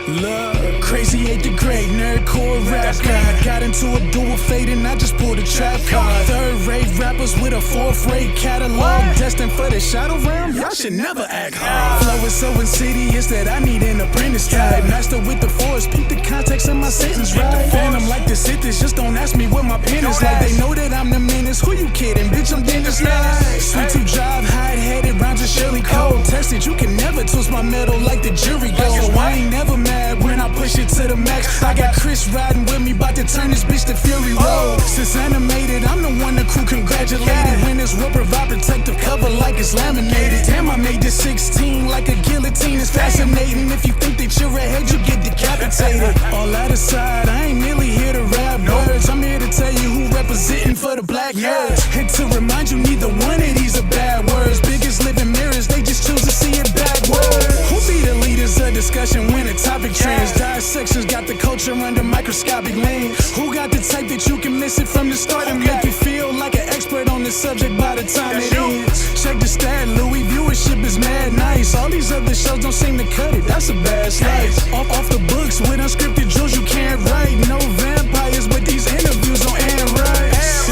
Look, crazy ain't the great nerdcore rap god. Got into a dual fate and I just pulled a trap card. Third-rate rappers with a fourth-rate catalog. Destined for the shadow realm, y'all should never act hard. Flow is so insidious that I need an apprentice type. Master with the force, peep the context of my sentence, right? Phantom like the Sith is, just don't ask me what my pen is like. They know that I'm the menace, who you kidding? Bitch, I'm Dennis Knight. Sweet to drive, hide-headed, rhymes are surely cold. Tested, you can never twist my metal like the jury goes. I ain't never mad when I push it to the max. I got Chris riding with me, bout to turn this bitch to Fury Road. Since animated, I'm the one the crew congratulated. When this will provide protective cover like it's laminated. Damn, I made this 16 like a guillotine. It's fascinating. If you think that you're ahead, you get decapitated. All that aside, I ain't merely here to rap words. I'm here to tell you who representing for the black nerds. And to remind you, neither one of these are bad words. Biggest living mirrors, they just choose to see it backwards. Who be the leaders of discussion when a topic trends? Dissections got the culture under microscopic lens. Who got the type that you can miss it from the start and make you feel like an expert on the subject by the time it ends? Check the stat, Louis, viewership is mad nice. All these other shows don't seem to cut it, that's a bad slice. Off the books with unscripted jewels you can't write. No vampires, but these interviews on Anne Rice.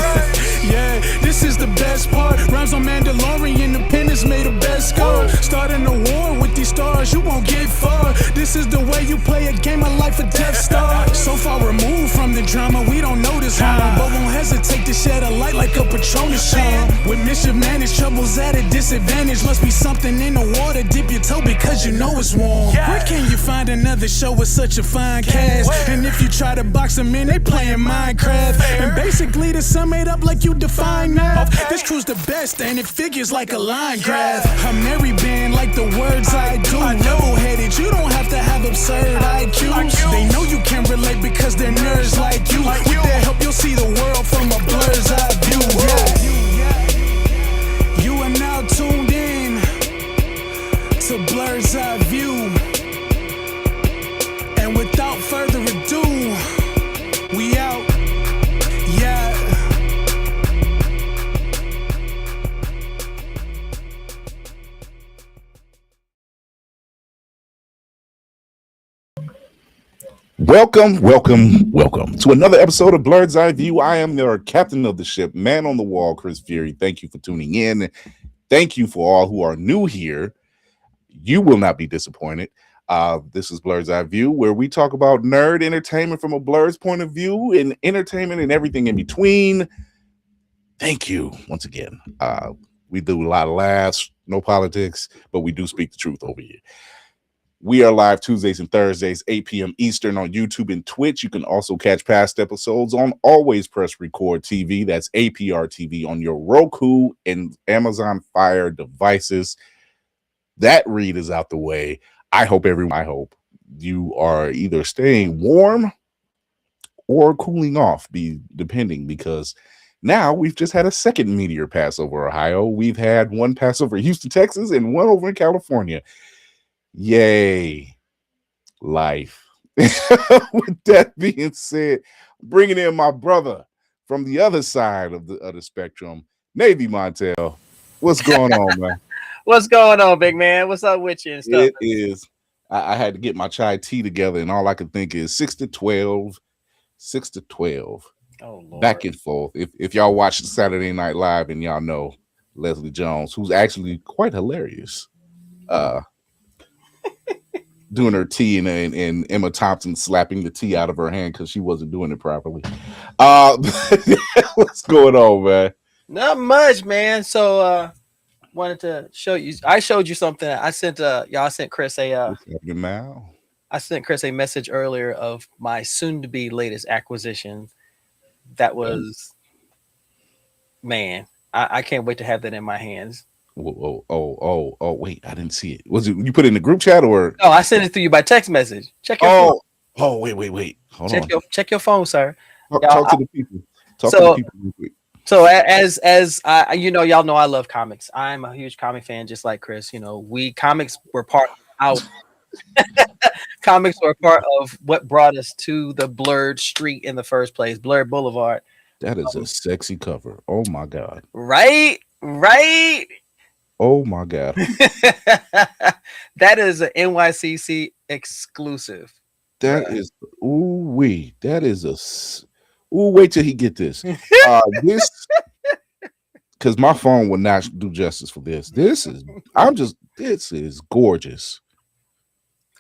Yeah, this is the best part. Rhymes on Mandalorian, Independence made a best score. Starting a war with these stars, you won't get far. This is the way you play a game of life or Death Star. So far removed from the drama, we don't know this harm, but won't hesitate to shed a light like a Patronus charm. With mischief managed, troubles at a disadvantage. Must be something in the water, dip your toe because you know it's warm. Where can you find another show with such a fine cast? And if you try to box them in, they playing Minecraft. And basically to sum it up like you define math, this crew's the best and it figures like a line graph. I'm Mary band like the words I do. Level-headed, you don't have to have absurd IQs. They know you can relate because they're nerds like you. With their help, you'll see the world from a blur's eye view. Yeah. You are now tuned in to Blerd's Eye View. And without further ado, we out. Yeah. Welcome to another episode of Blerd's Eye View. I am your captain of the ship, man on the wall, Chris Fury. Thank you for tuning in. Thank you for all who are new here. You will not be disappointed. This is Blerd's Eye View, where we talk about nerd entertainment from a blur's point of view and entertainment and everything in between. Thank you once again. We do a lot of laughs, no politics, but we do speak the truth over here. We are live Tuesdays and Thursdays, 8 p.m. Eastern on YouTube and Twitch. You can also catch past episodes on Always Press Record TV. That's APR TV on your Roku and Amazon Fire devices. That read is out the way. I hope you are either staying warm or cooling off, depending, because now we've just had a second meteor pass over Ohio. We've had one pass over Houston, Texas, and one over in California. Yay, life. With that being said, bringing in my brother from the other side of the spectrum, Navy Montel. What's going on, man? What's going on, big man? What's up with you and stuff? It is. I had to get my chai tea together, and all I could think is 6 to 12. Oh, Lord. Back and forth. If y'all watch Saturday Night Live and y'all know Leslie Jones, who's actually quite hilarious, doing her tea and Emma Thompson slapping the tea out of her hand because she wasn't doing it properly. What's going on, man? Not much, man. So wanted to show you. I showed you something. I sent Chris a I sent Chris a message earlier of my soon-to-be latest acquisition. That was, man, I can't wait to have that in my hands. Oh, wait, I didn't see it. Was it you put it in the group chat or? Oh, I sent it to you by text message. Check your phone. Oh, wait. Hold on. Check your phone, sir. Talk to the people. Talk to the people real quick. So as I, y'all know I love comics. I'm a huge comic fan, just like Chris. Comics were part of comics were part of what brought us to the Blerd Street in the first place, Blerd Boulevard. That is a sexy cover. Oh my God. Right. Oh my God. That is an NYCC exclusive. That is that is wait till he get this. This because my phone will not do justice for this. This is gorgeous.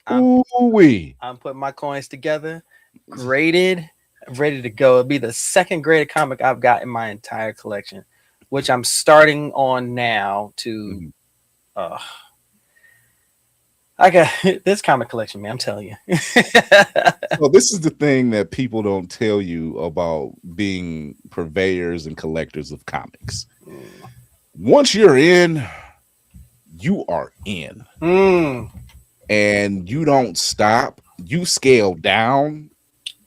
I'm putting my coins together, graded, ready to go. It'll be the second graded comic I've got in my entire collection, which I'm starting on now to I got this comic collection, man. I'm telling you. So this is the thing that people don't tell you about being purveyors and collectors of comics. Once you're in, you are in. And you don't stop. You scale down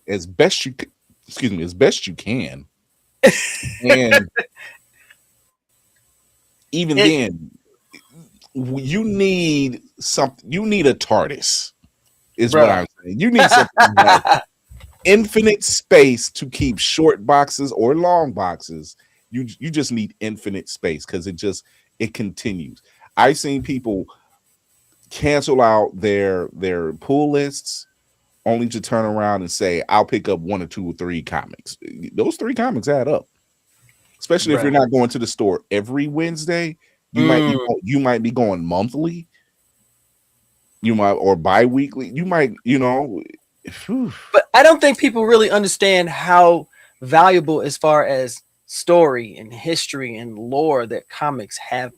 as best you can. And even then, you need something. You need a TARDIS, is what I'm saying. You need something like infinite space to keep short boxes or long boxes. You just need infinite space because it continues. I've seen people cancel out their pull lists only to turn around and say, I'll pick up 1 or 2 or 3 comics. Those 3 comics add up, especially if you're not going to the store every Wednesday. You might be going monthly, or bi-weekly. You might, but I don't think people really understand how valuable as far as story and history and lore that comics have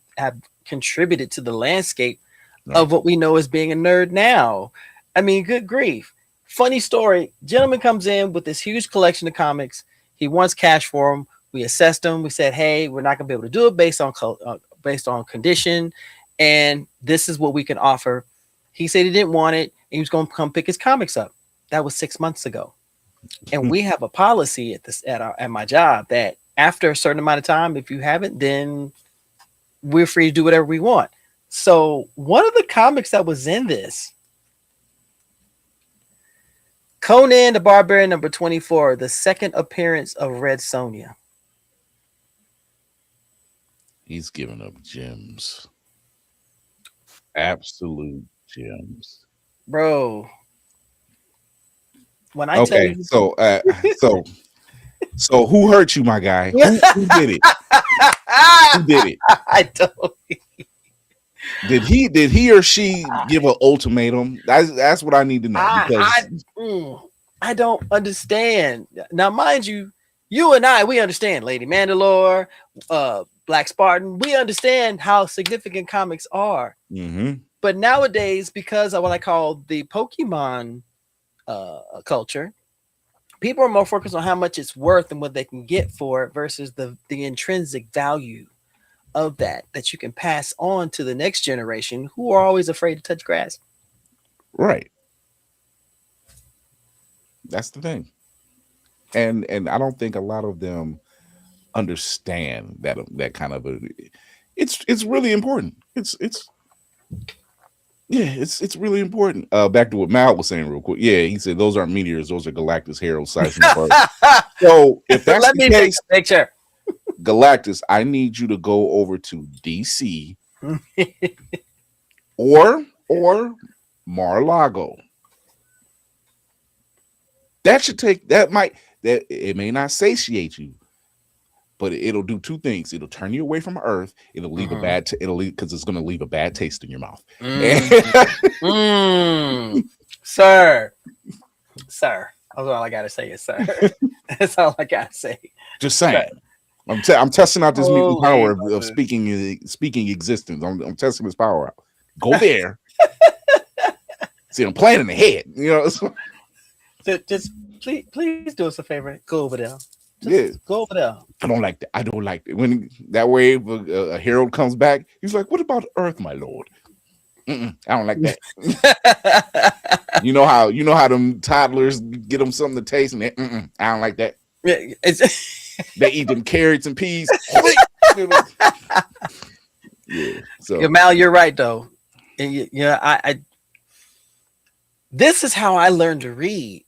contributed to the landscape of what we know as being a nerd now. I mean, good grief. Funny story. Gentleman comes in with this huge collection of comics. He wants cash for them. We assessed them. We said, hey, we're not going to be able to do it based on condition. And this is what we can offer. He said he didn't want it. And he was going to come pick his comics up. That was 6 months ago. And we have a policy at my job that after a certain amount of time, if you haven't, then we're free to do whatever we want. So one of the comics that was in this, Conan the Barbarian number 24, the second appearance of Red Sonja. He's giving up gems. Absolute gems. Bro. When I tell you, so who hurt you, my guy? Who did it? Who did it? I don't. Did he or she give an ultimatum? That's what I need to know. Because I don't understand. Now, mind you, you and I, we understand Lady Mandalore, Black Spartan. We understand how significant comics are. But nowadays, because of what I call the Pokemon culture, people are more focused on how much it's worth and what they can get for it versus the intrinsic value of that you can pass on to the next generation who are always afraid to touch grass. Right. That's the thing. And I don't think a lot of them understand that kind of it's really important. It's really important. Back to what Mal was saying real quick. Yeah, he said those aren't meteors, those are Galactus heralds. So if that's the case, picture. Galactus, I need you to go over to DC or Mar-a-Lago. It may not satiate you, but it'll do 2 things. It'll turn you away from Earth. It'll leave because it's going to leave a bad taste in your mouth. Sir, that's all I gotta say is sir. That's all I gotta say. Just saying. I'm testing out this mutant power of speaking existence. I'm testing this power out. Go there. See, I'm planning ahead. Just please do us a favor. Go over there. Go over there. I don't like that. I don't like it. When that way a herald comes back, he's like, "What about Earth, my lord?" I don't like that. You know how them toddlers get them something to taste, and I don't like that. Yeah, they eat them carrots and peas. Yeah. So Mal, you're right though. And I this is how I learned to read.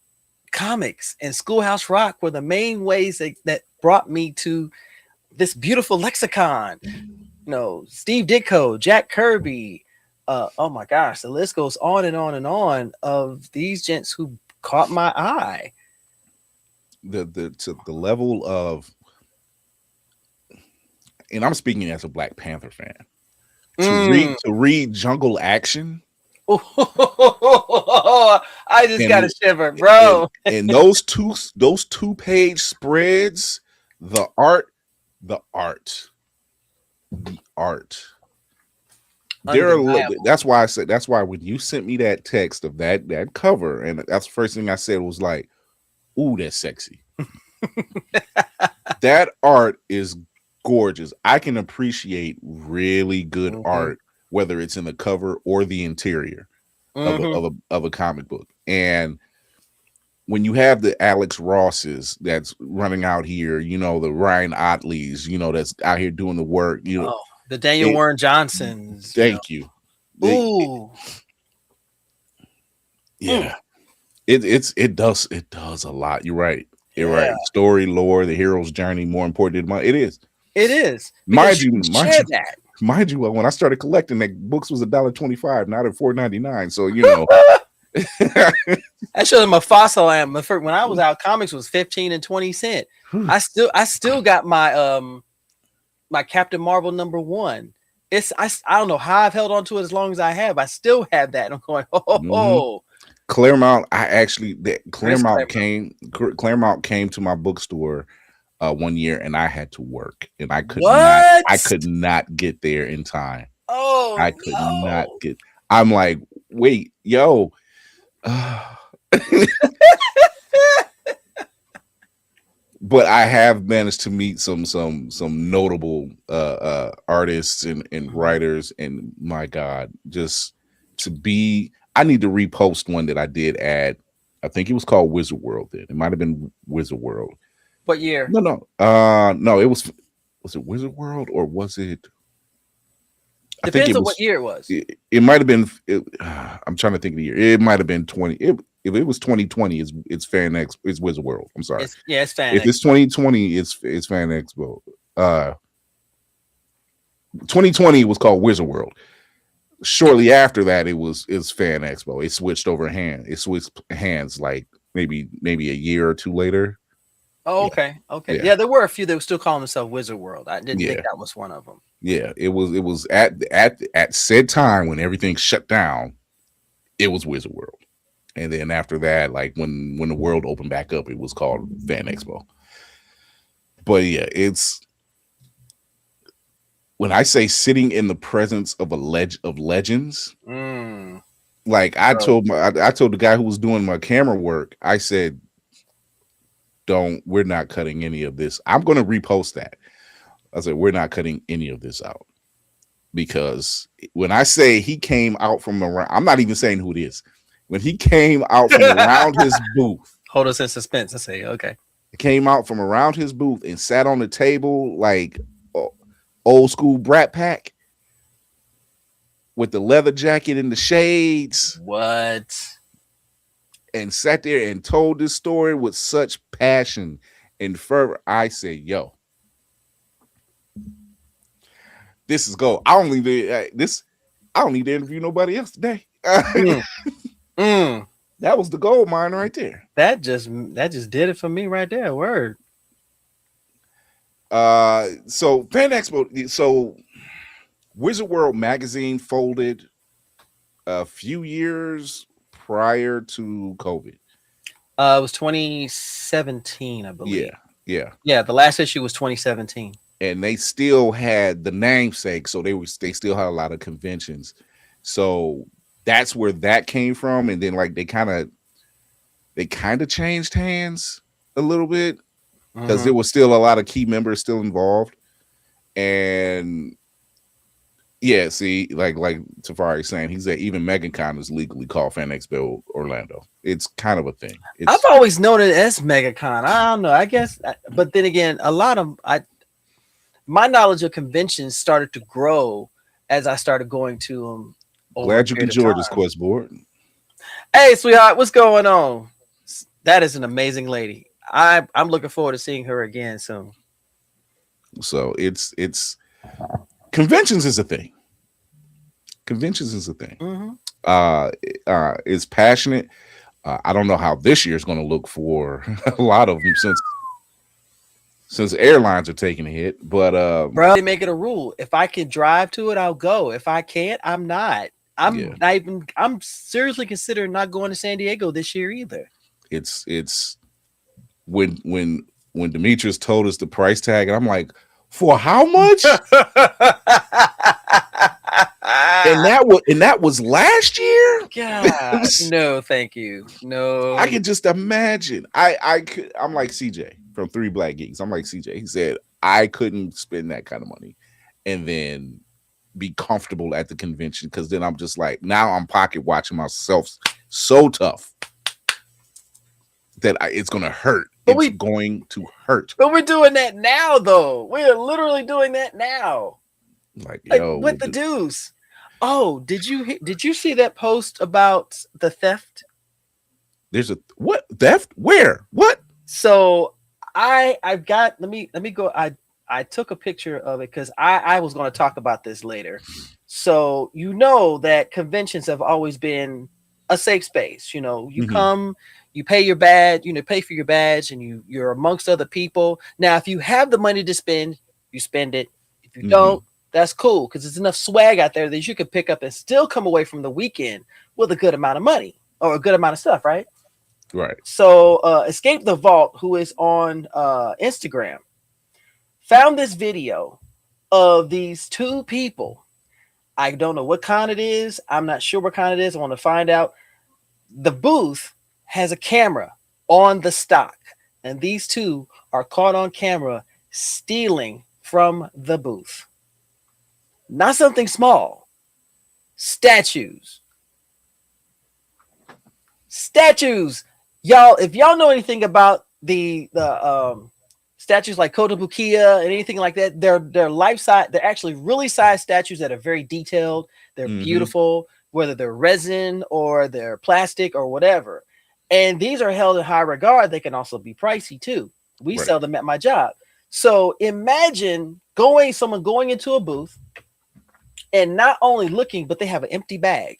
Comics and Schoolhouse Rock were the main ways that brought me to this beautiful lexicon. Steve Ditko, Jack Kirby. Oh my gosh, the list goes on and on and on of these gents who caught my eye. The level of, and I'm speaking as a Black Panther fan, to read Jungle Action. I just got a shiver, bro. And those two-page spreads, the art. That's why I said, that's why when you sent me that text of that cover, and that's the first thing I said was like, ooh, that's sexy. That art is gorgeous. I can appreciate really good art, whether it's in the cover or the interior of a comic book. And when you have the Alex Rosses that's running out here, you know, the Ryan Otleys, you know, that's out here doing the work, you know, the Daniel Warren Johnsons. Thank you. Ooh. Yeah. It does a lot. You're right. You're right. Story, lore, the hero's journey, more important than money. It is. It is. Mind you, when I started collecting, that books was $1.25, not at $4.99. So you know. I showed him a fossil lamp. When I was out, comics was 15 and 20 cents. I still got my my Captain Marvel #1. I don't know how I've held on to it as long as I have. I still have that. And I'm going, Claremont. Claremont came to my bookstore one year, and I had to work, and I could not get there in time. I could not get. I'm like, wait, yo. But I have managed to meet some notable artists and writers, and my God, just to be. I need to repost one that I did at. I think it was called Wizard World. Then it might have been Wizard World. What year? No. It was it Wizard World or was it? Depends on what year it was. It might have been. I'm trying to think of the year. It might have been 20. If it was 2020, it's Fan Expo. It's Wizard World. I'm sorry. It's Fan. If it's 2020, it's Fan Expo. 2020 was called Wizard World. Shortly after that, it's Fan Expo. It switched hands like maybe a year or two later. Oh, okay. Yeah, there were a few that were still calling themselves Wizard World. I didn't think that was one of them. Yeah, it was at said time when everything shut down, it was Wizard World. And then after that, like when the world opened back up, it was called Fan Expo. But yeah, it's when I say sitting in the presence of legends, like I told the guy who was doing my camera work, I said, we're not cutting any of this. I'm going to repost that. I said, we're not cutting any of this out, because when I say he came out from around, I'm not even saying who it is. When he came out from around his booth, hold us in suspense. I say, okay. He came out from around his booth and sat on the table like old school Brat Pack with the leather jacket and the shades. What? And sat there and told this story with such passion and fervor. I said, yo, this is gold. I don't need to interview nobody else today. That was the gold mine right there. That just did it for me right there. Word. So Fan Expo. So Wizard World magazine folded a few years prior to COVID. It was 2017, I believe. Yeah. The last issue was 2017, and they still had the namesake, so they still had a lot of conventions. So that's where that came from, and then like they kind of changed hands a little bit because there was still a lot of key members still involved, and. Yeah, see, like Tafari saying, he said even MegaCon is legally called Fan Expo Orlando. It's kind of a thing. I've always known it as MegaCon. I don't know. I guess, but then again, my knowledge of conventions started to grow as I started going to them. Glad you enjoyed this quest board. Hey, sweetheart, what's going on? That is an amazing lady. I'm looking forward to seeing her again soon. So it's conventions is a thing. It's passionate. I don't know how this year is going to look for a lot of them since airlines are taking a hit. But bro, they make it a rule. If I can drive to it, I'll go. If I can't, I'm not. I'm seriously considering not going to San Diego this year either. It's when Demetrius told us the price tag, and I'm like, for how much? and that was last year. God, no, thank you. No, I can just imagine. I'm like CJ from 3 Black Geeks. I'm like CJ. He said I couldn't spend that kind of money and then be comfortable at the convention, because then I'm just like, now I'm pocket watching myself so tough that it's going to hurt. It's going to hurt. But we're doing that now, though. We're literally doing that now. Like yo, what the deuce? Oh, did you see that post about the theft? There's a what theft? Where? What? So I've got let me go. I took a picture of it because I was going to talk about this later. So you know that conventions have always been a safe space. You know, you come, you pay your badge, pay for your badge, and you're amongst other people. Now, if you have the money to spend, you spend it. If you don't, that's cool, because there's enough swag out there that you can pick up and still come away from the weekend with a good amount of money or a good amount of stuff, right? Right. So Escape the Vault, who is on Instagram, found this video of these 2 people. I don't know what kind it is. I'm not sure what kind it is. I want to find out. The booth has a camera on the stock, and these 2 are caught on camera stealing from the booth. Not something small. Statues. Y'all, if y'all know anything about the statues like Kotobukiya and anything like that, they're life size. They're actually really sized statues that are very detailed. They're beautiful, whether they're resin or they're plastic or whatever. And these are held in high regard. They can also be pricey too. We sell them at my job. So imagine someone going into a booth and not only looking, but they have an empty bag.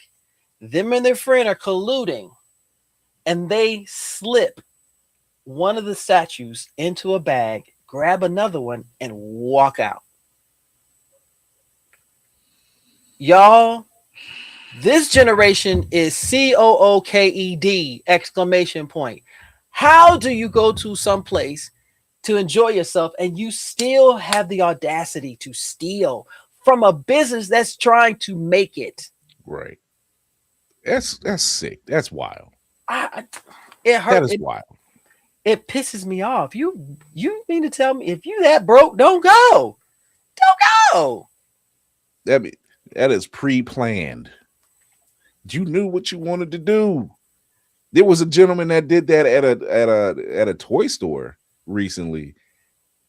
Them and their friend are colluding, and they slip one of the statues into a bag, grab another one, and walk out. Y'all, this generation is COOKED exclamation point. How do you go to some place to enjoy yourself and you still have the audacity to steal from a business that's trying to make it? Right. That's sick. That's wild. It hurts. That is wild. It pisses me off. You mean to tell me if you that broke, don't go. Don't go. That is pre-planned. You knew what you wanted to do. There was a gentleman that did that at a toy store recently.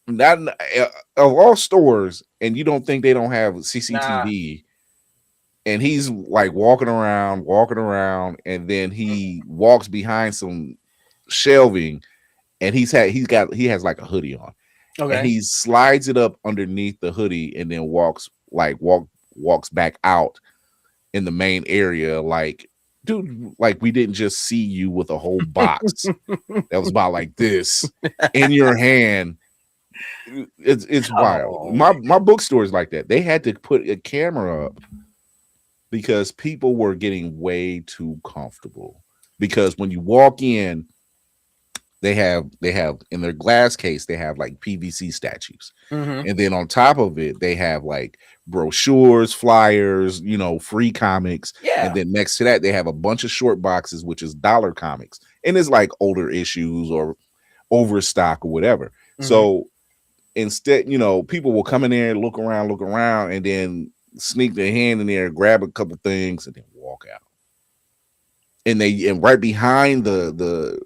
Not of all stores, and you don't think they don't have CCTV. Nah. And he's like walking around, and then he walks behind some shelving, and he has like a hoodie on. Okay. And he slides it up underneath the hoodie and then walks back out in the main area, like, dude, like we didn't just see you with a whole box that was about like this in your hand. It's wild. My bookstore is like that. They had to put a camera up because people were getting way too comfortable. Because when you walk in, they have in their glass case, they have like PVC statues. And then on top of it, they have like brochures, flyers, free comics. Yeah. And then next to that, they have a bunch of short boxes, which is dollar comics. And it's like older issues or overstock or whatever. So instead, people will come in there and look around, and then sneak their hand in there, grab a couple things, and then walk out. And right behind the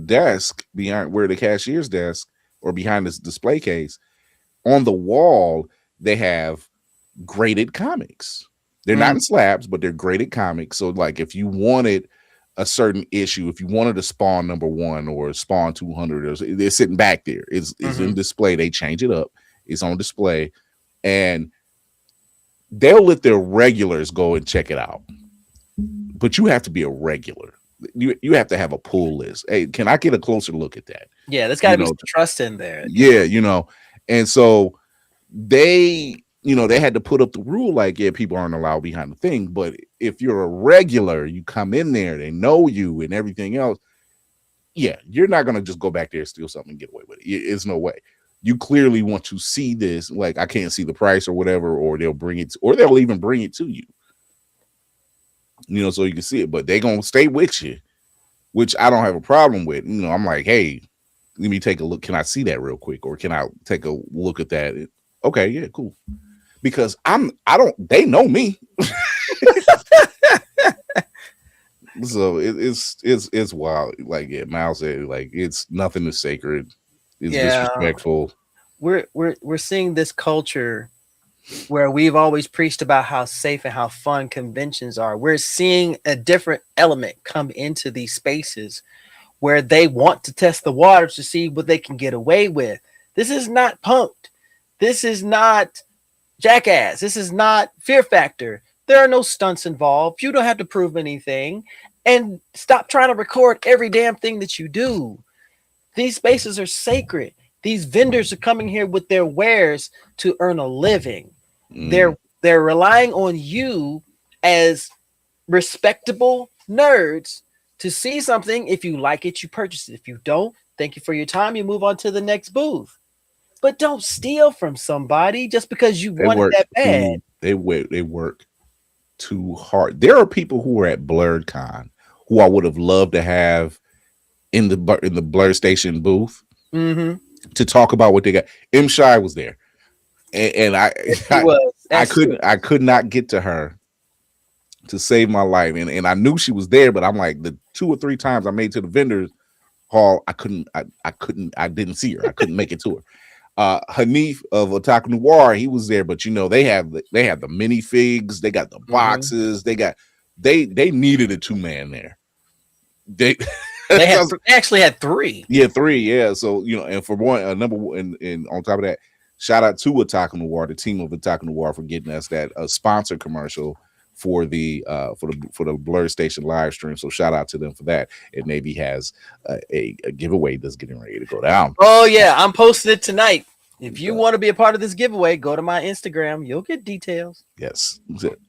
desk, behind where the cashier's desk or behind this display case, on the wall, they have graded comics. They're not in slabs, but they're graded comics. So like if you wanted a certain issue, if you wanted a Spawn #1 or Spawn 200, they're sitting back there. It's in display. They change it up. It's on display. And they'll let their regulars go and check it out. But you have to be a regular. you have to have a pull list. Hey, can I get a closer look at that? Yeah, there's got to be some trust in there. Yeah, and so they had to put up the rule like, yeah, people aren't allowed behind the thing. But if you're a regular, you come in there, they know you and everything else. Yeah, you're not gonna just go back there, steal something, and get away with it. It's no way. You clearly want to see this. Like, I can't see the price or whatever, or they'll bring it, or they'll even bring it to you. So you can see it, but they gonna stay with you, which I don't have a problem with. I'm like, hey, let me take a look. Can I see that real quick, or can I take a look at that? Okay, yeah, cool. Because they know me. So it's wild. Like, yeah, Miles said, like, it's nothing is sacred. It's disrespectful. We're seeing this culture where we've always preached about how safe and how fun conventions are. We're seeing a different element come into these spaces where they want to test the waters to see what they can get away with. This is not Punk'd. This is not Jackass. This is not Fear Factor. There are no stunts involved. You don't have to prove anything. And stop trying to record every damn thing that you do. These spaces are sacred. These vendors are coming here with their wares to earn a living. They're relying on you as respectable nerds to see something. If you like it, you purchase it. If you don't, thank you for your time. You move on to the next booth. But don't steal from somebody just because you want it that bad. They work too hard. There are people who are at BlerdCon who I would have loved to have in the Blerd Station booth to talk about what they got. M. Shy was there, and I could not get to her to save my life, and I knew she was there, but I'm like, the 2 or 3 times I made it to the vendors hall, I didn't see her. I couldn't make it to her. Hanif of Otaku Noir, he was there, but they have the minifigs, they got the boxes, they needed a 2-man there. They actually had 3. Yeah, 3. Yeah. So, and for one, number one, and on top of that, shout out to Otaku Noir, the team of Otaku Noir, for getting us that sponsor commercial for the Blerd Station live stream. So shout out to them for that. It maybe has a giveaway that's getting ready to go down. Oh yeah, I'm posting it tonight. If you want to be a part of this giveaway, go to my Instagram. You'll get details. Yes.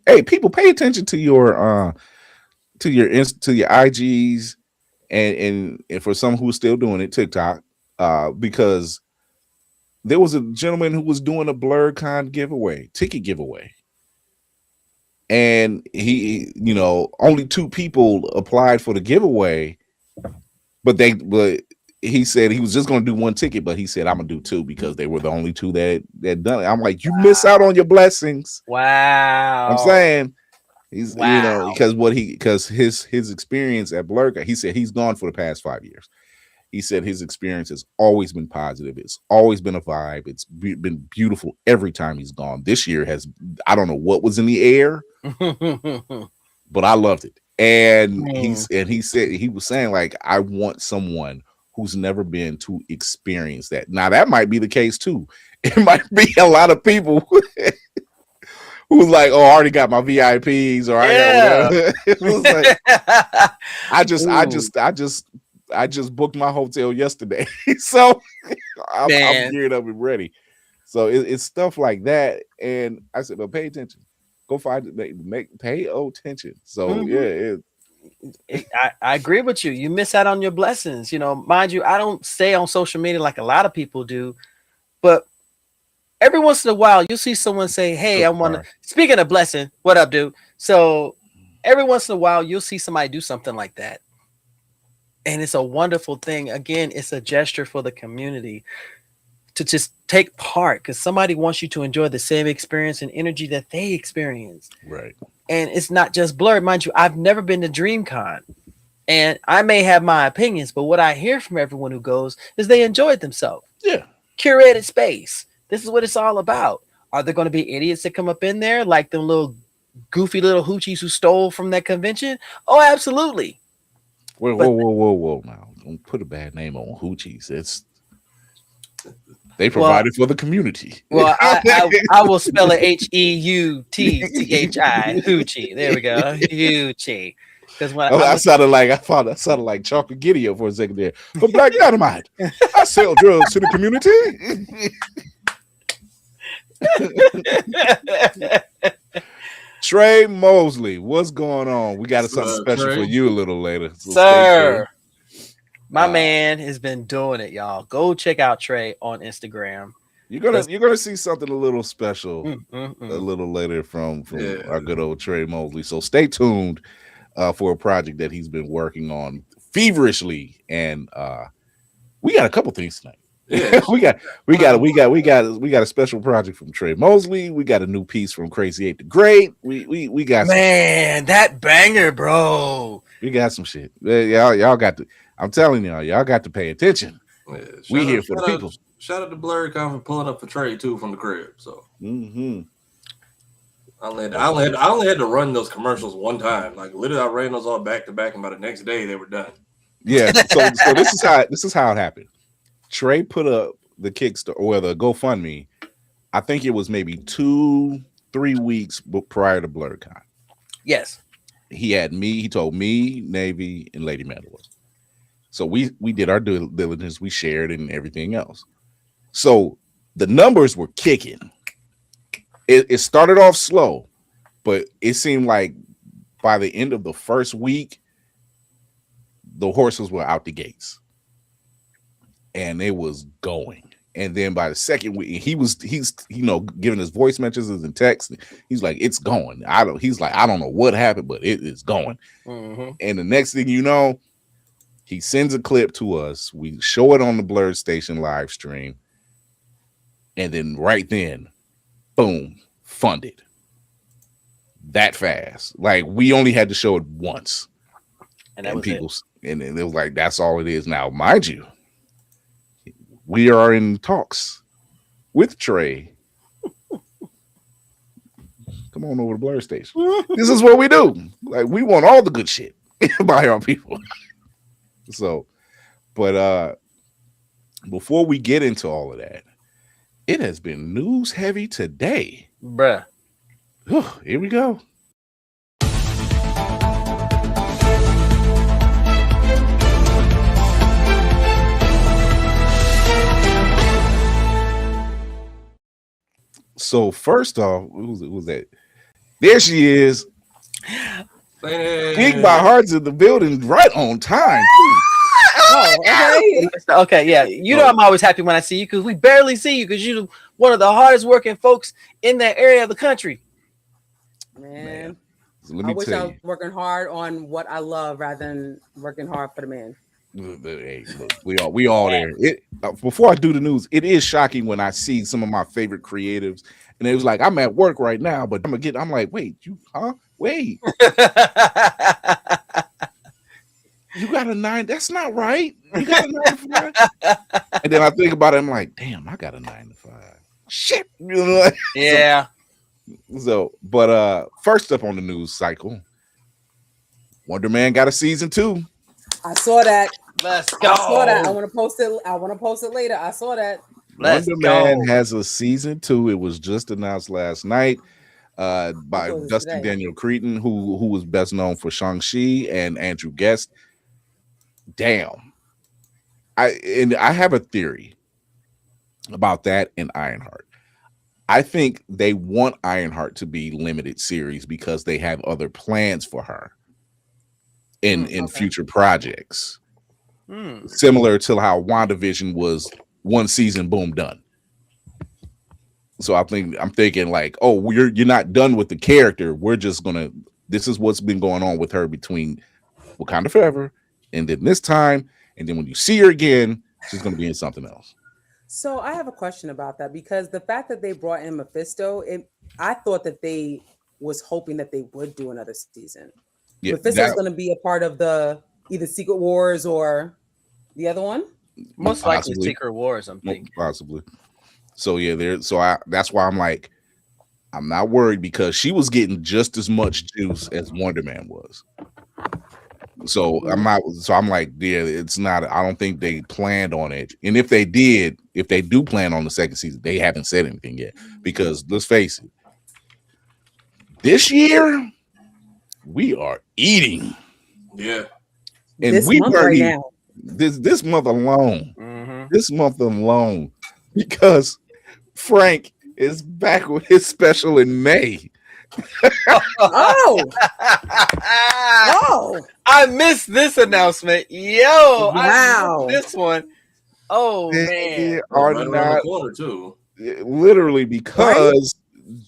Hey, people, pay attention to your IGs and for some who's still doing it, TikTok, because there was a gentleman who was doing a BlerdCon ticket giveaway. And he, only 2 people applied for the giveaway, but he said he was just going to do 1 ticket, but he said, I'm going to do 2 because they were the only 2 that done it. I'm like, you miss out on your blessings. Wow. I'm saying he's, because his experience at BlerdCon, he said he's gone for the past 5 years. He said his experience has always been positive. It's always been a vibe. It's been beautiful every time he's gone. This year I don't know what was in the air, but I loved it. And he said, he was saying, like, I want someone who's never been to experience that. Now that might be the case too. It might be a lot of people who's like, oh, I already got my VIPs, or I got whatever. It was like, I just booked my hotel yesterday, so I'm geared up and ready. So it's stuff like that, and I said, "Well, pay attention. Go find it. Pay attention." So I agree with you. You miss out on your blessings. Mind you, I don't stay on social media like a lot of people do, but every once in a while, you'll see someone say, "Hey, I want to." Speaking of blessing, what up, dude? So every once in a while, you'll see somebody do something like that. And it's a wonderful thing. Again, it's a gesture for the community to just take part, because somebody wants you to enjoy the same experience and energy that they experienced. Right. And it's not just Blerd. Mind you, I've never been to DreamCon, and I may have my opinions, but what I hear from everyone who goes is they enjoyed themselves. Yeah. Curated space. This is what it's all about. Are there going to be idiots that come up in there like them little goofy little hoochies who stole from that convention? Oh, absolutely. Whoa! Now, don't put a bad name on hoochies. They provided for the community. Well, I will spell it HEUTCHI, hoochie. There we go, hoochie. Because when I sounded like Chocolate Gideon for a second there. For Black Dynamite, I sell drugs to the community. Trey Mosley, what's going on? We got something special Trey? for you a little later, sir. My man has been doing it, y'all. Go check out Trey on Instagram. You're gonna see something a little special a little later from our good old Trey Mosley. So stay tuned for a project that he's been working on feverishly, and we got a couple things tonight. Yeah. we got a special project from Trey Mosley. We got a new piece from Crazy 8 the Great. We got that banger, bro. We got some shit. Y'all got to. I'm telling y'all got to pay attention. Yeah, we here for the people. Shout out to Blerd for pulling up for Trey too from the crib. So I only had to run those commercials one time. Like literally, I ran those all back to back, and by the next day they were done. Yeah. So this is how it happened. Trey put up the Kickstarter or the GoFundMe. I think it was maybe 2-3 weeks prior to BlerdCon. Yes. He told me, Navy, and Lady Mandela. So we did our due diligence, we shared and everything else. So the numbers were kicking. It started off slow, but it seemed like by the end of the first week, the horses were out the gates. And it was going. And then by the second week, he's giving his voice messages and texts. He's like, it's going. I don't know what happened, but it is going. And the next thing you know, he sends a clip to us. We show it on the Blerd Station live stream. And then right then, boom, funded. That fast. Like we only had to show it once. And it was like, that's all it is. Now, mind you, we are in talks with Trey. Come on over to Blerd Station. This is what we do. Like we want all the good shit by our people. So, but before we get into all of that, it has been news heavy today, bruh. Here we go. So first off, who's that? There she is. Big by Hearts in the building, right on time. Okay, yeah. You know I'm always happy when I see you because we barely see you because you're one of the hardest working folks in that area of the country. Man. So I wish I was working hard on what I love rather than working hard for the man. Hey, look, we all there. Before I do the news, it is shocking when I see some of my favorite creatives, and it was like, I'm at work right now, but I'm like, wait, wait. You got a 9? That's not right. You got a 9 to 5. And then I think about it, I'm like, damn, I got a 9 to 5. Shit. Yeah. But first up on the news cycle, Wonder Man got a season 2. I saw that. Let's go. I saw that. I want to post it later. I saw that. Wonder Man has a season 2. It was just announced last night by Dustin Daniel Cretton, who was best known for Shang-Chi, and Andrew Guest. Damn. I have a theory about that and Ironheart. I think they want Ironheart to be limited series because they have other plans for her in future projects. Similar to how WandaVision was one season, boom, done. So I'm thinking like, oh, you're not done with the character. We're just this is what's been going on with her between Wakanda Forever and then this time, and then when you see her again, she's gonna be in something else. So I have a question about that because the fact that they brought in Mephisto, I thought that they was hoping that they would do another season. Yeah, Mephisto's going to be a part of the either Secret Wars or the other one. Most likely Secret Wars, I'm thinking. Possibly. So yeah, that's why I'm like, I'm not worried because she was getting just as much juice as Wonder Man was. So I'm like, yeah, it's not. I don't think they planned on it. And if they do plan on the second season, they haven't said anything yet. Because let's face it, this year we are eating. Yeah. And this we month weren't right even, now. this month alone. Mm-hmm. This month alone, because Frank is back with his special in May. Oh, oh, I missed this announcement. Yo, I wow. missed this one. Oh They man. are Right around the not corner too. literally because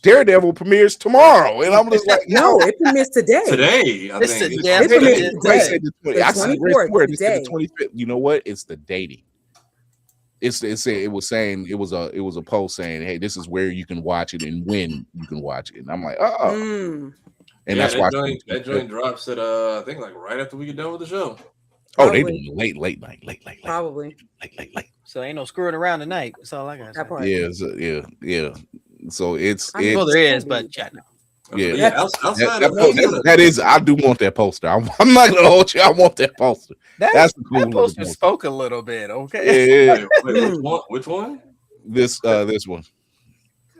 Daredevil premieres tomorrow, and I'm just like, No, it premieres today. Today, I This think. is It's damn It today. premieres Ray today. said the 20. The I see Ray 24th swear, they said the today. 25th. You know what? It's the dating. It was saying it was a post saying, hey, this is where you can watch it and when you can watch it. And I'm like, and yeah, that's why that joint drops at I think like right after we get done with the show. Oh, they doing late night. Probably. Late. So ain't no screwing around tonight. That's all I got. That part. Yeah, yeah. So it's Well, there is, but yeah, no. Yeah, outside that is. I do want that poster. I'm not gonna hold you. I want that poster. That's the cool that poster spoke a little bit. Okay. Yeah. Wait, which one? This one.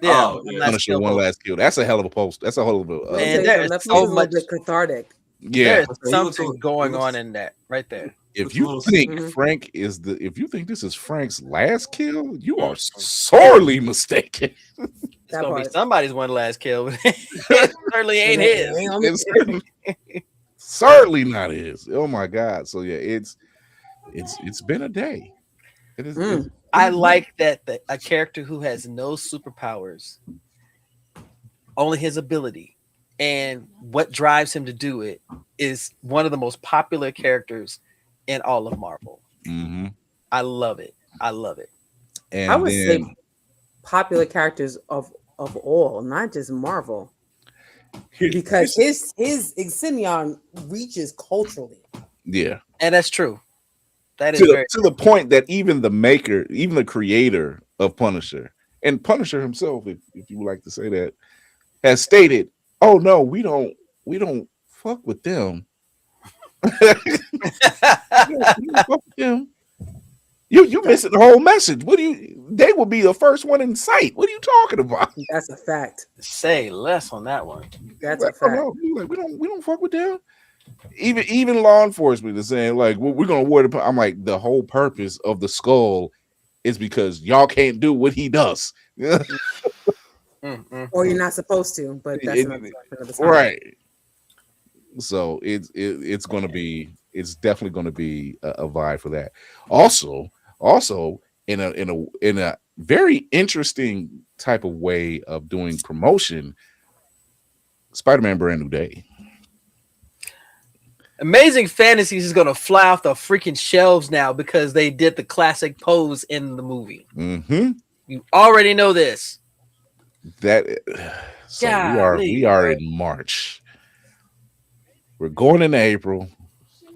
Yeah, Punisher One Last Kill. That's a hell of a poster. That's a hell of a. Man, there's so much cathartic. Yeah, there's something going on in that right there. If you think Frank is if you think this is Frank's last kill, you are sorely mistaken. It's gonna be somebody's one last kill. It certainly ain't his. Certainly not his. Oh my god. So yeah, it's been a day. It is. I like that a character who has no superpowers, only his ability, and what drives him to do it is one of the most popular characters in all of Marvel. Mm-hmm. I love it. And I would say popular characters of all, not just Marvel, because his Insignion reaches culturally. Yeah, and that's true. That is to the point that even the creator of Punisher, and Punisher himself, if you would like to say that, has stated, "Oh no, we don't fuck with them." You missing the whole message. They will be the first one in sight. What are you talking about? That's a fact. Say less on that one. That's a fact. No, we don't fuck with them. Even law enforcement is saying like we're gonna award it. I'm like, the whole purpose of the skull is because y'all can't do what he does. Or you're not supposed to, but that's another time. Right. So it's definitely going to be a vibe for that. Also in a very interesting type of way of doing promotion, Spider-Man Brand New Day. Amazing Fantasies is going to fly off the freaking shelves now because they did the classic pose in the movie. Mm-hmm. You already know this. So we are in March. We're going into April.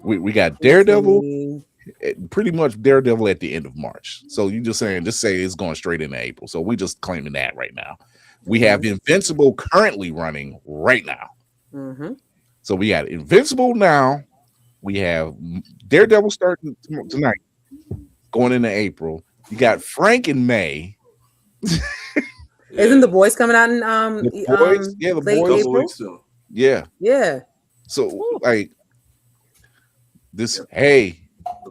We got Daredevil, pretty much Daredevil at the end of March. So you just say it's going straight into April. So we just claiming that right now. We have Invincible currently running right now. Mm-hmm. So we got Invincible now. We have Daredevil starting tonight, going into April. You got Frank in May. Isn't The Boys coming out in The Boys. April? Yeah. So like this, hey,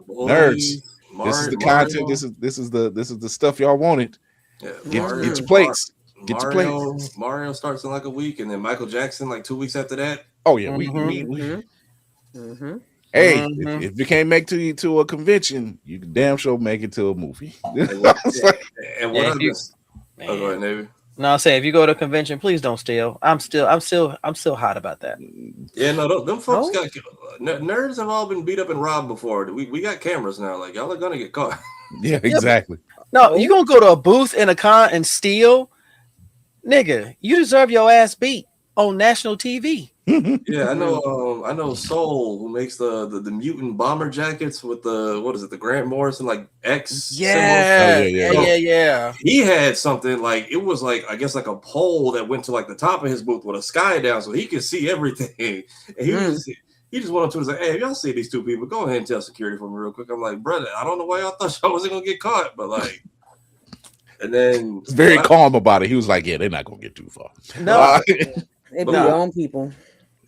nerds, this is the content. This is the stuff y'all wanted. Yeah, get your plates. Get your plates. Mario starts in like a week, and then Michael Jackson like 2 weeks after that. Oh yeah, Hey, if you can't make to a convention, you can damn sure make it to a movie. And what go ahead, Navy. No, I'm saying if you go to a convention, please don't steal. I'm still hot about that. Yeah, no, them folks got nerds have all been beat up and robbed before. We got cameras now. Like y'all are gonna get caught. Yeah, exactly. No, you gonna go to a booth in a con and steal, nigga? You deserve your ass beat on national TV. Yeah, I know Soul, who makes the mutant bomber jackets with the Grant Morrison like X. Yeah. He had something like it was like I guess like a pole that went to like the top of his booth with a sky down so he could see everything. And he just went up to us like, hey, if y'all see these two people, go ahead and tell security for me real quick. I'm like, brother, I don't know why y'all thought y'all wasn't gonna get caught, but like, and then he's very calm about it. He was like, yeah, they're not gonna get too far. No, they be your own people.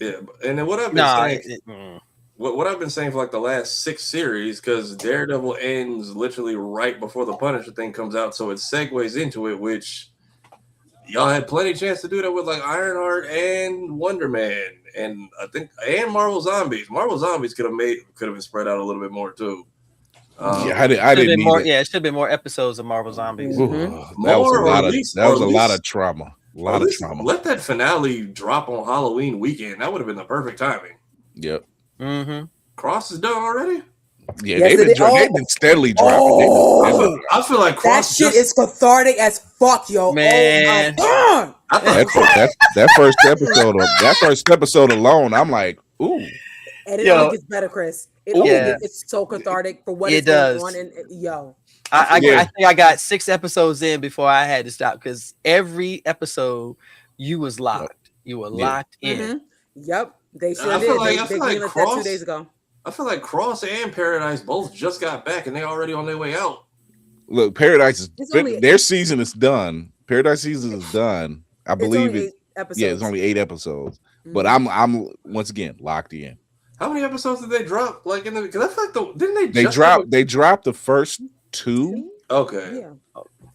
Yeah, and then what I've been saying, what I've been saying for like the last 6 series, because Daredevil ends literally right before the Punisher thing comes out, so it segues into it, which y'all had plenty of chance to do that with like Ironheart and Wonder Man, and I think and Marvel Zombies. Marvel Zombies could have been spread out a little bit more too. I didn't need it. Yeah, it should have been more episodes of Marvel Zombies. Mm-hmm. That was a lot of trauma. A lot of trauma. Let that finale drop on Halloween weekend. That would have been the perfect timing. Yep. Mm-hmm. Cross is done already? Yeah, yes, they've been steadily dropping. I feel like Cross that shit is cathartic as fuck, yo. Man. Oh my God. That first episode alone, I'm like, ooh. And it only gets better, Chris. It's so cathartic for what it does. Going on. And yo, I think I got 6 episodes in before I had to stop because every episode you was locked. You were locked in. Mm-hmm. Yep, they sure did. They cleaned that 2 days ago. I feel like Cross and Paradise both just got back and they're already on their way out. Look, Paradise their season is done. Paradise season is done. I believe it. Yeah, it's only 8 episodes. Mm-hmm. But I'm once again locked in. How many episodes did they drop? Like in the because I feel like they dropped the first 2. Okay. Yeah.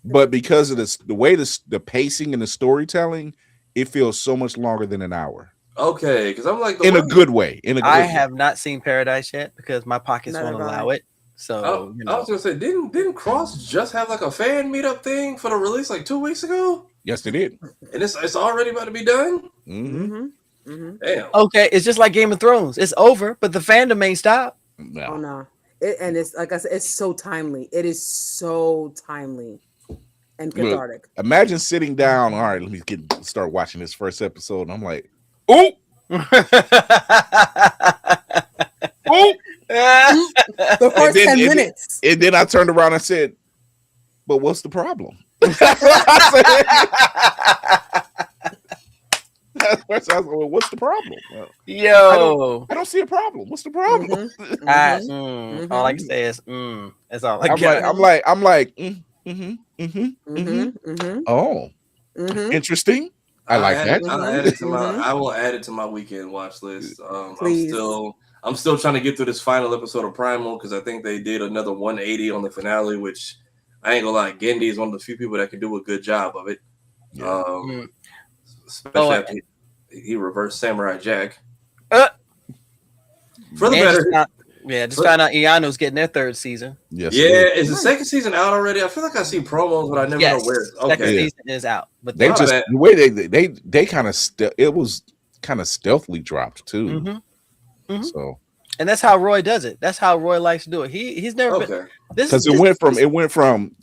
But because of the way the pacing and the storytelling, it feels so much longer than an hour. Okay, because I'm like in a good way. I have not seen Paradise yet because my pockets won't allow it. So I was gonna say, didn't Cross just have like a fan meetup thing for the release like 2 weeks ago? Yes, they did. And it's already about to be done. Mm-hmm. Mm-hmm. Damn. Okay, it's just like Game of Thrones. It's over, but the fandom ain't stopped. No. Oh no. And it's like I said, it's so timely. It is so timely and cathartic. Look, imagine sitting down. All right, let me start watching this first episode, and I'm like, oh. The first 10 minutes. And then I turned around and said, but what's the problem? What's the problem? Yo, I don't see a problem. What's the problem? All I can say is that's all I got. I'm like oh, interesting. I like that. I will add it to my weekend watch list. I'm still trying to get through this final episode of Primal because I think they did another 180 on the finale, which I ain't gonna lie, Gendy is one of the few people that can do a good job of it. Yeah. Especially after he reversed Samurai Jack. For the better. Just found out Iano's getting their 3rd season. Yes. Yeah, is the 2nd season out already? I feel like I see promos, but I never know where. Okay, 2nd season is out, but they just the way they kind of it was kind of stealthily dropped too. Mm-hmm. Mm-hmm. So, and that's how Roy does it. That's how Roy likes to do it. He's never been because it went from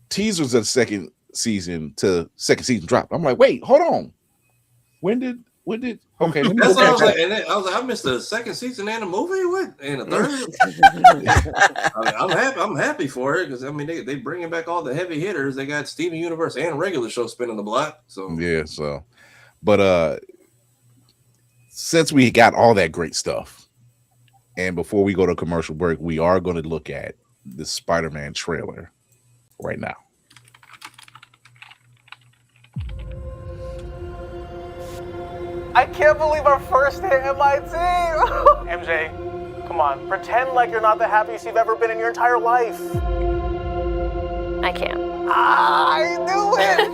teasers of the 2nd season to 2nd season drop. I'm like, wait, hold on, when did okay? Let me That's what I was like, and then I was like, I missed the 2nd season and a movie. What and a 3rd? I'm happy for it because I mean they bringing back all the heavy hitters. They got Steven Universe and regular show spinning the block. So yeah, but since we got all that great stuff, and before we go to commercial break, we are going to look at the Spider-Man trailer right now. I can't believe our first hit at my team. MJ, come on, pretend like you're not the happiest you've ever been in your entire life. I can't. I knew it.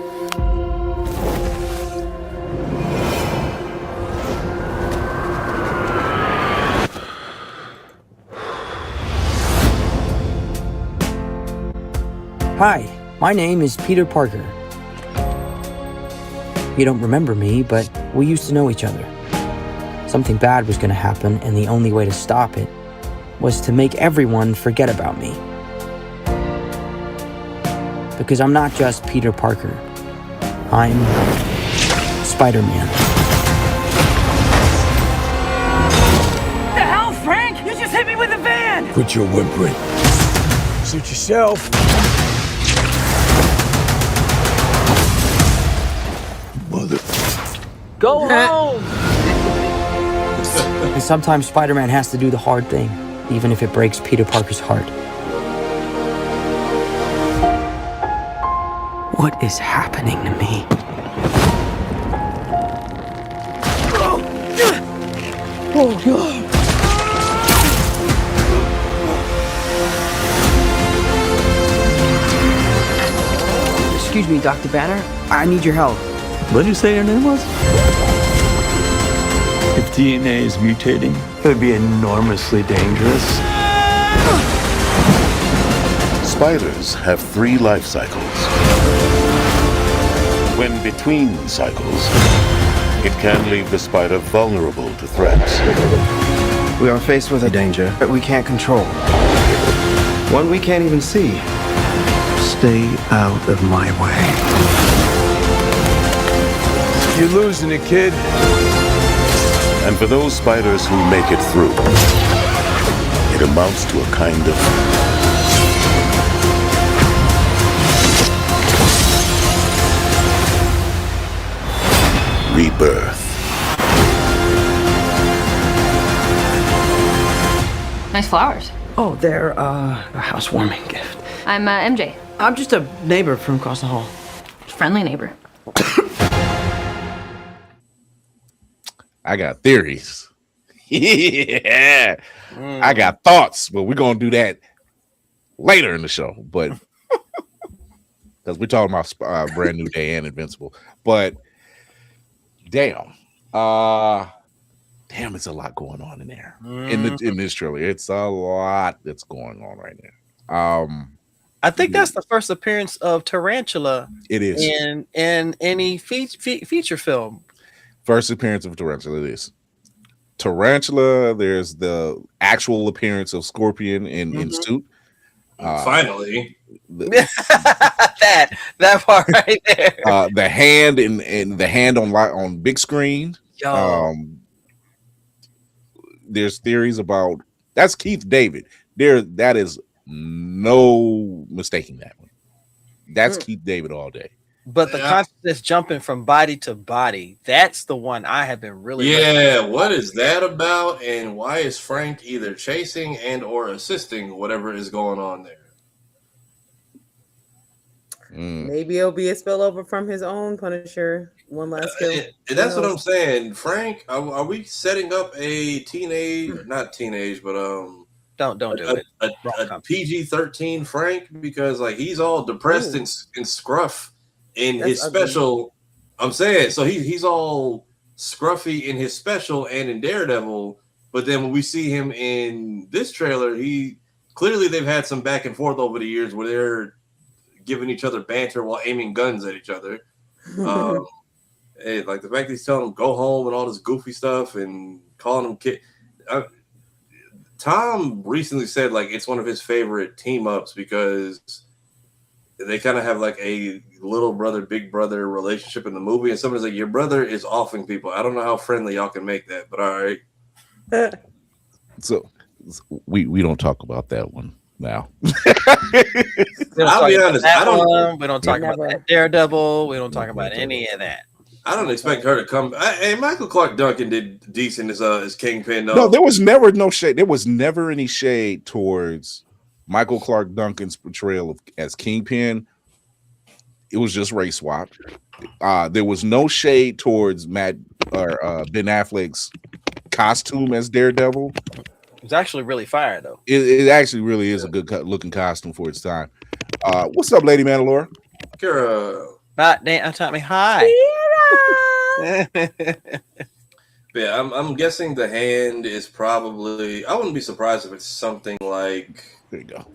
Hi, my name is Peter Parker. You don't remember me, but we used to know each other. Something bad was going to happen, and the only way to stop it was to make everyone forget about me. Because I'm not just Peter Parker. I'm Spider-Man. The hell, Frank? You just hit me with a van! Quit your whimpering. Suit yourself. Mother. Go home! And sometimes Spider-Man has to do the hard thing, even if it breaks Peter Parker's heart. What is happening to me? Oh, God. Excuse me, Dr. Banner. I need your help. What did you say your name was? If DNA is mutating, it would be enormously dangerous. Spiders have 3 life cycles. When between cycles, it can leave the spider vulnerable to threats. We are faced with a danger that we can't control. One we can't even see. Stay out of my way. You're losing it, kid. And for those spiders who make it through, it amounts to a kind of rebirth. Nice flowers. Oh, they're a housewarming gift. I'm MJ. I'm just a neighbor from across the hall. Friendly neighbor. I got theories. Yeah. I got thoughts, but we're going to do that later in the show. But because we're talking about Brand New Day and Invincible. But damn. Damn, it's a lot going on in there. In this trailer. It's a lot that's going on right now. I think that's the first appearance of Tarantula. It is in any feature film. First appearance of Tarantula. It is Tarantula. There's the actual appearance of Scorpion in suit. Finally, that part right there. The hand and the hand on big screen. There's theories about that's Keith David. That is no mistaking that one. That's Keith David all day. But the consciousness jumping from body to body, that's the one I have been really. Yeah, what is that about? And why is Frank either chasing and or assisting whatever is going on there? Maybe it'll be a spillover from his own Punisher. One last kill. And that's what I'm saying. Frank, are we setting up a teenage, not teenage, but don't do it. A PG-13 Frank, because like he's all depressed and scruff in his special. I'm saying so he's all scruffy in his special and in Daredevil, but then when we see him in this trailer, they've had some back and forth over the years where they're giving each other banter while aiming guns at each other. Like the fact that he's telling him go home and all this goofy stuff and calling him kid. Tom recently said like it's one of his favorite team ups because they kind of have like a little brother, big brother relationship in the movie. And somebody's like, your brother is offing people. I don't know how friendly y'all can make that, but all right. So we don't talk about that one now. I'll be honest. We don't talk about that Daredevil. We don't talk about any of that. I don't expect her to come. Hey, Michael Clark Duncan did decent as Kingpin. Though. No, there was never no shade. There was never any shade towards Michael Clark Duncan's portrayal as Kingpin. It was just race swap. There was no shade towards Ben Affleck's costume as Daredevil. It's actually really fire though. It actually really is a good looking costume for its time. What's up, Lady Mandalore? Kira. Damn, taught me hi. Yeah, I'm guessing the hand is probably. I wouldn't be surprised if it's something like. There you go.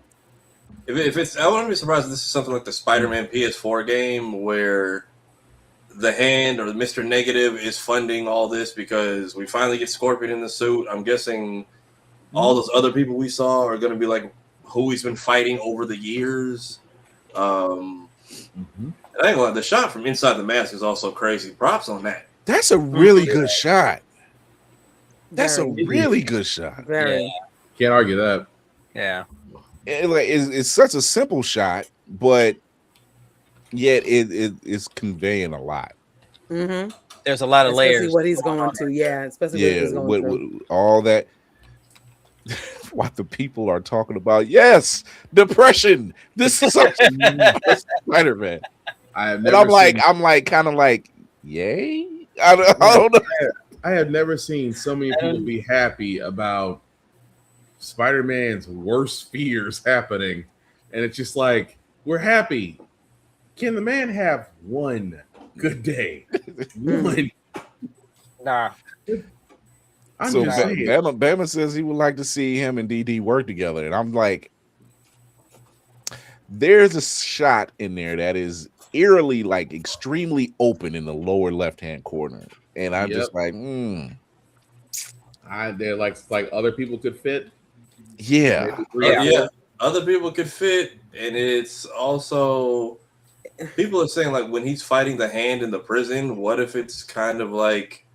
If it's, I wouldn't be surprised if this is something like the Spider-Man PS4 game where the hand or Mr. Negative is funding all this because we finally get Scorpion in the suit. I'm guessing all those other people we saw are going to be like who he's been fighting over the years. And I ain't gonna lie, the shot from inside the mask is also crazy. Props on that. That's a really good shot. That's a really good shot. Very. Can't argue that. Yeah. It's such a simple shot, but yet it's conveying a lot. There's a lot of layers. What he's going to, especially what he's going to. All that. What the people are talking about? Yes, depression. This is such Spider-Man. I'm kind of like, yay. I don't know. I have never seen so many people be happy about Spider-Man's worst fears happening, and it's just like we're happy. Can the man have one good day? One. Nah. So Bama says he would like to see him and DD work together, and I'm like, there's a shot in there that is eerily like extremely open in the lower left-hand corner, and I'm just like, they're like other people could fit. Yeah. Other people could fit, and it's also people are saying like when he's fighting the Hand in the prison, what if it's kind of like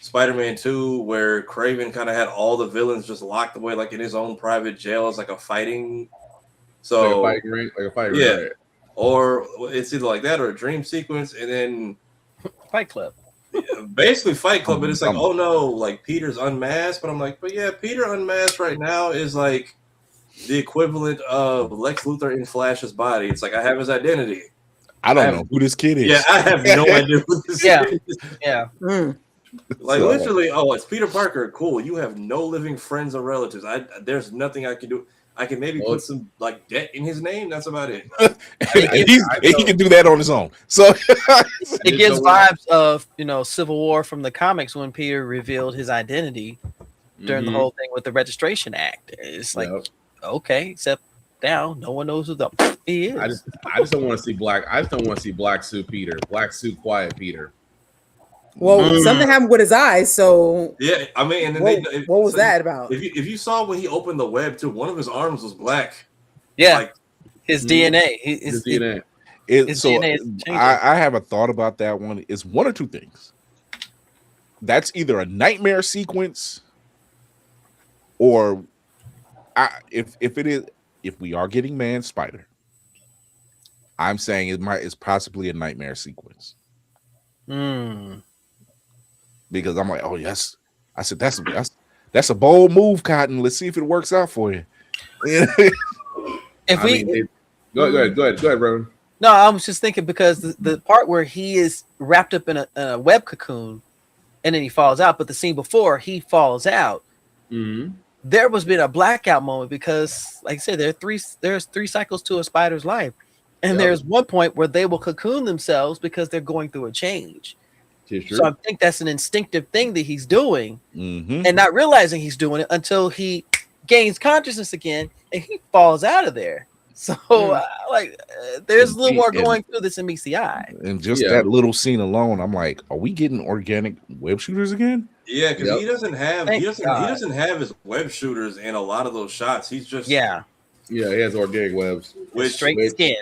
Spider-Man 2, where Kraven kind of had all the villains just locked away like in his own private jail as like a fighting. So like a fighting ring, right? Or it's either like that or a dream sequence, and then Fight Club. Basically Fight Club, but it's like, oh no, like Peter's unmasked. But I'm like, but yeah, Peter unmasked right now is like the equivalent of Lex Luthor in Flash's body. It's like I have his identity. I don't know who this kid is. Yeah, I have no idea who this kid is. Yeah. Like literally, it's Peter Parker. Cool. You have no living friends or relatives. There's nothing I can do. I can maybe put some like debt in his name. That's about it. He can do that on his own. So it gives vibes of Civil War from the comics when Peter revealed his identity during the whole thing with the Registration Act. It's like okay, except now no one knows who the he is. I just don't want to see black. I just don't want to see Black Suit Peter. Black Suit Quiet Peter. Well, something happened with his eyes, so yeah. I mean, and then what was that about? If you saw when he opened the web too, one of his arms was black. Yeah, like, his DNA. His DNA. I have a thought about that one. It's one or two things. That's either a nightmare sequence, or if we are getting Man Spider, I'm saying it's possibly a nightmare sequence. Because I'm like, oh yes, I said that's a bold move, Cotton. Let's see if it works out for you. Go ahead, Reverend. No, I was just thinking because the part where he is wrapped up in a web cocoon, and then he falls out. But the scene before he falls out, there was been a blackout moment because, like I said, there's three cycles to a spider's life, and there's one point where they will cocoon themselves because they're going through a change. So I think that's an instinctive thing that he's doing and not realizing he's doing it until he gains consciousness again and he falls out of there. So there's a little more going through this in meets the eye. And just that little scene alone, I'm like, are we getting organic web shooters again? Yeah, because he doesn't have he doesn't have his web shooters in a lot of those shots. He's just he has organic webs with straight skin.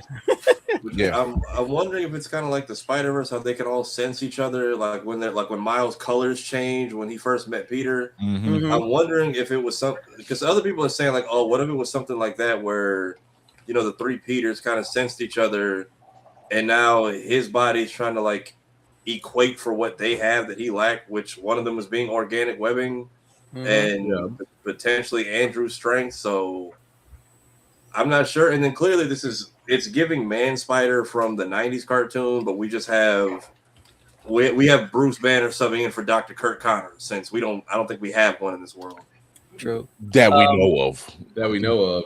I'm wondering if it's kind of like the Spider-Verse, how they can all sense each other, like when Miles' colors change when he first met Peter. I'm wondering if it was something, because other people are saying like, oh, what if it was something like that where the three Peters kind of sensed each other, and now his body's trying to like equate for what they have that he lacked, which one of them was being organic webbing and potentially Andrew's strength. So I'm not sure. And then clearly it's giving Man Spider from the 90s cartoon, but we just have we have Bruce Banner subbing in for Dr. Kurt Connors, since I don't think we have one in this world. True. That we know of.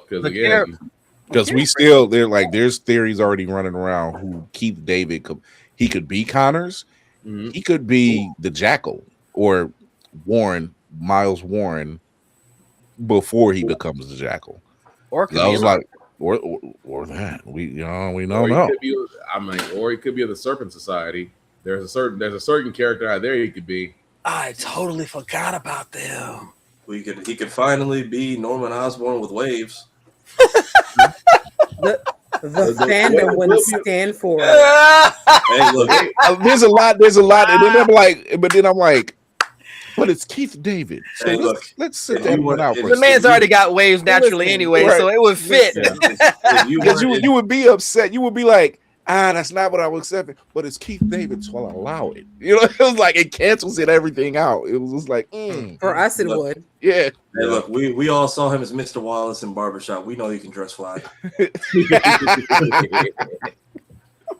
Because we still there's theories already running around who Keith David he could be Connors, he could be the Jackal or Miles Warren before he becomes the Jackal. Or I was like, or that we don't know. Or he could be of the Serpent Society. There's a certain character out there he could be. I totally forgot about them. He could finally be Norman Osborn with waves. The fandom wouldn't stand for it. Hey, look, there's a lot, and then I'm like, but it's Keith David. So hey, let's sit that one out. The man's already got waves naturally anyway, so it would fit. Because you would be upset. You would be like, that's not what I was accepting. But it's Keith David, so I'll allow it. It was like it cancels everything out. It was just like, for us, it would. Yeah. Hey, look, we all saw him as Mr. Wallace in Barbershop. We know he can dress fly.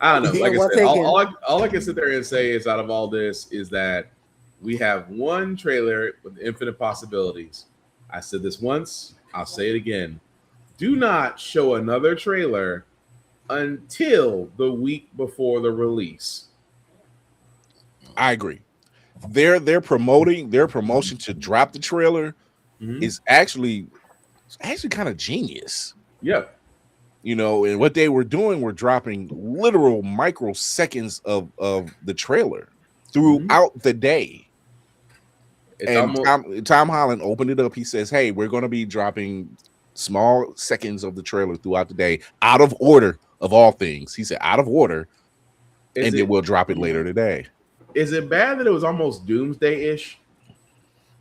I don't know. Like I said, all I can sit there and say is out of all this is that we have one trailer with infinite possibilities. I said this once, I'll say it again. Do not show another trailer until the week before the release. I agree. Their promotion to drop the trailer is actually kind of genius. Yeah. You know, and what they were doing were dropping literal microseconds of the trailer throughout the day. And Tom Holland opened it up. He says, "Hey, we're going to be dropping small seconds of the trailer throughout the day, out of order of all things." He said, "Out of order," and then we'll drop it later today. Is it bad that it was almost doomsday-ish?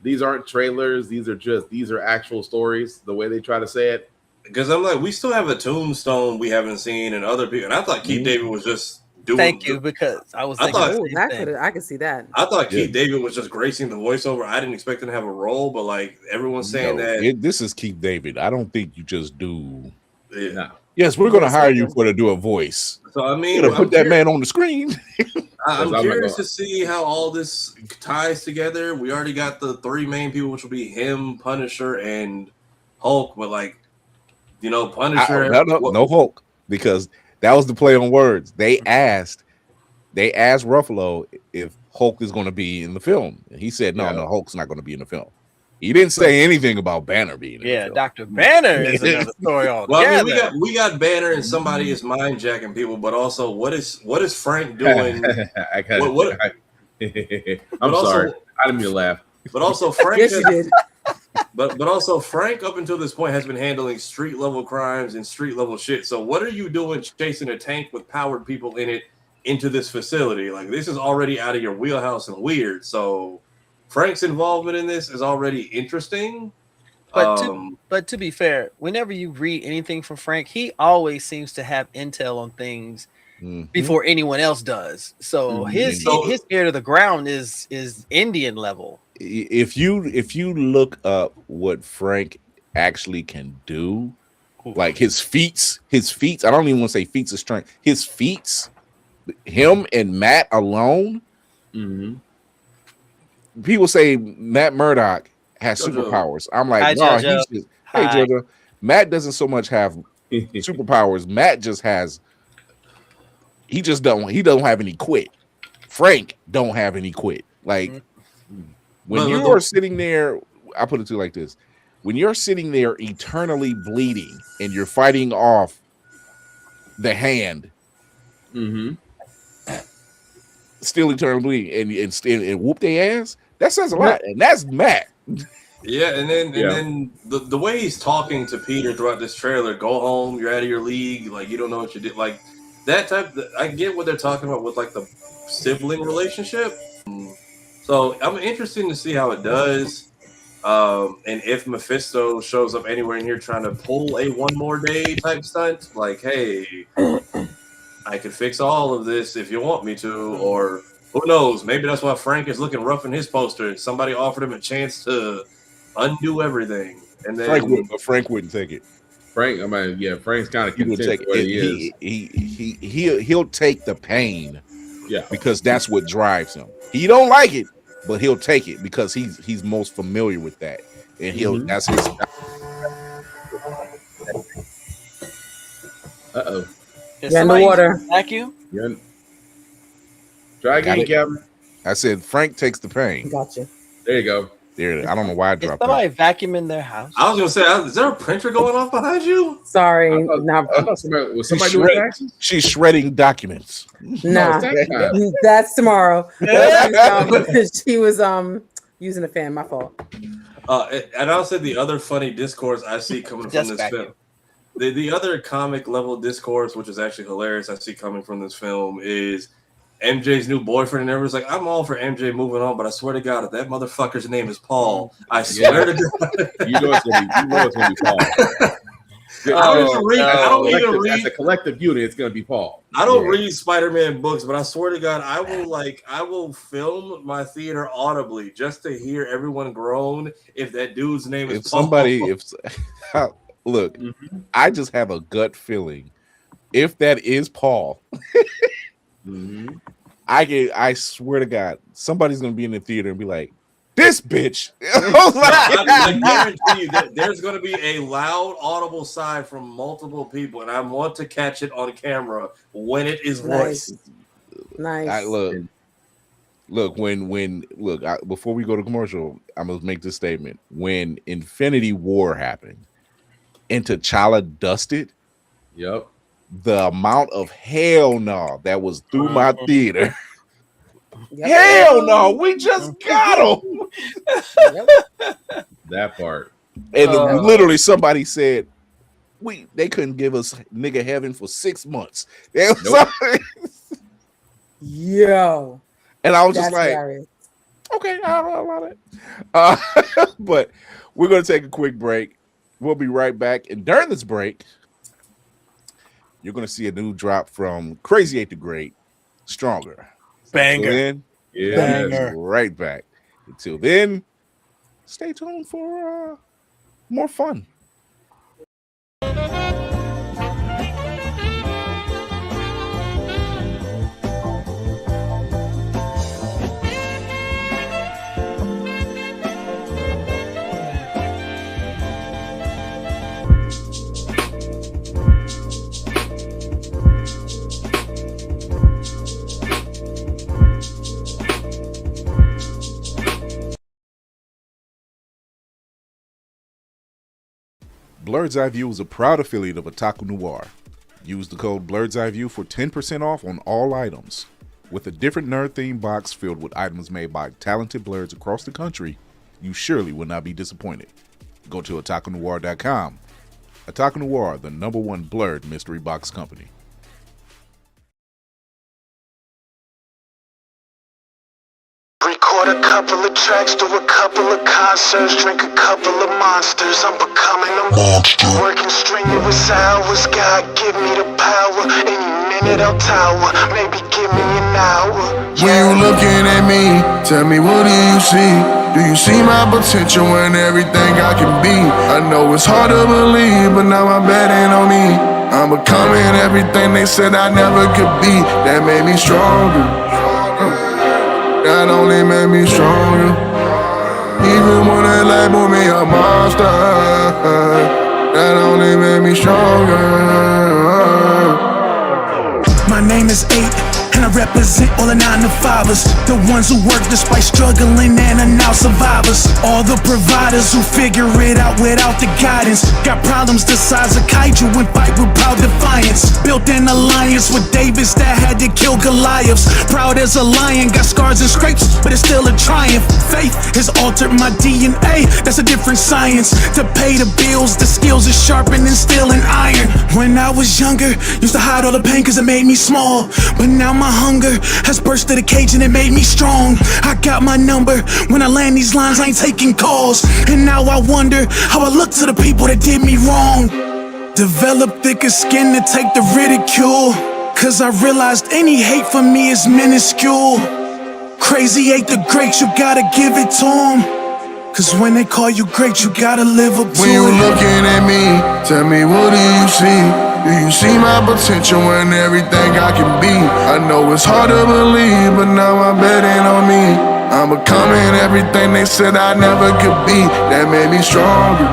These aren't trailers. These are actual stories. The way they try to say it. Because I'm like, we still have a tombstone we haven't seen, and other people. And I thought Keith David was just doing. Thank you, because I was thinking I could see that. I thought Keith David was just gracing the voiceover. I didn't expect him to have a role, but like everyone's saying this is Keith David. I don't think you just do. Yeah. No. Yes, we're going to hire you to do a voice. So I mean, put that man on the screen. I'm curious to see how all this ties together. We already got the three main people, which will be him, Punisher, and Hulk. But like, you know, Punisher. No Hulk, because that was the play on words. They asked Ruffalo if Hulk is going to be in the film, and he said no, Hulk's not going to be in the film. He didn't say anything about Banner being in the film. Dr. Banner is another story altogether. Well, I mean, we got Banner, and somebody is mind jacking people, but also what is Frank doing? I'm sorry, I didn't mean to laugh. But also Frank, yes, you did. But also Frank, up until this point, has been handling street level crimes and street level shit. So what are you doing chasing a tank with powered people in it into this facility? Like, this is already out of your wheelhouse and weird. So Frank's involvement in this is already interesting. But to be fair, whenever you read anything from Frank, he always seems to have intel on things before anyone else does. So his ear to the ground is Indian level. If you look up what Frank actually can do, like his feats, I don't even want to say feats of strength. His feats, him and Matt alone. People say Matt Murdock has superpowers. I'm like, no, hey Jojo, Matt doesn't so much have superpowers. Matt just has. He don't have any quit. Frank don't have any quit. Like when you are sitting there, I put it to you like this: when you're sitting there eternally bleeding and you're fighting off the hand. Still eternally bleeding and whoop their ass. That says a lot, and that's Matt. Yeah, and then the way he's talking to Peter throughout this trailer, go home, you're out of your league, like you don't know what you did, like that type. I get what they're talking about with like the sibling relationship. So I'm interested to see how it does, and if Mephisto shows up anywhere in here trying to pull a one more day type stunt, like hey. I could fix all of this if you want me to, or who knows? Maybe that's why Frank is looking rough in his poster. Somebody offered him a chance to undo everything, and then Frank wouldn't take it. Frank's kind of content where he is. He'll take the pain, because that's what drives him. He don't like it, but he'll take it because he's most familiar with that, and that's his. In the water. Vacuum. Try again, Kevin. I said Frank takes the pain. Gotcha. There you go. There. I don't know why I dropped somebody vacuuming their house. I was gonna say, is there a printer going off behind you? Sorry, I thought was somebody doing taxes? She's shredding documents. Nah, that's tomorrow. She was using a fan. My fault. And I'll say the other funny discourse I see coming from this film. The other comic level discourse, which is actually hilarious, I see coming from this film is MJ's new boyfriend, and everyone's like, I'm all for MJ moving on, but I swear to God, if that motherfucker's name is Paul, I swear to God. You know it's gonna be Paul. I don't even read as a collective unit, it's gonna be Paul. I don't read Spider-Man books, but I swear to God, I will film my theater audibly just to hear everyone groan if that dude's name is Paul. Look, I just have a gut feeling. If that is Paul, I swear to God, somebody's gonna be in the theater and be like, This bitch. I guarantee you that there's going to be a loud, audible sigh from multiple people, and I want to catch it on camera when it is voiced. Nice. Before we go to commercial, I'm gonna make this statement. When Infinity War happened and T'Challa dusted, yep, the amount of hell no that was through my theater. Hell no, we just got him. That part. And literally somebody said they couldn't give us nigga heaven for 6 months. Yo. And I was just like, okay, I don't know about it. But we're going to take a quick break. We'll be right back. And during this break, you're going to see a new drop from Crazy 8 the Great, Stronger. Banger. Banger. Right back. Until then, stay tuned for more fun. Blerd's Eyeview is a proud affiliate of Otaku Noir. Use the code Blerd's Eyeview for 10% off on all items. With a different nerd-themed box filled with items made by talented blerds across the country, you surely will not be disappointed. Go to otakunoir.com. Otaku Noir, the #1 Blerd mystery box company. Record a couple of tracks, do a couple of concerts, drink a couple of monsters. I'm becoming a monster. Working strenuous hours, God give me the power. Any minute I'll tower, maybe give me an hour. When you looking at me, tell me what do you see? Do you see my potential and everything I can be? I know it's hard to believe, but now my bet ain't on me. I'm becoming everything they said I never could be. That made me stronger. That only made me stronger. Even when they label me a monster, that only made me stronger. My name is 8, and I represent all the 9 to 5ers. The ones who work despite struggling and are now survivors. All the providers who figure it out without the guidance. Got problems the size of kaiju and fight with proud defiance. Built an alliance with Davis that had to kill Goliaths. Proud as a lion, got scars and scrapes, but it's still a triumph. Faith has altered my DNA, that's a different science. To pay the bills, the skills are sharpened and steel and iron. When I was younger, used to hide all the pain cause it made me small. But now my hunger has burst to the cage and it made me strong. I got my number, when I land these lines I ain't taking calls. And now I wonder how I look to the people that did me wrong. Develop thicker skin to take the ridicule, cause I realized any hate for me is minuscule. Crazy 8 the Great, you gotta give it to him, cause when they call you great you gotta live up to it. When you looking at me, tell me what do you see? Do you see my potential and everything I can be? I know it's hard to believe, but now my bet ain't on me. I'm becoming everything they said I never could be. That made me stronger.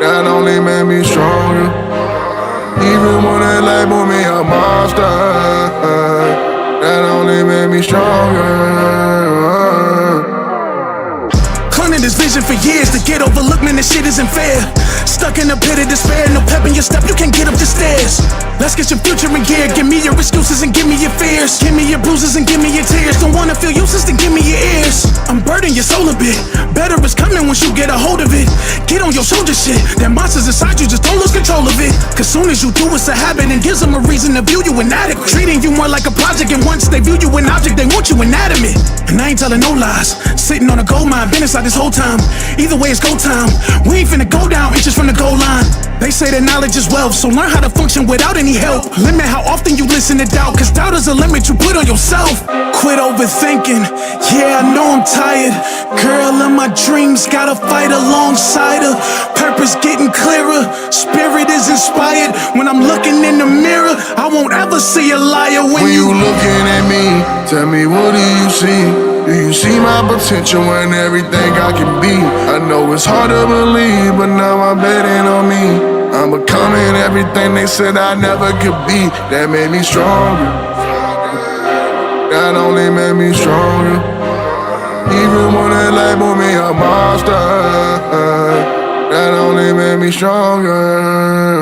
That only made me stronger. Even when they label me a monster, that only made me stronger. Clung this vision for years to get overlooked, man, this shit isn't fair. Stuck in a pit of despair, no pep in your step, you can't get up the stairs. Let's get your future in gear, give me your excuses and give me your fears. Give me your bruises and give me your tears. Don't wanna feel useless, then give me your ears. I'm burdening your soul a bit, better is coming once you get a hold of it. Get on your shoulder shit, that monster's inside you, just don't lose control of it. Cause soon as you do, it's a habit and gives them a reason to view you inadequate. Treating you more like a project, and once they view you an object, they want you inanimate. And I ain't telling no lies, sitting on a gold mine, been inside this whole time. Either way it's go time, we ain't finna go down inches from the goal line. They say that knowledge is wealth, so learn how to function without any help. Limit how often you listen to doubt, cause doubt is a limit you put on yourself. Quit overthinking, yeah I know I'm tired. Girl of my dreams, gotta fight alongside her. Purpose getting clearer, spirit is inspired. When I'm looking in the mirror, I won't ever see a liar. When you looking at me, tell me what do you see? Do you see my potential and everything I can be? I know it's hard to believe, but now I'm betting on me. I'm becoming everything they said I never could be. That made me stronger. That only made me stronger. Even when they label me a monster, that only made me stronger.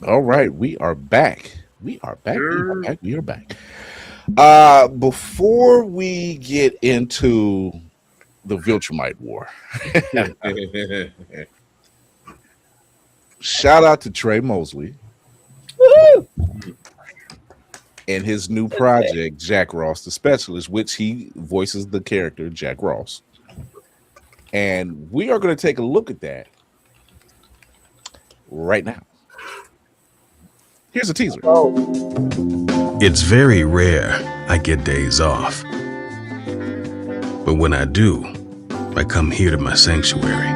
All right, we are back. We are back. Before we get into the Viltrumite War, shout out to Trey Mosley and his new project, Jack Ross the Specialist, which he voices the character Jack Ross. And we are going to take a look at that right now. Here's a teaser. It's very rare I get days off. But when I do, I come here to my sanctuary.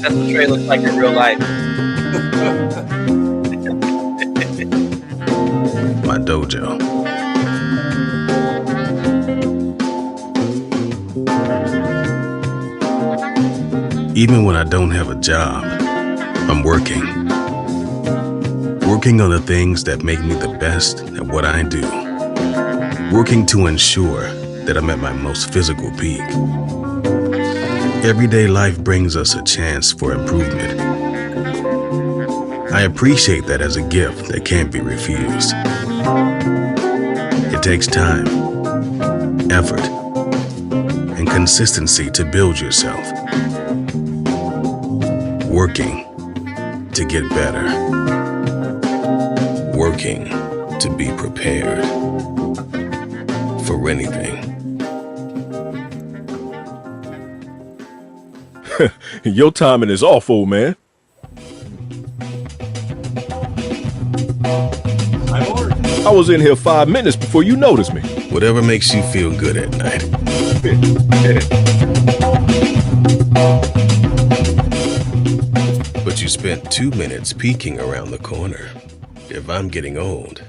That's what Trey looks like in real life. My dojo. Even when I don't have a job, I'm working. Working on the things that make me the best at what I do. Working to ensure that I'm at my most physical peak. Everyday life brings us a chance for improvement. I appreciate that as a gift that can't be refused. It takes time, effort, and consistency to build yourself. Working to get better. Working to be prepared for anything. Your timing is awful, man. I was in here 5 minutes before you noticed me. Whatever makes you feel good at night. But you spent 2 minutes peeking around the corner. If I'm getting old,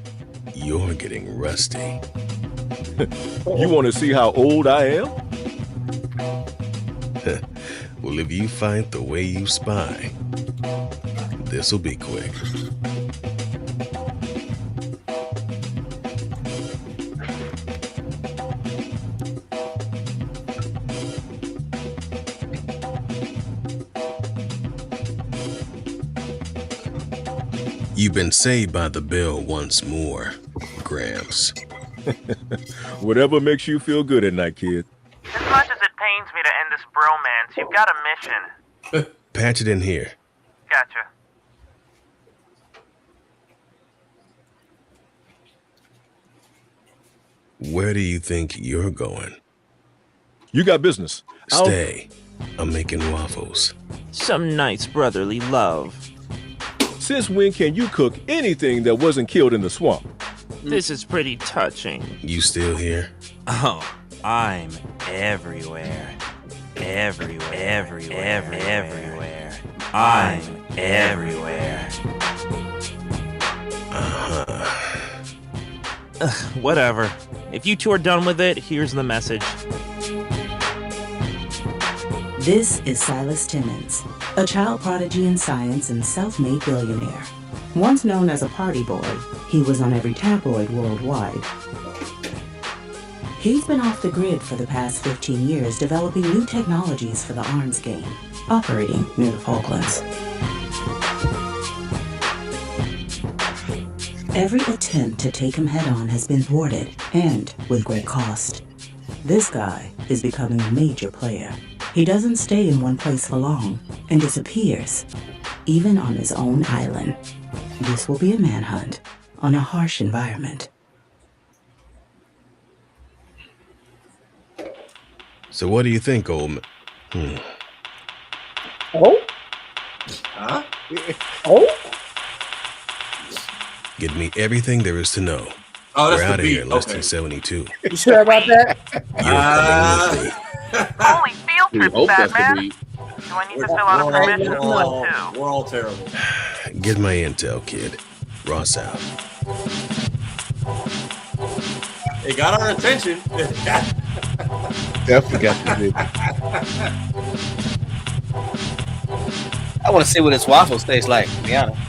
you're getting rusty. You want to see how old I am? Well, if you fight the way you spy, this'll be quick. You've been saved by the bell once more, Gramps. Whatever makes you feel good at night, kid. As much as it pains me to end this bromance, you've got a mission. Patch it in here. Gotcha. Where do you think you're going? You got business. Stay. I'm making waffles. Some nice brotherly love. Since when can you cook anything that wasn't killed in the swamp? This is pretty touching. You still here? Oh, I'm everywhere. Everywhere. I'm everywhere. Whatever. If you two are done with it, here's the message. This is Silas Timmons, a child prodigy in science and self-made billionaire. Once known as a party boy, he was on every tabloid worldwide. He's been off the grid for the past 15 years developing new technologies for the arms game, operating near the Falklands. Every attempt to take him head-on has been thwarted, and with great cost. This guy is becoming a major player. He doesn't stay in one place for long, and disappears, even on his own island. This will be a manhunt on a harsh environment. So what do you think, old man? Oh? Huh? Oh? Give me everything there is to know. Oh, that's We're the out of beat. here in less Okay. than 72. You sure about that? You're coming with me. Holy field We trip, hope that's the Batman. beat. Do I need to fill out a permission slip too? We're all terrible. Get my intel, kid. Ross out. It got our attention. Definitely got to do. I want to see what this waffles taste like, to be honest.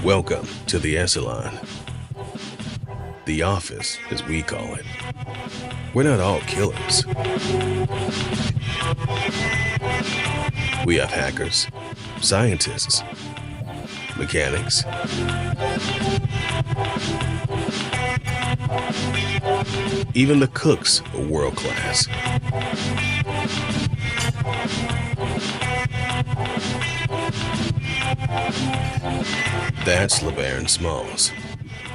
Welcome to the Echelon. The office, as we call it. We're not all killers. We have hackers, scientists, mechanics, even the cooks are world class. That's LeBaron Smalls.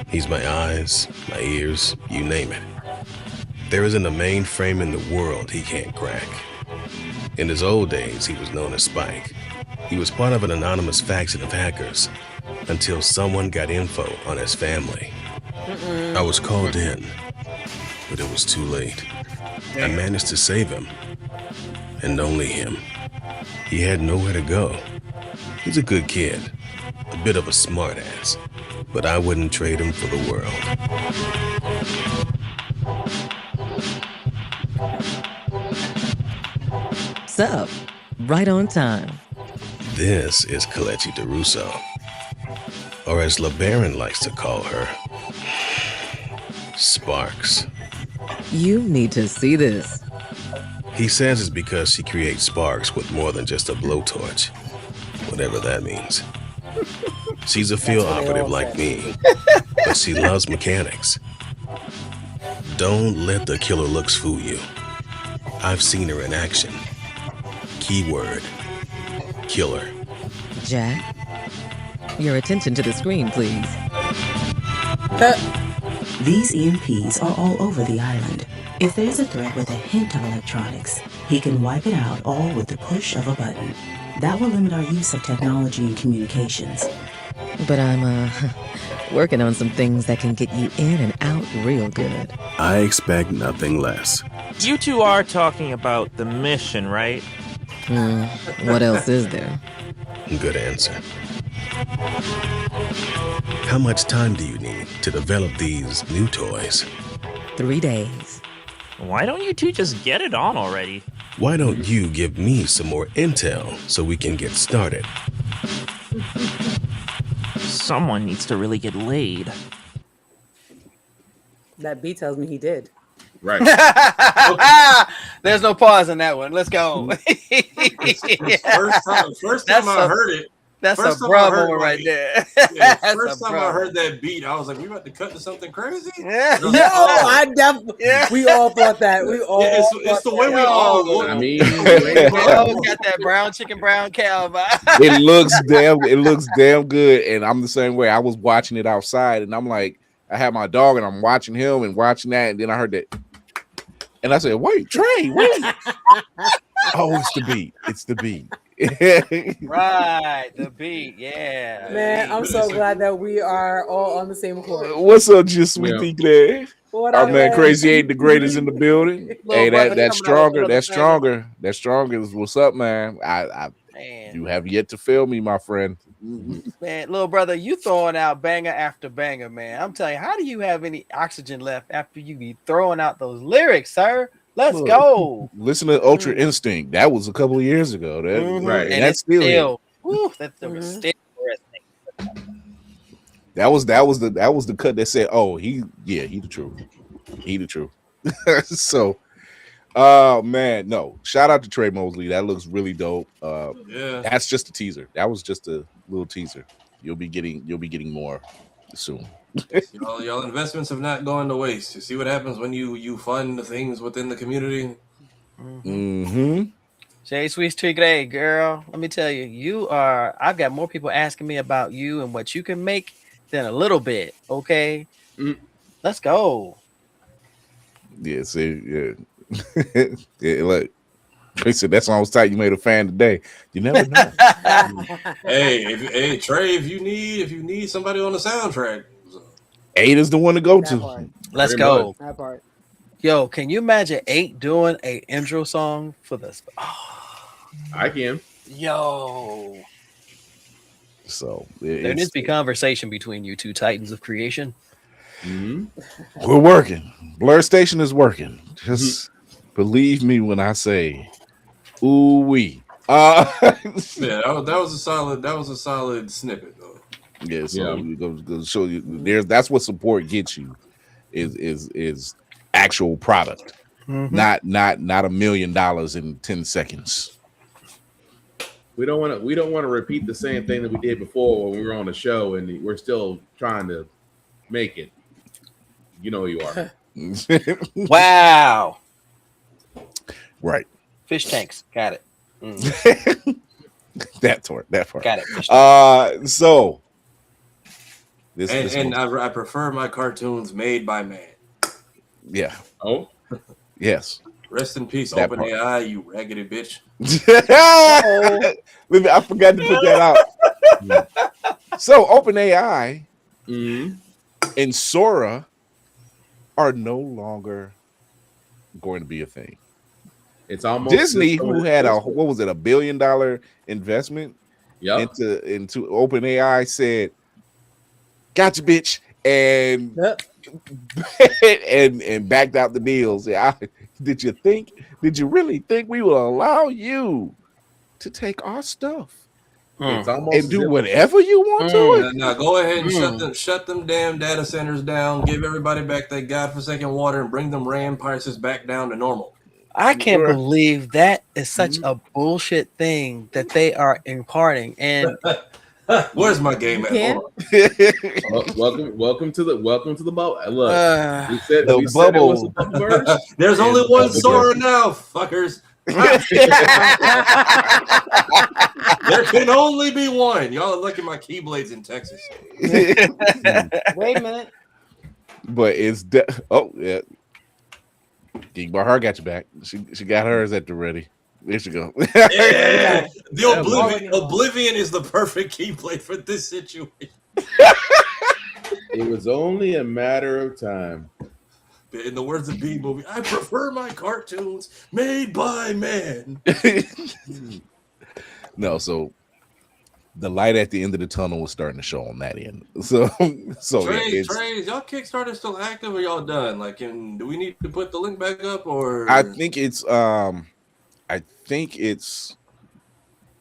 He's my eyes, my ears, you name it. There isn't a mainframe in the world he can't crack. In his old days, he was known as Spike. He was part of an anonymous faction of hackers until someone got info on his family. I was called in, but it was too late. I managed to save him, and only him. He had nowhere to go. He's a good kid, a bit of a smartass, but I wouldn't trade him for the world. Sup? Right on time. This is Kelechi DeRusso, or as LeBaron likes to call her, Sparks. You need to see this. He says it's because she creates sparks with more than just a blowtorch, whatever that means. She's a field operative like me, but she loves mechanics. Don't let the killer looks fool you. I've seen her in action. Keyword, killer. Jack, your attention to the screen, please. These EMPs are all over the island. If there's a threat with a hint of electronics, he can wipe it out all with the push of a button. That will limit our use of technology and communications. But I'm working on some things that can get you in and out real good. I expect nothing less. You two are talking about the mission, right? What else is there? Good answer. How much time do you need to develop these new toys? 3 days. Why don't you two just get it on already? Why don't you give me some more intel so we can get started? Someone needs to really get laid. That beat tells me he did. Right. There's no pause in that one. Let's go. First time I heard it. That's first a Bravo right there. First time I heard that beat, I was like, "We about to cut to something crazy." Yeah, I definitely. We all thought that. We all. It's the way we all. I mean, got that brown chicken, brown cow vibe. It looks damn good, and I'm the same way. I was watching it outside, and I'm like, I had my dog, and I'm watching him and watching that, and then I heard that, and I said, "Wait, Trey, wait!" Oh, it's the beat. It's the beat. Right, the beat, yeah. Man, I'm so glad that we are all on the same accord. What's up, just sweet there? What Our up, man, man? Crazy 8 the greatest in the building. Hey, brother that's coming out with stronger. That's stronger. What's up, man? You have yet to fail me, my friend. Man, little brother, you throwing out banger after banger, man. I'm telling you, how do you have any oxygen left after you be throwing out those lyrics, sir? Let's go. Listen to Ultra Instinct. That was a couple of years ago. Right. And that's still that's still that was the cut that said, "Oh, he the truth. He the truth." So man, no. Shout out to Trey Mosley. That looks really dope. That's just a teaser. That was just a little teaser. you'll be getting more soon. y'all investments have not gone to waste. You see what happens when you fund the things within the community. Mm-hmm. Jay Sweet Tree Gray, girl, let me tell you, I've got more people asking me about you and what you can make than a little bit. Okay, let's go. Yeah, see, yeah. Yeah, look, they said that song was tight. You made a fan today. You never know. Hey, Trey, if you need somebody on the soundtrack, 8 is the one to go to. Let's go. That part. Yo, can you imagine 8 doing a intro song for this? I can. Yo. So there needs to be conversation between you two titans of creation. We're working. Blerd Station is working. Just believe me when I say, ooh wee. Yeah, that was a solid snippet though. Yeah, so we go show you. That's what support gets you, is actual product, not $1 million in 10 seconds. We don't want to repeat the same thing that we did before when we were on the show and we're still trying to make it. You know who you are. Wow. Right. Fish tanks. Got it. That part. Got it. So I prefer my cartoons made by man. Yeah. Oh. Yes. Rest in peace, OpenAI, you raggedy bitch. I forgot to put that out. So OpenAI and Sora are no longer going to be a thing. It's almost Disney, who had $1 billion investment into OpenAI, said, "Gotcha, bitch," and and backed out the deals. Did you really think we will allow you to take our stuff and do whatever you want to it? Now go ahead and shut them damn data centers down. Give everybody back that godforsaken water and bring them RAM prices back down to normal. I can't believe that is such a bullshit thing that they are imparting. And where's my game at? Welcome to the bubble. Look, we said the bubble. It was a bubble. There's only one Sora now, fuckers. There can only be one. Y'all are looking at my Keyblades in Texas. Wait a minute. But it's yeah. Geek Bar Heart got you back. She got hers at the ready. There you go. Yeah. The Oblivion is the perfect Keyblade for this situation. It was only a matter of time. In the words of B movie, I prefer my cartoons made by man. No, so the light at the end of the tunnel was starting to show on that end. So Trey, y'all Kickstarter still active or y'all done? Like, do we need to put the link back up or? I think it's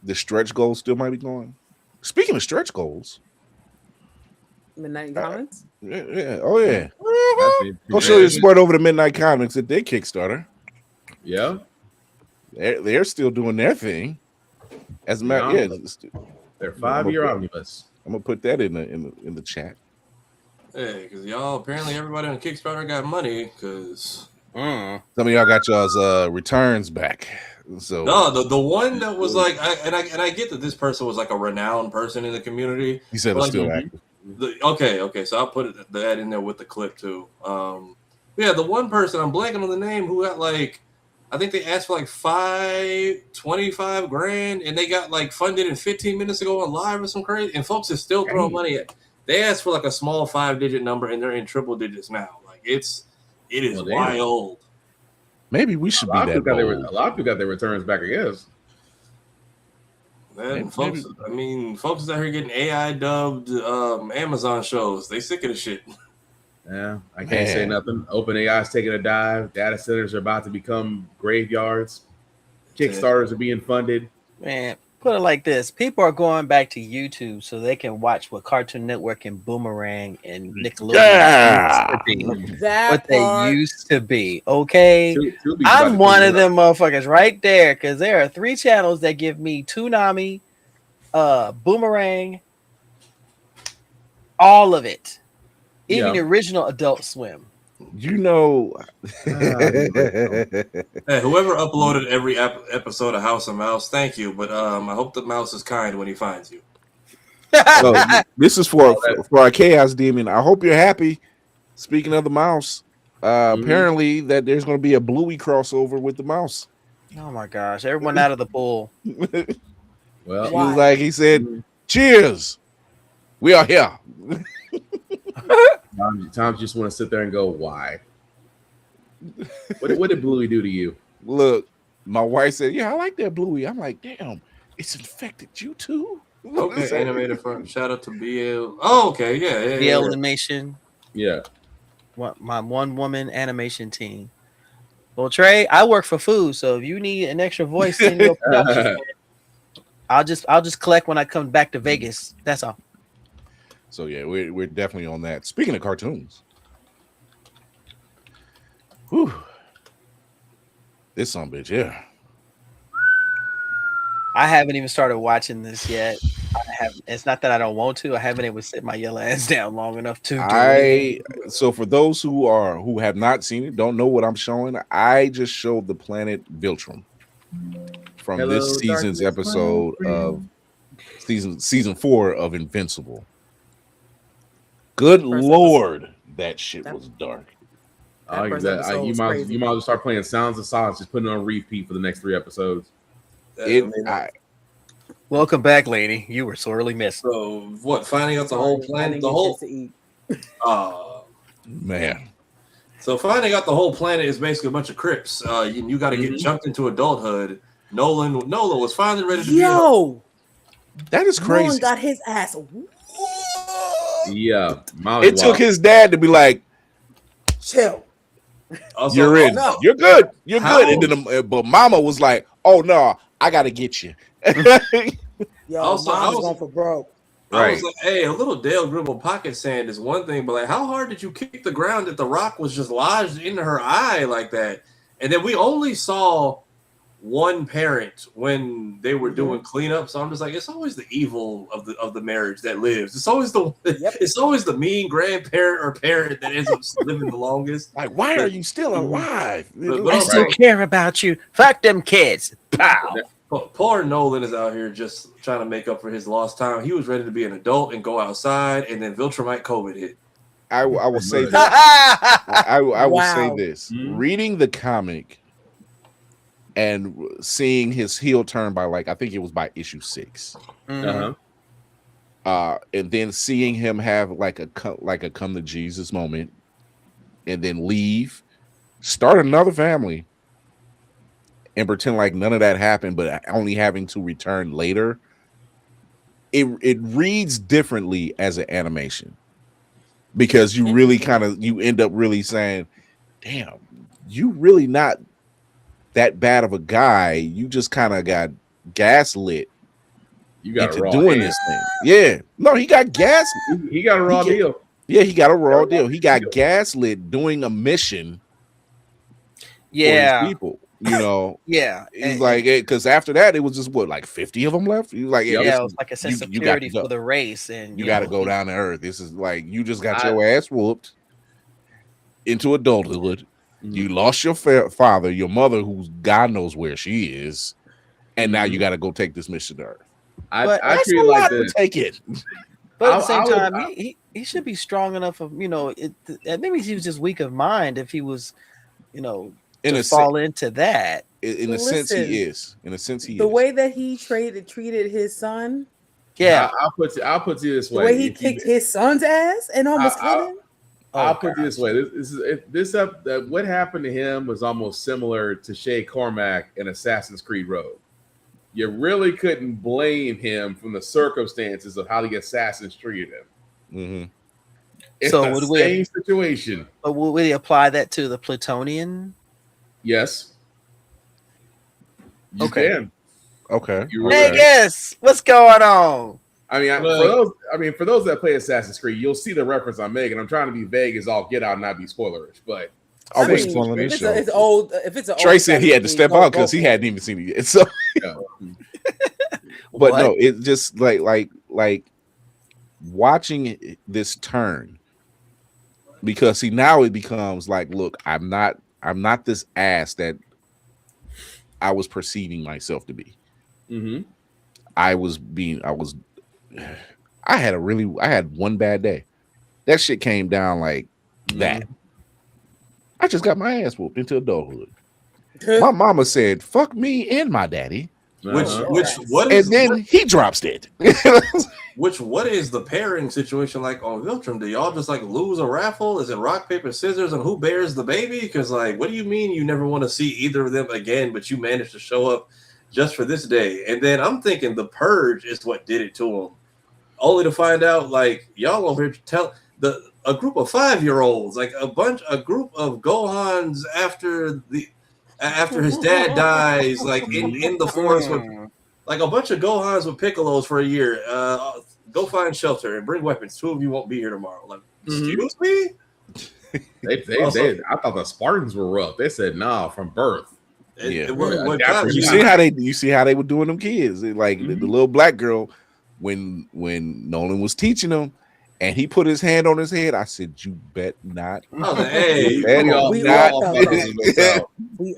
the stretch goals still might be going. Speaking of stretch goals, Midnight Comics. Yeah. Oh yeah. Go show your support over to Midnight Comics at their Kickstarter. Yeah, they're still doing their thing. As a matter, their 5-year omnibus. I'm gonna put that in the chat. Hey, because y'all apparently everybody on Kickstarter got money because some of y'all got y'all's returns back. So no, the one that was like, I get that this person was like a renowned person in the community. He said it's still active. Okay, so I'll put that in there with the clip too. Yeah, the one person I'm blanking on the name who got like, I think they asked for like $25,000 and they got like funded in 15 minutes to go on live or some crazy. And folks are still throwing money at. They asked for like a small 5-digit number and they're in triple digits now. Like it is wild. Maybe we should be that bold. A lot of people got their returns back, I guess. Man, folks out here getting AI dubbed Amazon shows. They sick of the shit. Yeah, I can't say nothing. OpenAI is taking a dive. Data centers are about to become graveyards. Kickstarters are being funded. Man, put it like this: people are going back to YouTube so they can watch what Cartoon Network and Boomerang and Nickelodeon used to be. Okay, I'm one of them motherfuckers right there because there are 3 channels that give me Toonami, Boomerang, All of it. Even the original Adult Swim. You know, hey, whoever uploaded every episode of House of Mouse, thank you. But I hope the mouse is kind when he finds you. So this is for our Chaos Demon. I hope you're happy. Speaking of the mouse, apparently that there's going to be a Bluey crossover with the mouse. Oh my gosh! Everyone out of the pool. Well, he said, "Cheers, we are here." Tom just want to sit there and go, "Why? What did Bluey do to you?" Look, my wife said, "Yeah, I like that Bluey." I'm like, "Damn, it's infected you too." Okay, animated firm. Shout out to BL. Oh, okay, yeah. BL Animation. Yeah. My one woman animation team. Well, Trey, I work for food, so if you need an extra voice in your production, I'll just collect when I come back to Vegas. That's all. So yeah, we're definitely on that. Speaking of cartoons, whew, this son bitch, yeah. I haven't even started watching this yet. It's not that I don't want to. I haven't able to sit my yellow ass down long enough to. So for those who have not seen it, don't know what I'm showing. I just showed the planet Viltrum from this season's episode of season 4 of Invincible. Good Lord, that shit was dark. You might as well start playing Sounds of Silence, just putting it on repeat for the next 3 episodes. Welcome back, lady. You were sorely missed. So what? Finding out the whole planet, man. So finding out the whole planet is basically a bunch of Crips. You got to get jumped into adulthood. Nolan was finally ready to be. That is crazy. Nolan got his ass. Yeah, it took his dad to be like, chill. Also, you're in. No. You're good. You're good. And then, but Mama was like, "Oh no, I gotta get you." Yo, I was going for broke. I was like, "Hey, a little Dale Gribble pocket sand is one thing, but like, how hard did you kick the ground that the rock was just lodged into her eye like that?" And then we only saw one parent when they were doing cleanup, so I'm just like, it's always the evil of the marriage that lives. It's always the mean grandparent or parent that ends up living the longest. Like, why are you still alive? I still care about you. Fuck them kids. Pow. Poor Nolan is out here just trying to make up for his lost time. He was ready to be an adult and go outside, and then Viltrumite COVID hit. I will say that. I will say this: reading the comic and seeing his heel turn by I think it was by issue 6, and then seeing him have like a come to Jesus moment, and then leave, start another family, and pretend like none of that happened, but only having to return later. It reads differently as an animation because you really you end up really saying, "Damn, you really not that bad of a guy. You just kind of got gaslit into doing this thing." Yeah, no, he got gas. He got a raw deal. Yeah, he got a raw deal. He got gaslit doing a mission. Yeah, for his people. Yeah, he's like, because after that, it was just 50 of them left. He was like, it was like a sense of purity for the race, and you got to go down to Earth. This is like you just got your ass whooped into adulthood. You lost your father, your mother, who's God knows where she is, and now you got to go take this mission to Earth. I treat it like this. Take it, but at the same time, he should be strong enough of maybe he was just weak of mind if he was, to fall into that. In a sense, he is. In a sense, he is. The way that he treated his son. Yeah, I'll put it this way. The way he kicked his son's ass and almost killed him. I'll put it this way: what happened to him was almost similar to Shay Cormac in Assassin's Creed Rogue. You really couldn't blame him from the circumstances of how the assassins treated him. It's the same situation. But will we apply that to the Plutonian? Yes. You can. Okay. Vegas, what's going on? I mean, for those that play Assassin's Creed, you'll see the reference I'm making. I'm trying to be vague as all get out and not be spoilerish, but it's old. If it's Trey said he had to step out because he hadn't even seen it yet. So, but no, it's just like watching this turn, because see, now it becomes like, look, I'm not this ass that I was perceiving myself to be. I had one bad day. That shit came down like that. I just got my ass whooped into adulthood. My mama said, "Fuck me and my daddy." And then he drops it. What is the pairing situation like on Viltrum? Do y'all just like lose a raffle? Is it rock, paper, scissors, and who bears the baby? Because like, what do you mean you never want to see either of them again, but you managed to show up just for this day? And then I'm thinking the purge is what did it to him, only to find out like y'all over here to tell a group of 5-year-olds, like a group of Gohans after his dad dies, like in the forest with like a bunch of Gohans with Piccolos for a year. Go find shelter and bring weapons. 2 of you won't be here tomorrow. Like, excuse me? I thought the Spartans were rough. They said nah from birth. You see how they were doing them kids. Like the little black girl, when Nolan was teaching them, and he put his hand on his head, I said, "You bet not." We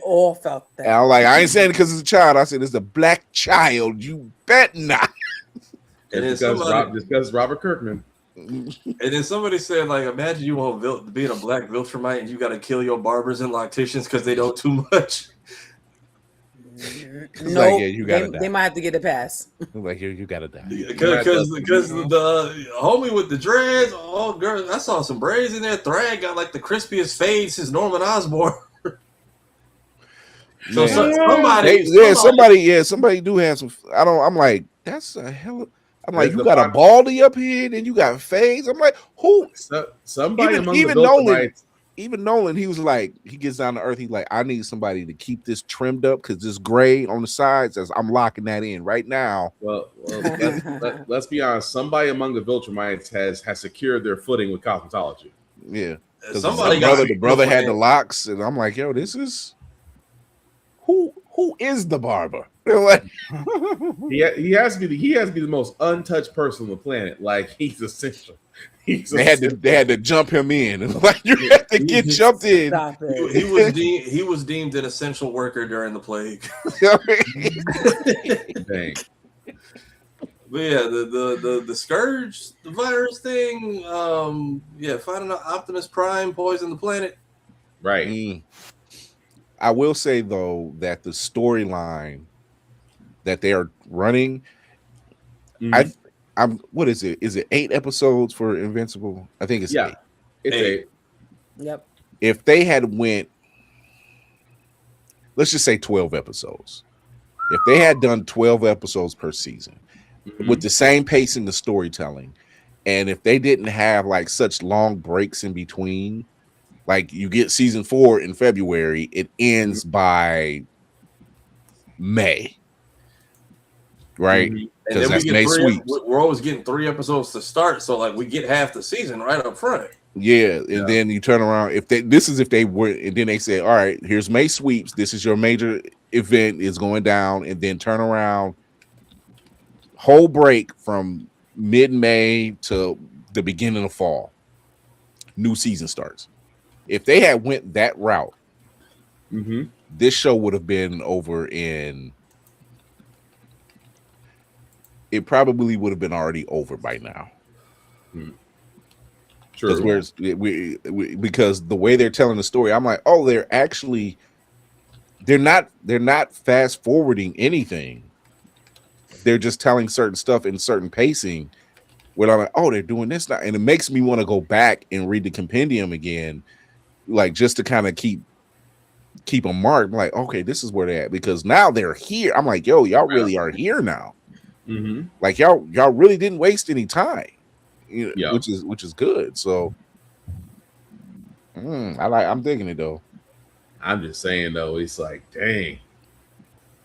all felt that. And I'm like, I ain't saying it because it's a child. I said, it's a black child. You bet not. And just because Robert Kirkman. And then somebody said, like, imagine you want being a black Viltrumite and you got to kill your barbers and locticians because they know too much. No, like, they might have to get a pass. Like, you gotta die because the homie with the dreads. Oh, girl, I saw some braids in there. Thrag got like the crispiest fade since Norman Osborn. So somebody do have some. I'm like, that's a hell of. I'm like, you got a baldy up here, and you got fades. I'm like, who? Somebody even Nolan. Even Nolan, he was like, he gets down to earth. He's like, I need somebody to keep this trimmed up because this gray on the sides, as I'm locking that in right now. Well let's be honest. Somebody among the Viltrumites has secured their footing with cosmetology. Yeah, because the brother had the locks, and I'm like, yo, this is who is the barber? Like, he has to be the most untouched person on the planet. Like, he's essential. They had to jump him in. Like, you had to get jumped in. He was deemed an essential worker during the plague. Dang. But yeah, the scourge, the virus thing. Finding out Optimus Prime poisoned the planet. Right. I will say though that the storyline that they are running, what is it? Is it 8 episodes for Invincible? I think it's 8. It's 8. Yep. If they had went, let's just say 12 episodes. If they had done 12 episodes per season with the same pace in the storytelling, and if they didn't have like such long breaks in between, like you get season 4 in February, it ends by May. Right? And then we get we're always getting 3 episodes to start, so like we get half the season right up front. Yeah, and then you turn around. If they were, and then they say, all right, here's May sweeps. This is your major event is going down, and then turn around. Whole break from mid-May to the beginning of fall. New season starts. If they had went that route, this show would have been over in. It probably would have been already over by now. True. Because the way they're telling the story, I'm like, oh, they're not fast forwarding anything. They're just telling certain stuff in certain pacing. Where I'm like, oh, they're doing this now, and it makes me want to go back and read the compendium again, like just to kind of keep a mark. I'm like, okay, this is where they're at because now they're here. I'm like, yo, y'all really are here now. Like y'all really didn't waste any time, which is good. So I'm digging it though. I'm just saying though, it's like, dang.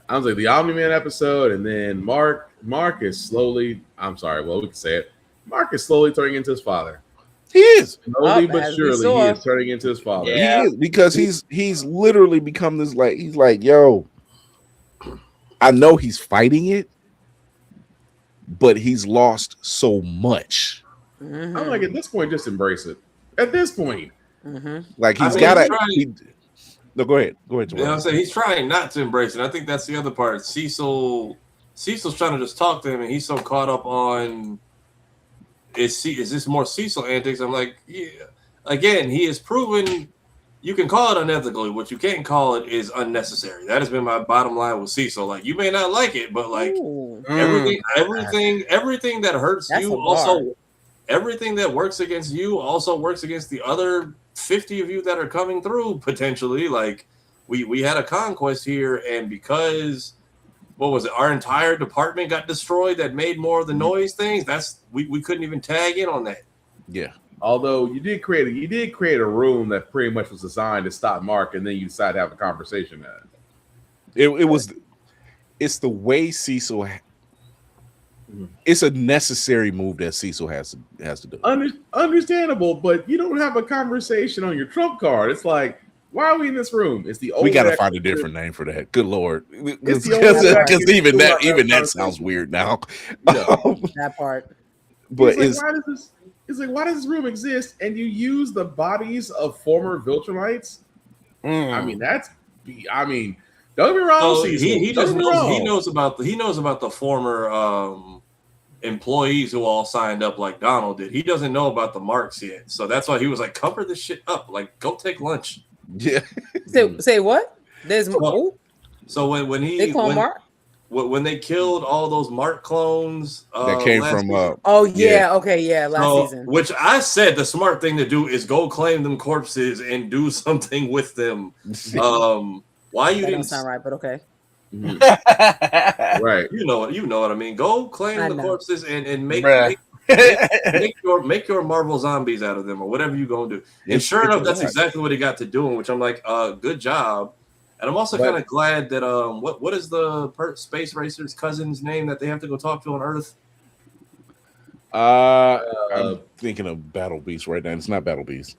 I was like the Omni-Man episode, and then Mark is slowly. I'm sorry, well we can say it. Mark is slowly turning into his father. He is slowly but surely he is turning into his father. Yeah. He is, because he's literally become this like he's like, yo, I know he's fighting it. But he's lost so much I'm like, at this point, just embrace it. At this point, like he's got to. No, go ahead. Go ahead. You know what I'm saying? He's trying not to embrace it. I think that's the other part. Cecil's trying to just talk to him, and he's so caught up on is this more Cecil antics? I'm like, yeah. Again, he has proven you can call it unethical. What you can't call it is unnecessary. That has been my bottom line with Cecil. Like, you may not like it, but like everything that hurts you also, everything that works against you also works against the other 50 of you that are coming through potentially. Like, we had a conquest here, and because what was it? Our entire department got destroyed. That made more of the noise things. We couldn't even tag in on that. Yeah. Although you did create a room that pretty much was designed to stop Mark, and then you decided to have a conversation at it. It's the way Cecil. It's a necessary move that Cecil has to do. Understandable, but you don't have a conversation on your trump card. It's like, why are we in this room? It's the we got to find a different name for that. Good Lord, because even that sounds weird now. That part. But why does this room exist? And you use the bodies of former Viltrumites? I mean, don't be wrong. He knows about the former employees who all signed up like Donald did. He doesn't know about the marks yet, so that's why he was like, cover this shit up. Like, go take lunch. Yeah. Say what? There's so when they killed all those Mark clones that came from season. last season. Which I said the smart thing to do is go claim them corpses and do something with them. Why you didn't sound right, but okay. Right. You know what I mean. Go claim the corpses and make your Marvel zombies out of them or whatever you're gonna do. And sure enough, that's exactly what he got to doing, which I'm like, good job. And I'm also kind of glad that what is the space racer's cousin's name that they have to go talk to on Earth? I'm thinking of Battle Beast right now. It's not Battle Beast.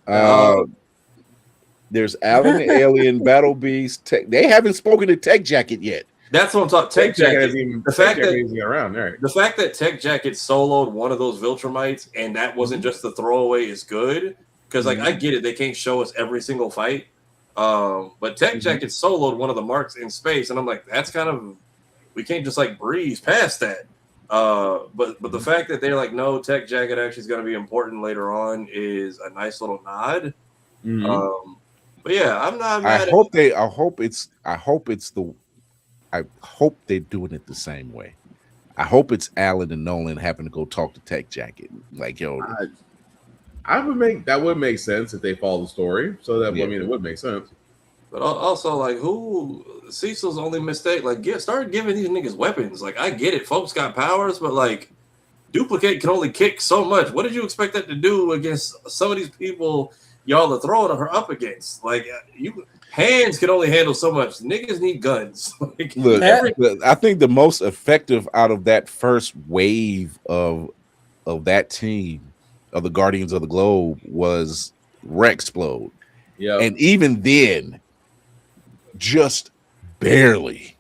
There's Alan the Alien, Battle Beast. They haven't spoken to Tech Jacket yet. That's what I'm talking. Tech Jacket. The fact that Tech Jacket soloed one of those Viltrumites and that wasn't just a throwaway is good, because like I get it, they can't show us every single fight. But Tech Jacket soloed one of the marks in space, and I'm like, that's kind of, we can't just like breeze past that. But the fact that they're like, no, Tech Jacket actually is going to be important later on is a nice little nod. But yeah, I'm not mad. I hope they're doing it the same way. I hope it's Alan and Nolan having to go talk to Tech Jacket. Like, yo, that would make sense if they follow the story. So that it would make sense. But also, like, Cecil's only mistake, like, start giving these niggas weapons. Like, I get it, folks got powers, but like, Duplicate can only kick so much. What did you expect that to do against some of these people y'all are throwing her up against? Like, hands can only handle so much. Niggas need guns. Like, look, I think the most effective out of that first wave of that team of the Guardians of the Globe was Rexplode. Yeah, and even then, just barely.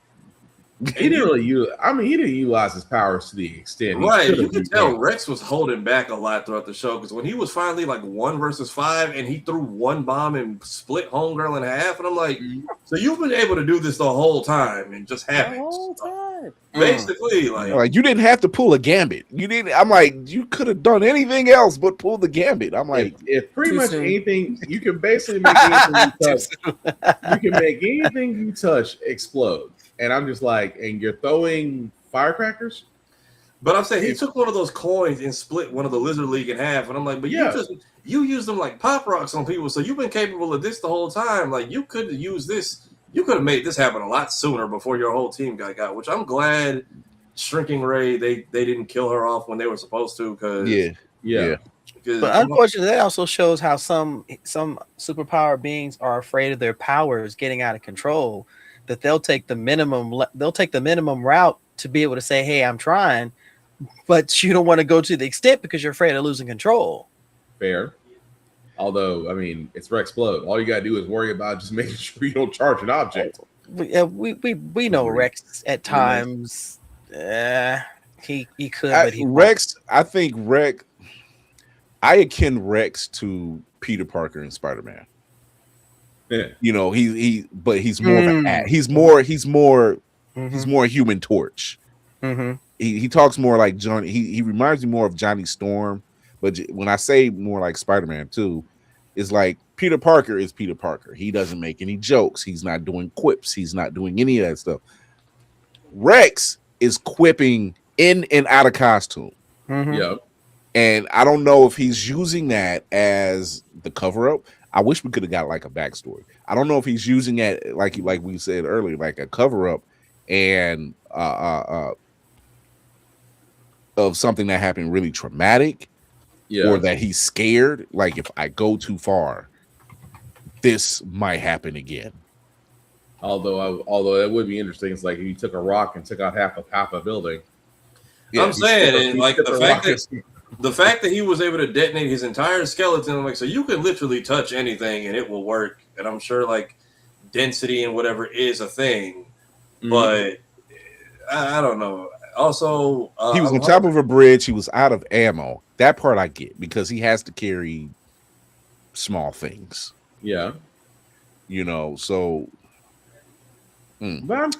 He didn't really utilize his powers to the extent. Right, you could tell Rex was holding back a lot throughout the show, because when he was finally like 1 versus 5 and he threw one bomb and split Homegirl in half, and I'm like, so you've been able to do this the whole time and just haven't. Basically, like you didn't have to pull a gambit. You didn't. I'm like, you could have done anything else but pull the gambit. I'm like, if pretty much anything, you can basically make anything you touch. You can make anything you touch explode. And I'm just like, and you're throwing firecrackers? But I'm saying he took one of those coins and split one of the Lizard League in half. And I'm like, but you use them like pop rocks on people. So you've been capable of this the whole time. Like, you could have used this. You could have made this happen a lot sooner before your whole team got, which I'm glad Shrinking Ray, they didn't kill her off when they were supposed to. Because yeah. But unfortunately, that also shows how some superpower beings are afraid of their powers getting out of control. That they'll take the minimum route to be able to say, hey, I'm trying, but you don't want to go to the extent because you're afraid of losing control. Fair. Although, I mean, it's Rexplode. All you gotta do is worry about just making sure you don't charge an object. We know Rex at times. He could, but Rex. I think Rex. I akin Rex to Peter Parker and Spider-Man. Yeah. You know, but he's more of an he's more Human Torch. He talks more like Johnny. He reminds me more of Johnny Storm. But when I say more like Spider-Man too, it's like Peter Parker is Peter Parker. He doesn't make any jokes. He's not doing quips. He's not doing any of that stuff. Rex is quipping in and out of costume. Yeah. And I don't know if he's using that as the cover-up. I wish we could have got like a backstory. I don't know if he's using it like we said earlier, like a cover-up and of something that happened really traumatic, or that he's scared. Like, if I go too far, this might happen again. Although it would be interesting. It's like if you took a rock and took out half a building. Yeah, I'm saying, and like the fact that he was able to detonate his entire skeleton, like, so you can literally touch anything and it will work. And I'm sure like density and whatever is a thing, but I don't know. Also, he was on top of a bridge. He was out of ammo. That part I get, because he has to carry small things. Yeah, you know. So, but I'm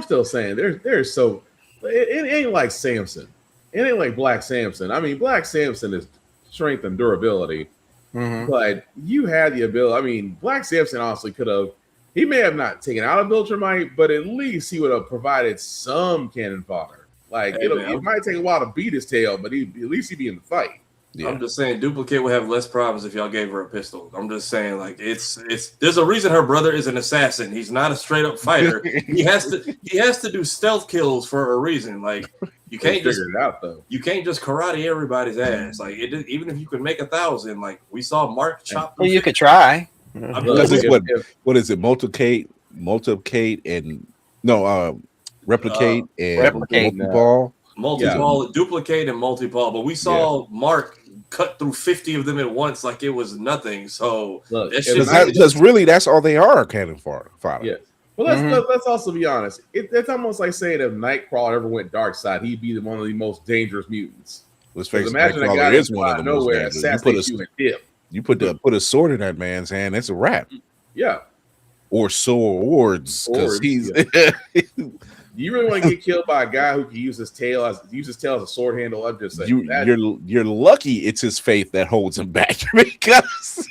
still saying there's so it ain't like Samson. It ain't like Black Samson. I mean, Black Samson is strength and durability, but you had the ability. I mean, Black Samson honestly could have. He may have not taken out a Viltrumite, but at least he would have provided some cannon fodder. Like, it might take a while to beat his tail, but at least he'd be in the fight. Yeah. I'm just saying, Duplicate would have less problems if y'all gave her a pistol. I'm just saying, like, it's there's a reason her brother is an assassin. He's not a straight up fighter. he has to do stealth kills for a reason. Like, you can't just figure it out though. You can't just karate everybody's ass. Like, even if you could make 1,000, like we saw Mark chop. Well, you could try. What is it? Multiplicate and replicate and multi-ball, duplicate and multi-ball. But we saw Mark cut through 50 of them at once like it was nothing. So because really that's all they are, cannon fodder. Yeah. Well, let's also be honest. It's almost like saying if Nightcrawler ever went dark side, he'd be one of the most dangerous mutants. Let's face it, Nightcrawler is one of the most dangerous. You put a sword in that man's hand, it's a wrap. Yeah. Or swords, because he's. You really want to get killed by a guy who can use his tail as a sword handle? I'm just saying. You're lucky it's his faith that holds him back, because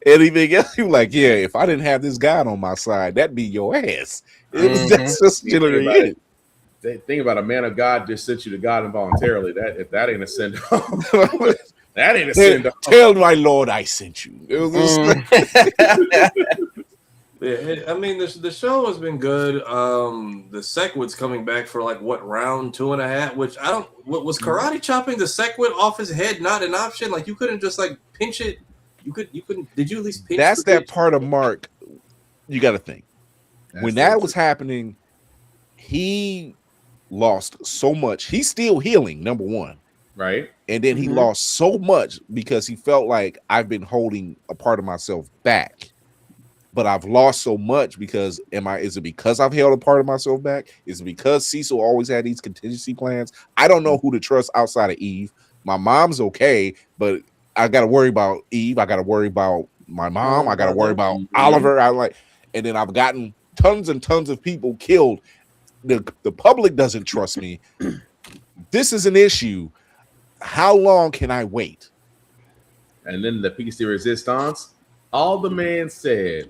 anything else, you're like, yeah, if I didn't have this God on my side, that'd be your ass. That's just generally it. Think about a man of God just sent you to God involuntarily. If that ain't a send off, that ain't a send off. Tell my Lord I sent you. Yeah, I mean, the show has been good. The Sequid's coming back for like round 2.5, which I don't. Was karate chopping the Sequid off his head not an option? Like, you couldn't just like pinch it. You couldn't. Did you at least pinch? That's that part of Mark. You got to think when that was happening, he lost so much. He's still healing, number one, right? And then he lost so much because he felt like I've been holding a part of myself back. But I've lost so much because is it because I've held a part of myself back? Is it because Cecil always had these contingency plans? I don't know who to trust outside of Eve. My mom's okay, but I got to worry about Eve. I got to worry about my mom. I got to worry about Oliver. And then I've gotten tons and tons of people killed. The public doesn't trust me. This is an issue. How long can I wait? And then the piece de resistance. All the man said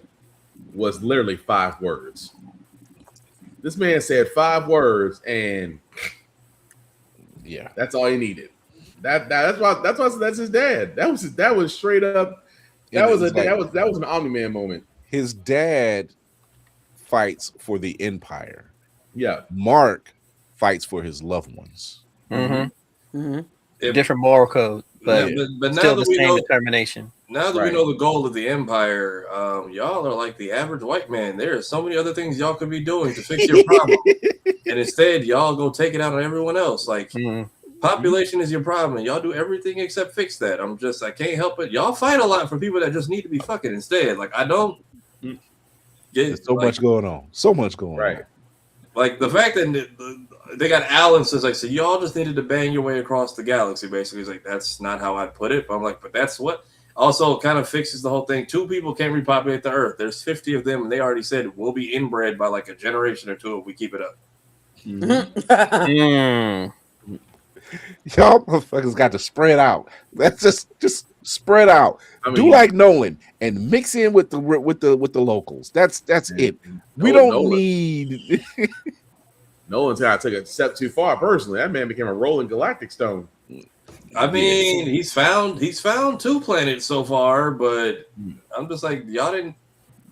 was literally 5 words. This man said 5 words, and yeah, that's all he needed. That's his dad. That was straight up. That was an Omni-Man moment. His dad fights for the Empire. Yeah, Mark fights for his loved ones. Different moral code, but now still that the same determination. Now that we know the goal of the Empire, y'all are like the average white man. There are so many other things y'all could be doing to fix your problem, and instead y'all go take it out on everyone else. Like population is your problem, and y'all do everything except fix that. I can't help it. Y'all fight a lot for people that just need to be fucking instead. Like, I don't get much going on. So much going on. Like the fact that they got Alan says like, so y'all just needed to bang your way across the galaxy. Basically, he's like, that's not how I put it. But I'm like, but that's what. Also, kind of fixes the whole thing. 2 people can't repopulate the Earth. There's 50 of them, and they already said we'll be inbred by like a generation or 2 if we keep it up. Y'all motherfuckers got to spread out. That's just spread out. I mean, do like Nolan and mix in with the locals. That's it. We don't need. Nolan's got to take a step too far. Personally, that man became a rolling galactic stone. I mean, he's found 2 planets so far, but I'm just like, y'all didn't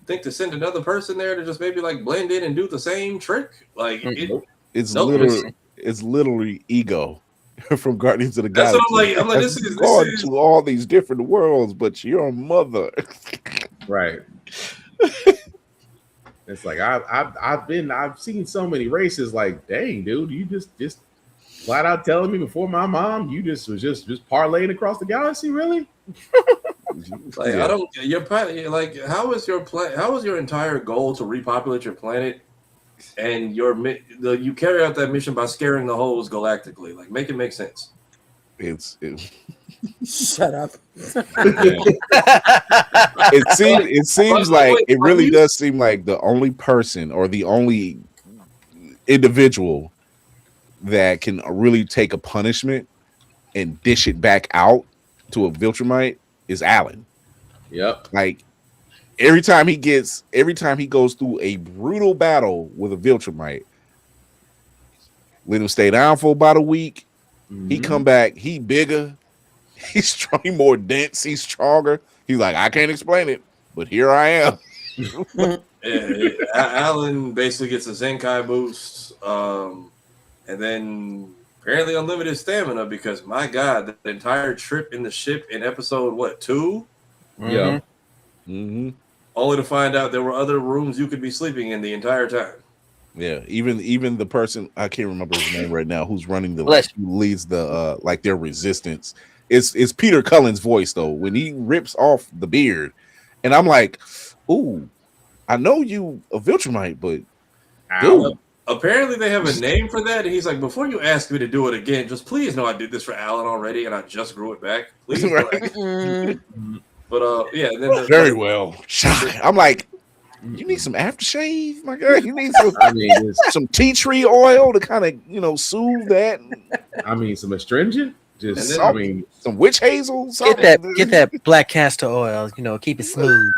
think to send another person there to just maybe like blend in and do the same trick? Like it's literally ego from Guardians of the Galaxy. That's what I'm like. This is to all these different worlds, but your mother, right? It's like I've seen so many races. Like, dang, dude, you just flat out telling me before my mom you just parlaying across the galaxy, really? Like, I don't. Like, how was your entire goal to repopulate your planet? And you carry out that mission by scaring the holes galactically. Like, make it make sense. Shut up. It seems like it really does seem like the only person or the only individual that can really take a punishment and dish it back out to a Viltrumite is Alan. Yep. Like every time he goes through a brutal battle with a Viltrumite, let him stay down for about a week. He come back, he bigger, he's strong, he more dense, he's stronger. He's like, I can't explain it, but here I am. Alan basically gets a Zenkai boost, and then apparently unlimited stamina because my God, the entire trip in the ship in episode 2? Yeah. Only to find out there were other rooms you could be sleeping in the entire time. Yeah, even the person, I can't remember his name right now, who's running who leads the like their resistance. It's Peter Cullen's voice though when he rips off the beard, and I'm like, ooh, I know you a Viltrumite, but dude. Apparently they have a name for that, and he's like, before you ask me to do it again, just please know I did this for Alan already, and I just grew it back. Please. But yeah, and then very well. I'm like, you need some aftershave, my guy. You need some, some tea tree oil to kind of soothe that. I mean, some astringent. Just some witch hazel. Get that black castor oil. Keep it smooth.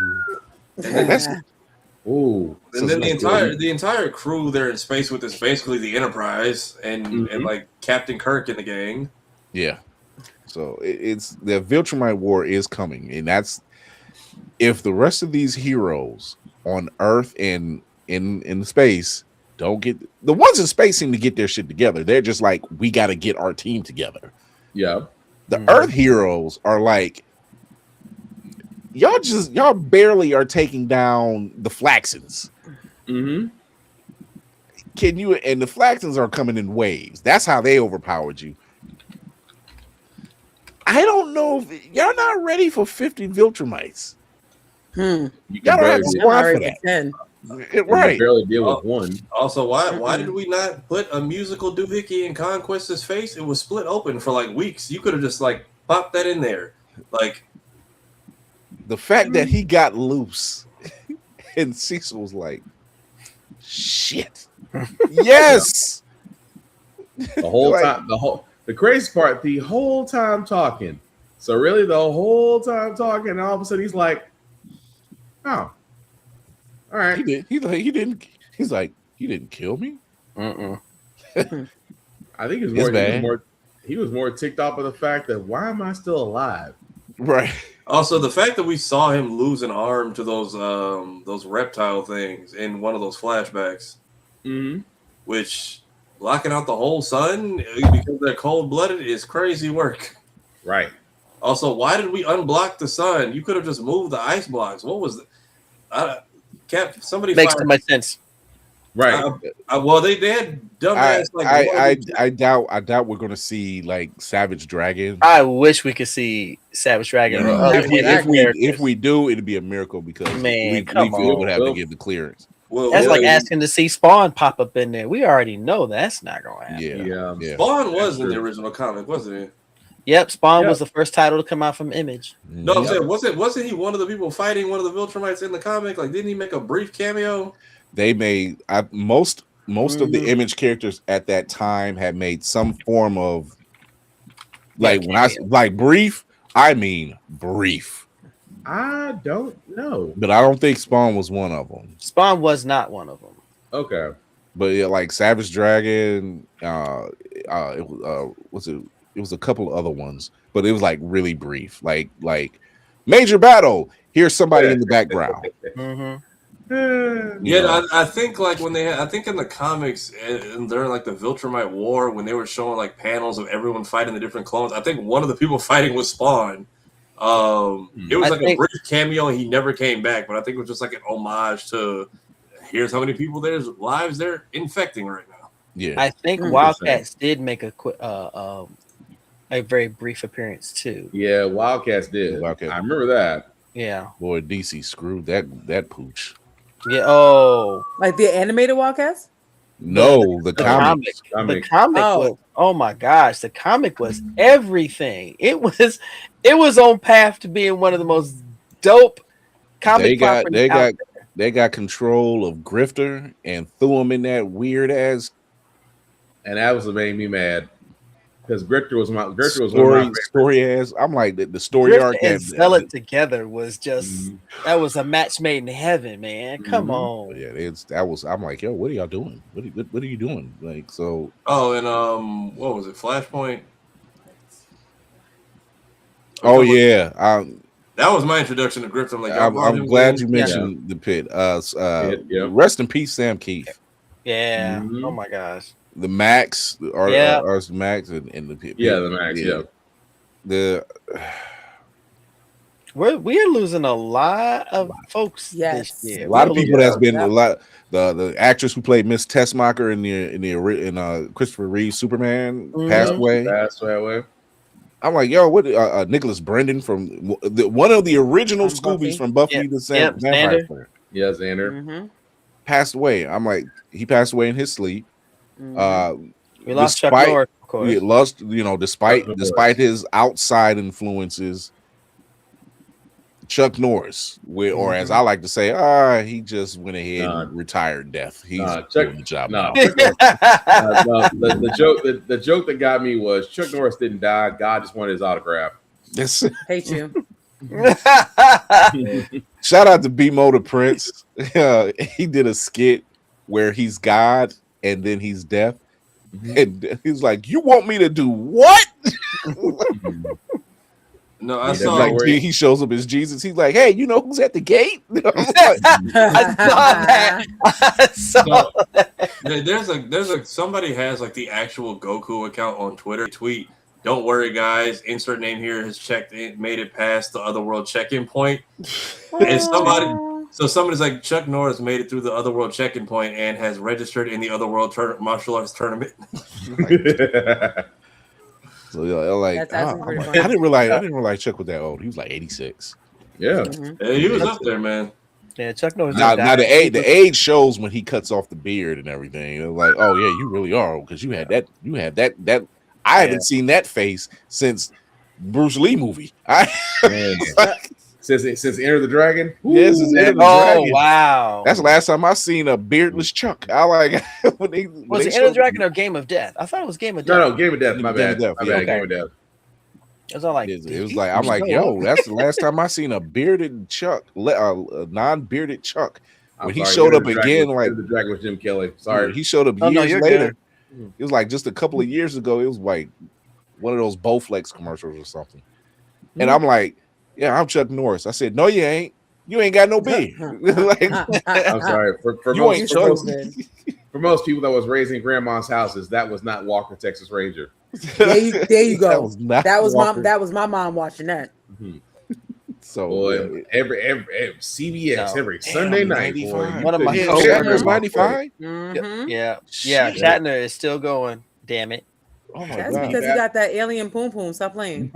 Ooh. And then the entire crew there in space with is basically the Enterprise and like Captain Kirk in the gang. Yeah. So it's the Viltrumite War is coming, and that's if the rest of these heroes on Earth and in space don't get the ones in space seem to get their shit together. They're just like, we got to get our team together. Yeah. The Earth heroes are like, y'all barely are taking down the Flaxons. Mm-hmm. Can you? And the Flaxons are coming in waves. That's how they overpowered you. I don't know if y'all not ready for 50 Viltrumites. You y'all don't have a squad for that. Right. Barely deal with one. Also, why did we not put a musical doohickey in Conquest's face? It was split open for like weeks. You could have just like popped that in there. Like the fact that he got loose and Cecil was like, shit. Yes. The whole time, the crazy part, the whole time talking. So really the whole time talking, and all of a sudden he's like, oh. All right. He's like, he didn't kill me. I think he was more ticked off of the fact that why am I still alive? Right. Also, the fact that we saw him lose an arm to those reptile things in one of those flashbacks, which blocking out the whole sun because they're cold-blooded is crazy work. Right. Also, why did we unblock the sun? You could have just moved the ice blocks. What was the somebody makes too much sense. Right. Well, they had dumbass. I doubt we're gonna see like Savage Dragon. I wish we could see Savage Dragon. If we do, it'd be a miracle because we would have to give the clearance. That's like asking to see Spawn pop up in there. We already know that's not going to happen. Yeah. Spawn was in the original comic, wasn't he? Yep, Spawn was the first title to come out from Image. No, I'm saying, wasn't he one of the people fighting one of the Viltrumites in the comic? Like, didn't he make a brief cameo? They made most of the Image characters at that time had made some form of brief. I mean brief. I don't know, but I don't think Spawn was one of them. Spawn was not one of them. Okay, but yeah, like Savage Dragon, it was a couple of other ones, but it was like really brief, like major battle. Here's somebody in the background. I think like when I think in the comics and during like the Viltrumite War, when they were showing like panels of everyone fighting the different clones, I think one of the people fighting was Spawn. It was a brief cameo and he never came back, but I think it was just like an homage to here's how many people there's lives they're infecting right now. Yeah, I think Wildcats did make a very brief appearance too. Yeah, Wildcats did. I remember that. Yeah, boy, DC screwed that pooch. Yeah. Oh, like the animated Wildcats? No, the comic. The comic was, oh my gosh, the comic was everything. It was on path to being one of the most dope comic properties. They got control of Grifter and threw him in that weird ass. And that was what made me mad. Because Grifter was story ass. I'm like the story Grifter arc and Zealot together was just that was a match made in heaven, man. Come on. Yeah, I'm like, yo, what are y'all doing? What are you doing? Like, so. Oh, and what was it? Flashpoint. Oh yeah, that was my introduction to Grifter. I'm glad you mentioned the Pit. Rest in peace, Sam Keith. Yeah. Oh my gosh. The Max, Max, and the Pit. Yeah, the Max. Yeah. We're losing a lot of folks this year. A lot of people that's been a lot. The actress who played Miss Tessmacher in Christopher Reeve Superman passed away. I'm like, yo, what? Nicholas Brendan from one of the original Scoobies from Buffy the Vampire Slayer. Yeah, Xander passed away. I'm like, he passed away in his sleep. We lost Chuck Norris, of course. We lost, despite his outside influences, Chuck Norris, or as I like to say, he just went ahead and retired death. He's doing the job now. The joke that got me was Chuck Norris didn't die. God just wanted his autograph. Hate you. Shout out to B-Mo the Prince. He did a skit where he's God and then he's death. And he's like, you want me to do what? No, I saw he shows up as Jesus. He's like, hey, you know who's at the gate? I saw that. There's somebody has like the actual Goku account on Twitter. Tweet, don't worry, guys. Insert name here has made it past the Otherworld check-in point. And somebody's like, Chuck Norris made it through the Otherworld check-in point and has registered in the Otherworld martial arts tournament. So like, I didn't realize Chuck was that old. He was like 86. Yeah, he was up there, man. Yeah, Chuck Norris. Now the age shows when he cuts off the beard and everything. It was like, oh yeah, you really are, because you had that. I haven't seen that face since Bruce Lee movie. Since Enter the Dragon? Yes, Enter the Dragon. Wow. That's the last time I seen a beardless Chuck. I like was it Enter the Dragon or Game of Death? I thought it was Game of Death. No, Game of Death. My bad. Game of Death. It was all like it was like, I'm like, yo, that's the last time I seen a bearded Chuck, a non-bearded Chuck. When he showed up again, like the Dragon was Jim Kelly. Sorry, he showed up years later. It was like just a couple of years ago. It was like one of those Bowflex commercials or something. And I'm like, yeah, I'm Chuck Norris. I said, no, you ain't. You ain't got no beard. I'm sorry. For most people that was raised in grandma's houses, that was not Walker, Texas Ranger. There you go. That was my mom watching that. Mm-hmm. So every CBS every Sunday night. One of my Shatner's 95. Yeah, Shatner is still going. Damn it. Oh my God. Because he got that alien poom poom. Stop playing.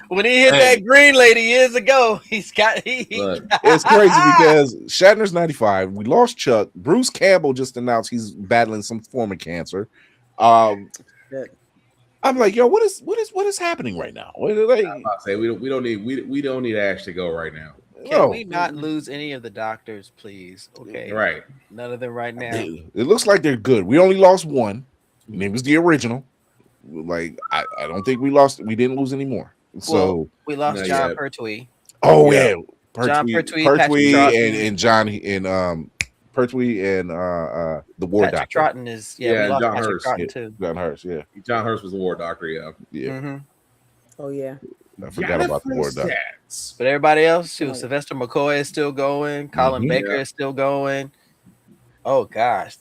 When he hit that green lady years ago, it's crazy because Shatner's 95. We lost Chuck. Bruce Campbell just announced he's battling some form of cancer. I'm like, yo, what is happening right now? I'm about to say we don't need Ash to go right now. Can we not lose any of the doctors, please? Okay, right. None of them right now. It looks like they're good. We only lost one, and it was the original. Like I don't think we didn't lose any more. So we lost John Pertwee. Oh yeah, John Pertwee, and John and Pertwee and the war Patrick doctor. Troughton is we lost John Patrick Hurst. Troughton too. John Hurst, yeah. John Hurst was the war doctor, yeah. Mm-hmm. Oh yeah. I forgot about the war doctor. But everybody else, Sylvester McCoy is still going. Colin Baker is still going. Oh gosh,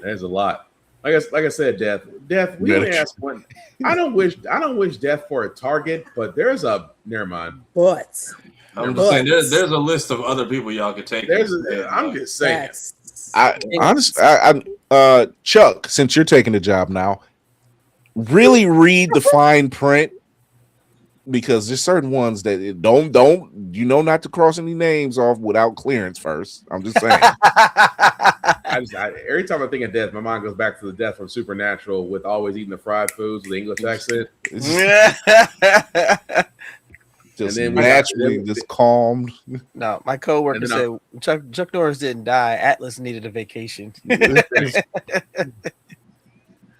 there's a lot. Like I said, Death. We only asked one. I don't wish Death for a target, but there's a never mind. But I'm just saying there's a list of other people y'all could take. I'm just saying. Chuck, since you're taking the job now, really read the fine print. Because there's certain ones that don't not to cross any names off without clearance first. I'm just saying. Every time I think of Death, my mind goes back to the Death from Supernatural with always eating the fried foods with the English accent. Just naturally just calmed. No, my coworker said Chuck Norris didn't die. Atlas needed a vacation.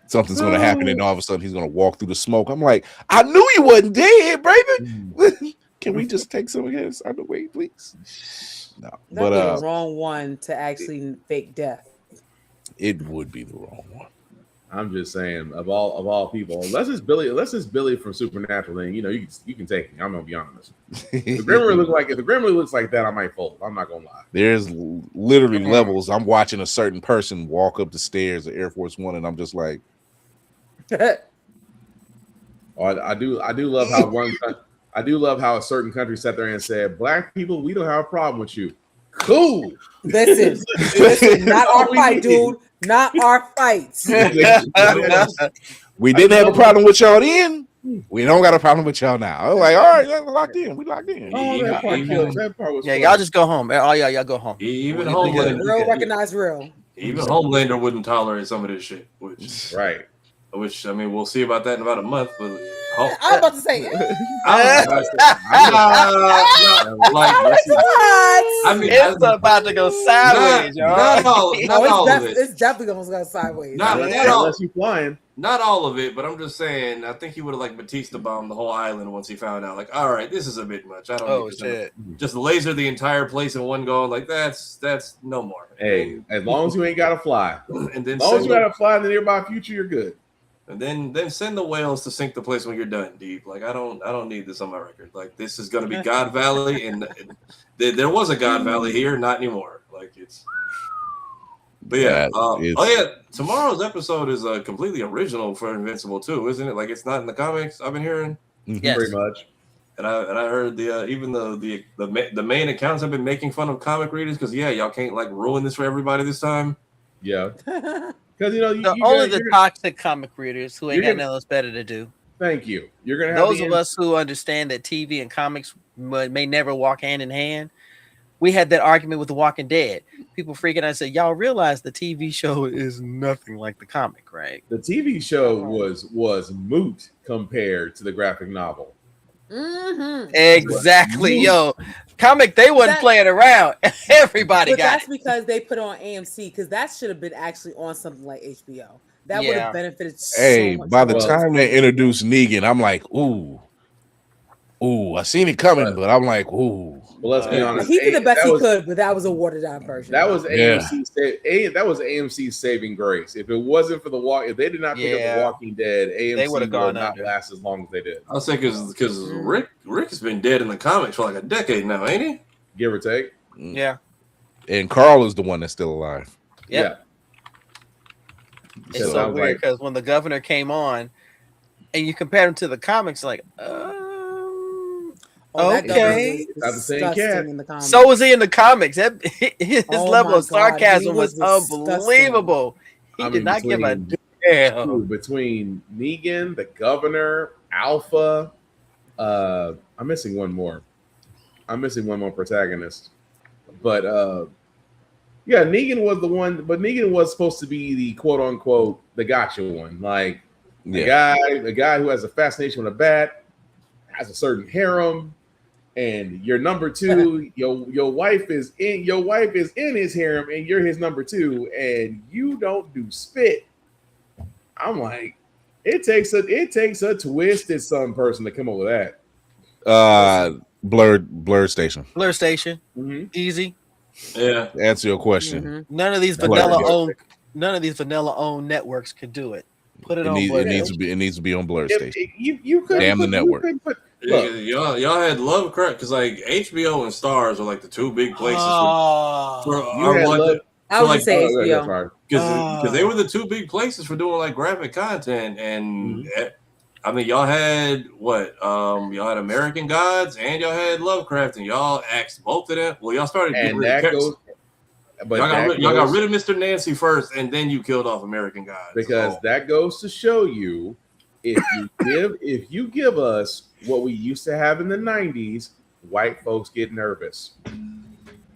Something's going to happen, and all of a sudden he's going to walk through the smoke. I'm like, I knew you wasn't dead, baby. Can we just take some of this out of the way, please? No, that'd be the wrong one to actually fake death. It would be the wrong one. I'm just saying, of all people, unless it's Billy from Supernatural, then you can take it. I'm gonna be honest. If the Gremlin looks like that, I might fold. I'm not gonna lie. There's literally levels. I'm watching a certain person walk up the stairs of Air Force One, and I'm just like, I do love how a certain country sat there and said, "Black people, we don't have a problem with you." Cool. Listen, not our fight, dude. Not our fights. We didn't have a problem with y'all then. We don't got a problem with y'all now. I was like, all right, we're locked in. We locked in. That part was y'all just go home. Oh yeah, y'all go home. Even Homelander, real recognize real. Even Homelander wouldn't tolerate some of this shit. Which I mean, we'll see about that in about a month. But I'm about to say it. It's about to go sideways, y'all. Not all of it. It's definitely going to go sideways. Unless you're flying. Not all of it, but I'm just saying. I think he would have like Batista bombed the whole island once he found out. Like, all right, this is a bit much. I don't need to just laser the entire place in one go. Like that's no more. Hey, as long as you ain't got to fly, and then as long as you got to fly in the nearby future, you're good. And then send the whales to sink the place when you're done, Deep. Like I don't need this on my record. Like this is gonna be God Valley, and there was a God Valley here, not anymore. Like it's. But yeah, tomorrow's episode is completely original for Invincible too, isn't it? Like it's not in the comics. I've been hearing. Yes. Pretty much. And I heard even the main accounts have been making fun of comic readers because y'all can't like ruin this for everybody this time. Yeah. Because only the toxic comic readers who ain't got nothing else better to do. Thank you. You're gonna have those of us who understand that TV and comics may never walk hand in hand. We had that argument with The Walking Dead. People freaking out and said, "Y'all realize the TV show is nothing like the comic, right?" The TV show was moot compared to the graphic novel. Mm-hmm. Exactly, yo. Comic, they wasn't playing around. Everybody got that's because they put on AMC because that should have been actually on something like HBO. That would have benefited so much. By the time they introduced Negan, I'm like, ooh, I seen it coming, but I'm like, ooh. Well, let's be honest. He did the best he could, but that was a watered down version. That was AMC. That was AMC's saving grace. If it wasn't for if they did not pick up The Walking Dead, AMC would not last as long as they did. I'll say because Rick has been dead in the comics for like a decade now, ain't he? Give or take. Yeah. And Carl is the one that's still alive. Yeah. It's so weird because when the governor came on, and you compare him to the comics, like, okay. Not the same cat. So was he in the comics. His level of sarcasm was unbelievable. He did not give a damn. Between Negan, the governor, Alpha, I'm missing one more. Protagonist, but yeah, Negan was the one. But Negan was supposed to be the quote unquote the gotcha one, like the guy who has a fascination with a bat, has a certain harem, and your number two, your wife is in his harem, and you're his number two, and you don't do spit. I'm like, it takes a twisted some person to come up with that. Blerd Station. Blerd Station. Mm-hmm. Easy. Yeah. To answer your question. Mm-hmm. None of these vanilla owned networks could do it. Put it on Blerd. It needs to be on Blerd Station. You could damn the network. Y'all had Lovecraft because like HBO and Stars are like the two big places. I would say HBO because they were the two big places for doing like graphic content, and I mean y'all had what? Y'all had American Gods and y'all had Lovecraft, and y'all axed both of them. Well, y'all started getting rid of y'all got rid of Mr. Nancy first, and then you killed off American Gods. Because that goes to show you if you give us what we used to have in the 90s, white folks get nervous.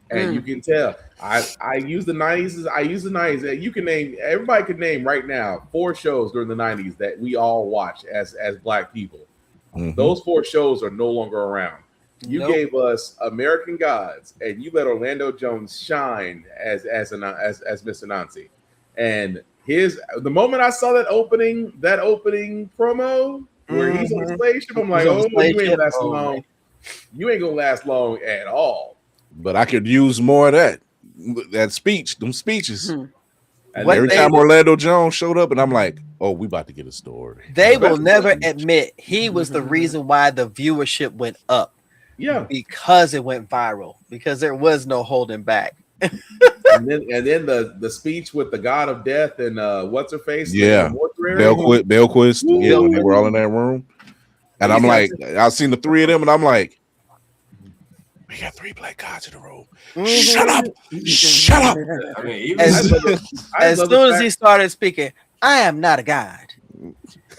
And you can tell. I use the 90s. You can name, everybody could name right now 4 shows during the 90s that we all watch as black people. Mm-hmm. Those 4 shows are no longer around. You gave us American Gods, and you let Orlando Jones shine as Mr. Nancy. And the moment I saw that opening promo where he's on the spaceship, I'm like, you ain't lasting long. You ain't gonna last long at all. But I could use more of that speech, them speeches. Hmm. And every time Orlando Jones showed up, and I'm like, oh, we about to get a story. They will never admit he was the reason why the viewership went up. Yeah, because it went viral. Because there was no holding back. and then the speech with the God of Death and what's her face? Yeah, Belquist. Yeah, when they were all in that room, and I'm like, I've seen the 3 of them, and I'm like, we got 3 black gods in the room. Shut up! Shut up! I mean, as soon as he started speaking, I am not a god.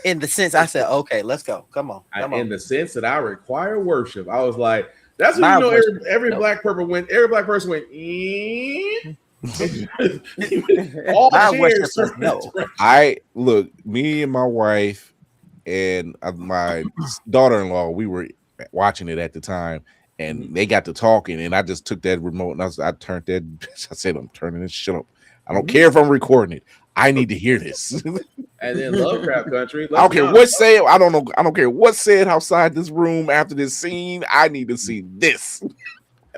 In the sense, I said, okay, let's go. Come on. In the sense that I require worship, I was like, that's when you know every black person went. Every black person went. All I look, me and my wife and my daughter-in-law, we were watching it at the time, and they got to talking, and I just took that remote and I turned that. I said, I'm turning this shit up. I don't care if I'm recording it. I need to hear this. And then Lovecraft Country. I don't care what said. I don't know. I don't care what said outside this room after this scene. I need to see this.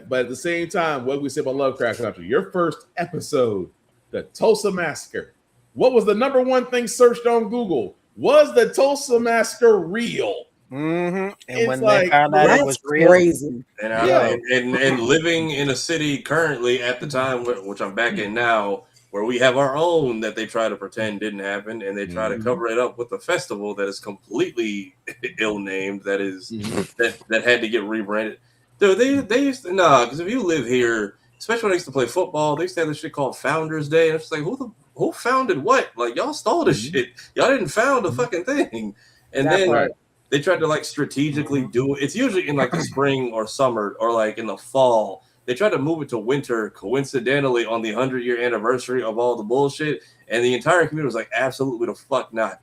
But at the same time, what we say about Lovecraft Country, your first episode, the Tulsa Massacre. What was the number one thing searched on Google? Was the Tulsa Massacre real? Mm-hmm. And when they found out it was real, crazy. And living in a city currently at the time, which I'm back in now, where we have our own that they try to pretend didn't happen, and they try to cover it up with a festival that is completely ill-named, that is that had to get rebranded. Dude, they used to because if you live here, especially when I used to play football, they used to have this shit called Founders Day, and it's like who founded what? Like y'all stole this shit. Y'all didn't found the fucking thing, and they tried to like strategically do it. It's usually in like the spring or summer or like in the fall. They tried to move it to winter, coincidentally on the 100-year anniversary of all the bullshit, and the entire community was like, "Absolutely the fuck not."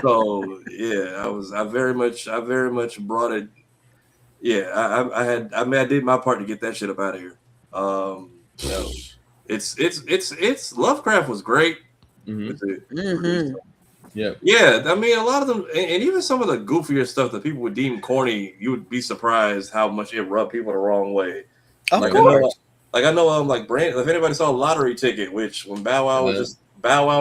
So yeah, I very much brought it. Yeah, I did my part to get that shit up out of here. It's Lovecraft was great. Yeah. I mean, a lot of them, and even some of the goofier stuff that people would deem corny, you would be surprised how much it rubbed people the wrong way. Of course. I know, like Brand. If anybody saw Lottery Ticket, which when Bow Wow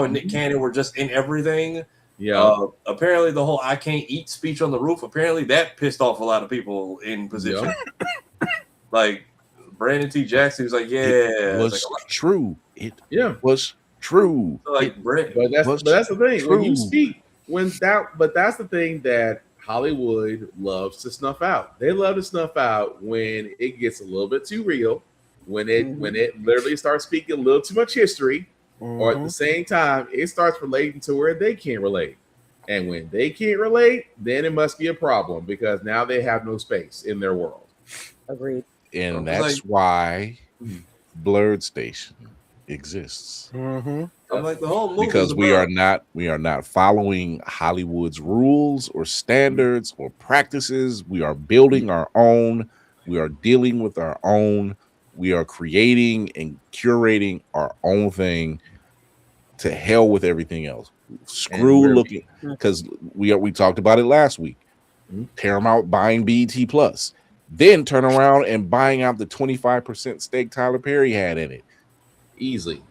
and Nick Cannon were just in everything. Yeah. Apparently, the whole "I can't eat" speech on the roof. Apparently, that pissed off a lot of people in position. Like Brandon T. Jackson was like, "Yeah, it was true. It was true." So like, but that's the thing. True. When you speak, but that's the thing that Hollywood loves to snuff out. They love to snuff out when it gets a little bit too real, when it literally starts speaking a little too much history. Or at the same time, it starts relating to where they can't relate. And when they can't relate, then it must be a problem because now they have no space in their world. Agreed. And that's why Blerd Station exists. I'm like the whole movie because we are not following Hollywood's rules or standards or practices. We are building our own. We are dealing with our own. We are creating and curating our own thing. To hell with everything else. Screw looking, because we talked about it last week. Paramount buying BET Plus, then turn around and buying out the 25% stake Tyler Perry had in it. Easily.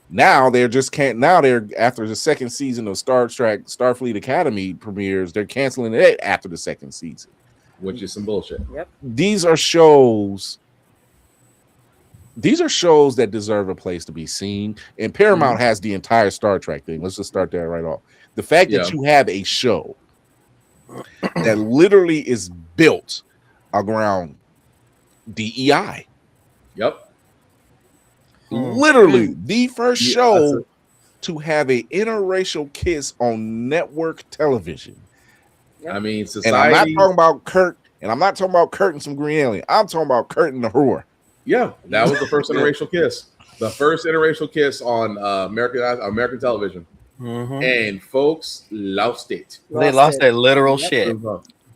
Now they're just can't. Now they're after the second season of Star Trek Starfleet Academy premieres, they're canceling it after the second season, which is some bullshit. Yep. These are shows that deserve a place to be seen. And Paramount has the entire Star Trek thing. Let's just start there right off. The fact that you have a show that literally is built around DEI. Yep. Literally the first show to have an interracial kiss on network television. I mean, society. And I'm not talking about Kurt, and I'm not talking about Kurt and some green alien. I'm talking about Kurt and the whore. Yeah, that was the first interracial kiss. The first interracial kiss on American television. And folks lost it. They lost their literal shit.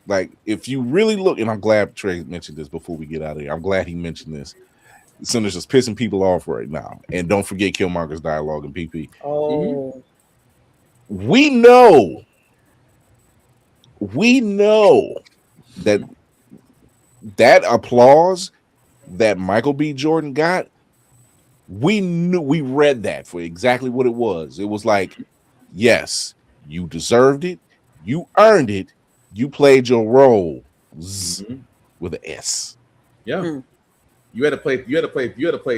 Like, if you really look, and I'm glad Trey mentioned this before we get out of here. I'm glad he mentioned this. Since it's just pissing people off right now. And don't forget Killmonger's dialogue in PP. Oh. We know that applause that Michael B. Jordan got, we read that for exactly what it was. It was like, yes, you deserved it, you earned it, you played your role with an S. Yeah. You had to play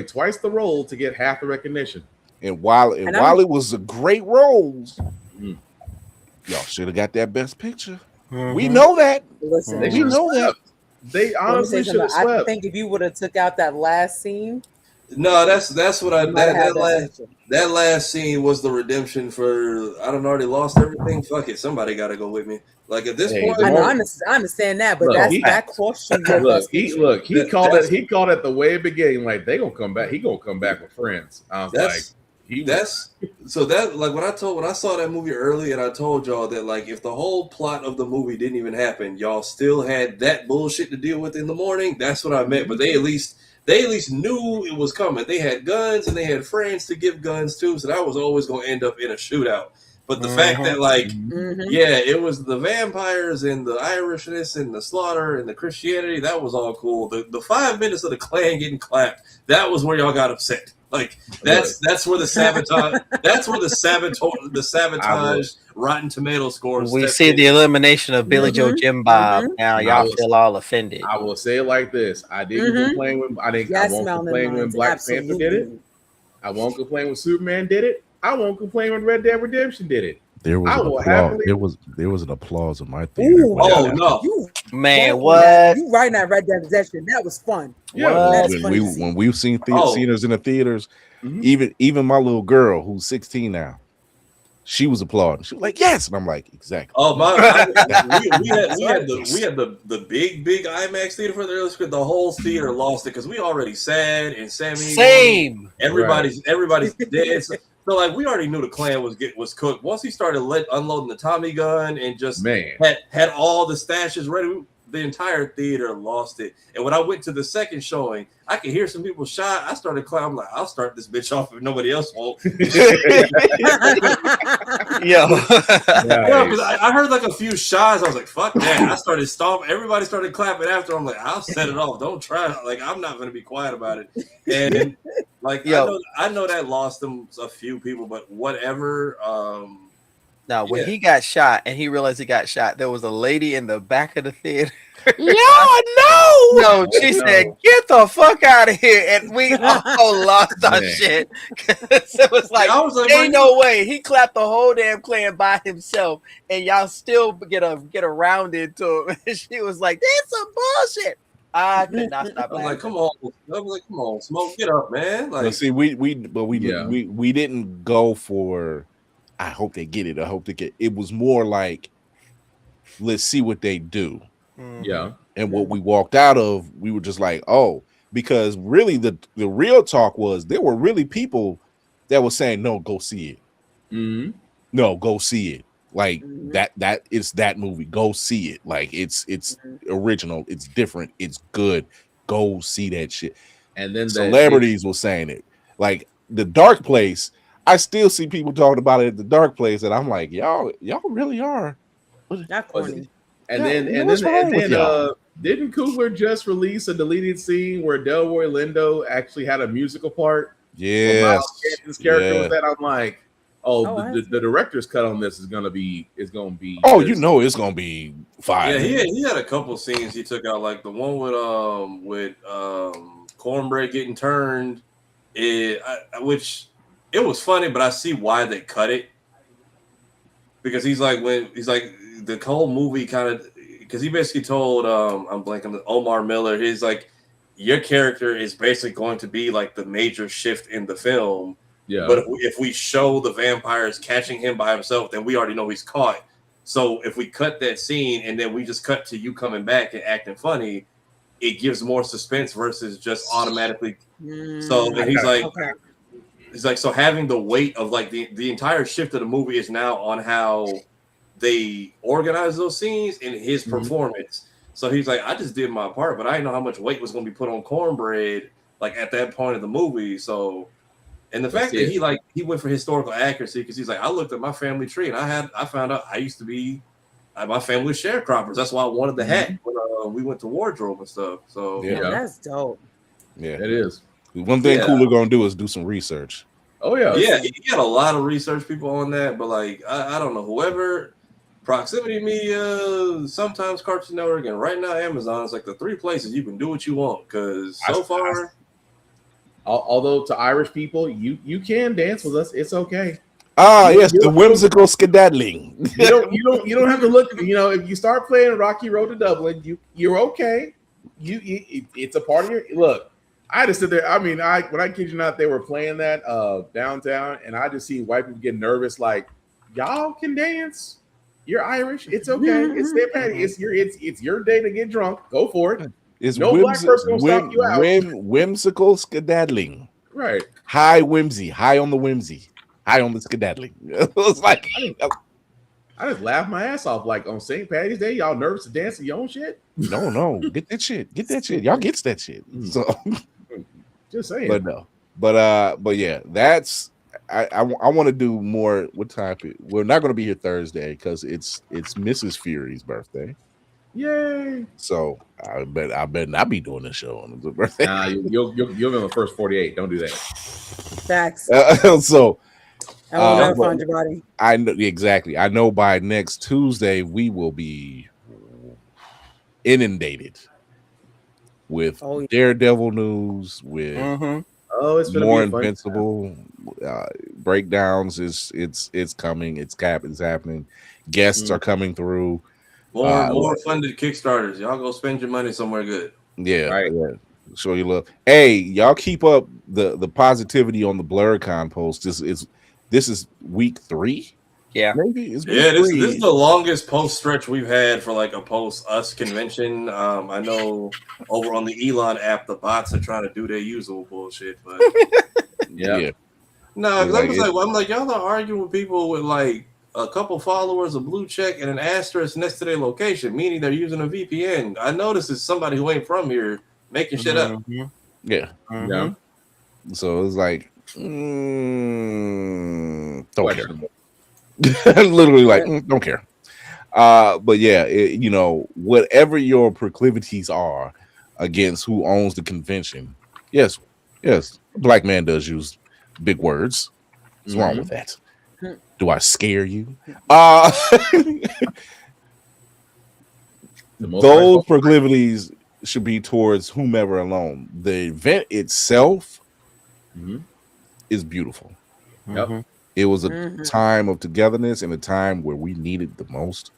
twice the role to get half the recognition. And while it was a great role, y'all should have got that best picture. We know that. Listen, we know that. They honestly should have swept. I think if you would have took out that last scene. No, that's what that last scene was the redemption for I don't already lost everything. Fuck it, somebody got to go with me. Like at this point, I understand that, but that question. He called it the way it began. Like they gonna come back. He gonna come back with friends. I was like, when I saw that movie early, and I told y'all that like if the whole plot of the movie didn't even happen, y'all still had that bullshit to deal with in the morning. That's what I meant. But they at least knew it was coming. They had guns and they had friends to give guns to, so that was always going to end up in a shootout. But the fact that it was the vampires and the Irishness and the slaughter and the Christianity, that was all cool. The 5 minutes of the Klan getting clapped, that was where y'all got upset. Like that's where the sabotage. That's where the sabotage Rotten Tomato scores. We see the elimination of Billy Joe Jim Bob. Now y'all feel all offended. I will say it like this: I didn't complain when I won't complain when Black Panther did it. I won't complain when Superman did it. I won't complain when Red Dead Redemption did it. There was an applause in my theater. Ooh, no, what? You writing that Red Dead Redemption? That was fun. Yeah, when we've seen theaters in the theaters, even my little girl who's 16 now, she was applauding. She was like, "Yes," and I'm like, "Exactly." Oh my! we had the big IMAX theater for the whole theater lost it because we already sad and Sammy. Same. Everybody's dead. So like we already knew the Klan was cooked. Once he started unloading the Tommy gun and just had all the stashes ready, the entire theater lost it. And when I went to the second showing, I could hear some people shout. I started clapping. I'm like, I'll start this bitch off if nobody else won't. I heard like a few shots. I was like, fuck that. I started stomping. Everybody started clapping after. I'm like, I'll set it off. Don't try it. Like, I'm not going to be quiet about it. And like, I know that lost them a few people, but whatever. Now, when he got shot and he realized he got shot, there was a lady in the back of the theater. No, she said, "Get the fuck out of here!" And we all lost our shit. It was like, ain't no way. He clapped the whole damn Klan by himself, and y'all still get around into him. And she was like, "That's some bullshit." I could not stop. I was like, come on, Smoke, get up, man. Like, see, we didn't go for I hope they get it. I hope they get it. Was more like, let's see what they do. Yeah. And what we walked out of, we were just like, oh, because really the real talk was there were really people that were saying, no, go see it. No, go see it. Like that it's that movie. Go see it. Like it's original, it's different, it's good. Go see that shit. And then celebrities were saying it. Like The Dark Place, I still see people talking about it at The Dark Place, and I'm like, y'all really are. Not corny. And then didn't Coogler just release a deleted scene where Delroy Lindo actually had a musical part? Yes. His character was that. I'm like, the director's cut on this is gonna be oh, you know it's gonna be fire. Yeah, he had a couple scenes he took out, like the one with Cornbread getting turned, which it was funny, but I see why they cut it, because he's like the whole movie kind of, because he basically told I'm blanking, Omar Miller, he's like, your character is basically going to be like the major shift in the film. Yeah. But if we show the vampires catching him by himself, then we already know he's caught. So if we cut that scene and then we just cut to you coming back and acting funny, it gives more suspense versus just automatically. So then he's like, so having the weight of like the entire shift of the movie is now on how they organize those scenes and his performance. So he's like, I just did my part, but I didn't know how much weight was going to be put on Cornbread like at that point of the movie. So. And the fact that he went for historical accuracy, because he's like, I looked at my family tree and I found out I used to be my family was sharecroppers. That's why I wanted the hat when we went to wardrobe and stuff. So yeah, that's dope. Yeah, it is. One thing Cooler gonna do is do some research. Oh yeah, he had a lot of research people on that, but like I don't know, whoever Proximity Media, sometimes Cartoon Network, and right now Amazon is like the three places you can do what you want, because so far. Although to Irish people, you can dance with us. It's okay. Yes, the whimsical skedaddling. You don't have to look. If you start playing Rocky Road to Dublin, you're okay. It's a part of your look. I had to sit there. I mean, when I kid you not, they were playing that downtown, and I just see white people get nervous. Like, y'all can dance. You're Irish. It's okay. It's St. Patty. It's your day to get drunk. Go for it. It's no black person will stop you out. Whimsical skedaddling. Right. High whimsy. High on the whimsy. High on the skedaddling. It was like I just laughed my ass off. Like on St. Patty's Day, y'all nervous to dance to your own shit? No. Get that shit. Get that shit. Y'all gets that shit. So just saying. But no. But yeah, that's I want to do more. What time? We're not going to be here Thursday because it's Mrs. Fury's birthday. Yay! So I bet not be doing this show on the birthday. Nah, you'll be on the first 48. Don't do that. Facts. So I will never find your body. I know exactly. I know by next Tuesday we will be inundated with Daredevil news, with it's more Invincible breakdowns. It's coming. It's happening. Guests are coming through. More funded Kickstarters. Y'all go spend your money somewhere good. Yeah, right. Yeah. Show you love. Hey, y'all keep up the positivity on the BlerdCon post. This is week 3. Yeah, maybe it's week 3. This is the longest post stretch we've had for like a post us convention. I know over on the Elon app, the bots are trying to do their usual bullshit, but yeah. No, I'm like y'all are arguing with people with like a couple followers, a blue check, and an asterisk next to their location, meaning they're using a VPN. I noticed it's somebody who ain't from here making shit up. Yeah. Yeah. So it's like, don't care. Literally, like, don't care. But yeah, whatever your proclivities are against who owns the convention, yes, black man does use big words. What's wrong with that? Do I scare you? Those proclivities should be towards whomever alone. The event itself is beautiful. Yep. It was a time of togetherness and a time where we needed the most.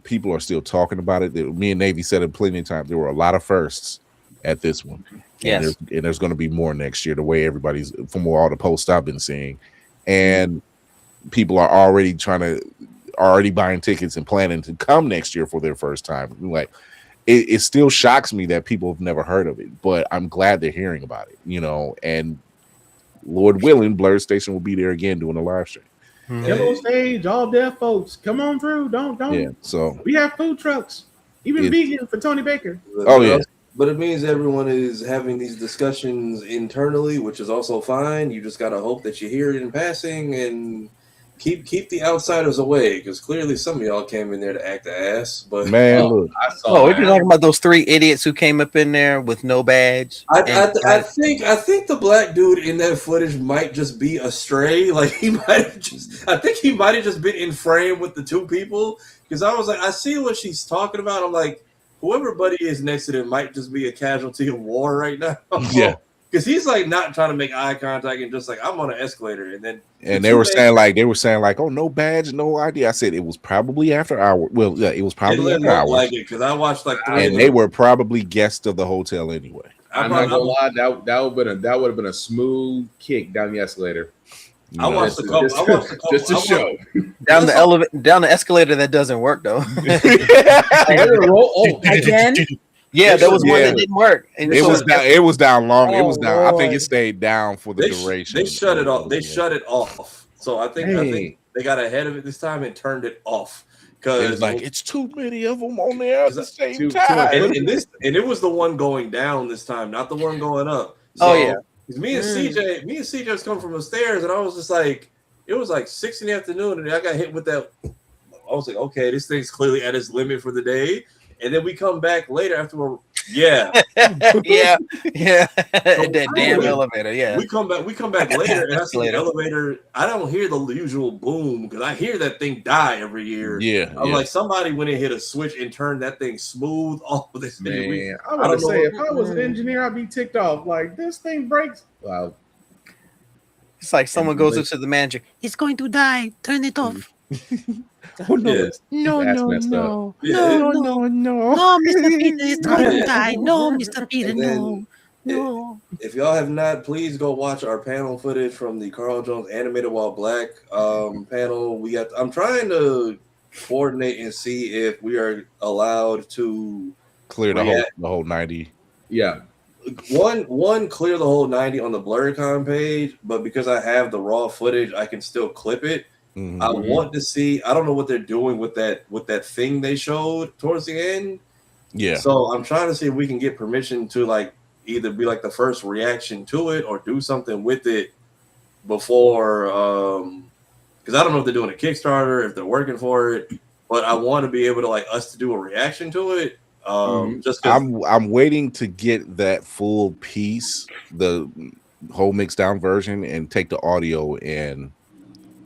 People are still talking about it. Me and Navy said it plenty of times. There were a lot of firsts at this one. Yes. And there's going to be more next year, the way everybody's, from all the posts I've been seeing. And people are already buying tickets and planning to come next year for their first time. Like, it still shocks me that people have never heard of it, but I'm glad they're hearing about it, and Lord willing, Blerd Station will be there again doing a live stream. Yellow stage, all deaf folks, come on through. Don't. Yeah, so we have food trucks, even vegan for Tony Baker. Oh yeah. But it means everyone is having these discussions internally, which is also fine. You just gotta hope that you hear it in passing and keep the outsiders away, because clearly some of y'all came in there to act the ass. But man, look, we're talking about those 3 idiots who came up in there with no badge. I think the black dude in that footage might just be a stray. Like, he might have just, I think he might have just been in frame with the 2 people, because I was like, I see what she's talking about. I'm like, whoever Buddy is next to them might just be a casualty of war right now. Yeah. Because he's like not trying to make eye contact and just like, I'm on an escalator, and then they were saying like, oh, no badge, no ID. I said it was probably after hour. Well, yeah, it was probably after hours. Like it, because I watched like 3 and they were probably guests of the hotel anyway. I'm not gonna lie, that would have been a smooth kick down the escalator. I watched a couple. Just to show down the elevator, down the escalator that doesn't work though. Again. Yeah, there was one that didn't work. And it was down long. It was down. Lord. I think it stayed down for the duration. They shut it off. They shut it off. So I think they got ahead of it this time and turned it off. Because like, it's too many of them on there at the same time. And it was the one going down this time, not the one going up. So, me and CJ was coming from upstairs, and I was just like, it was like 6 in the afternoon, and I got hit with that. I was like, okay, this thing's clearly at its limit for the day. And then we come back later after that damn elevator. Yeah, we come back later, and I see the elevator. I don't hear the usual boom, because I hear that thing die every year. Yeah, I'm like, somebody went and hit a switch and turned that thing smooth off of this thing. Man, I would say if I was an engineer, I'd be ticked off. Like, this thing breaks. Wow. It's like someone goes into the manager. It's going to die. Turn it off. Oh, no. Yes. No, Mr. Peter, it's going to die. No, Mr. Peter, no. If y'all have not, please go watch our panel footage from the Carl Jones Animated While Black panel. I'm trying to coordinate and see if we are allowed to clear the whole 90. Yeah. One clear the whole 90 on the BlerdCon page, but because I have the raw footage, I can still clip it. Mm-hmm. I want to see. I don't know what they're doing with that thing they showed towards the end. Yeah. So I'm trying to see if we can get permission to like either be like the first reaction to it or do something with it before. Because I don't know if they're doing a Kickstarter, if they're working for it, but I want to be able to like us to do a reaction to it. Just I'm waiting to get that full piece, the whole mixed down version, and take the audio and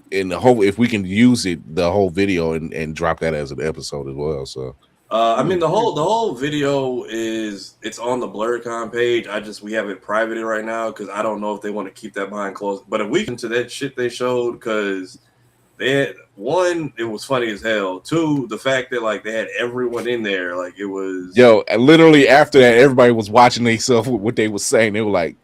the whole, if we can use it, the whole video and drop that as an episode as well. So I mean the whole video it's on the BlerdCon page. We have it privated right now because I don't know if they want to keep that behind closed. But if we can to that shit they showed, because they had, one, it was funny as hell. 2, the fact that like they had everyone in there, like it was literally after that, everybody was watching themselves with what they were saying. They were like,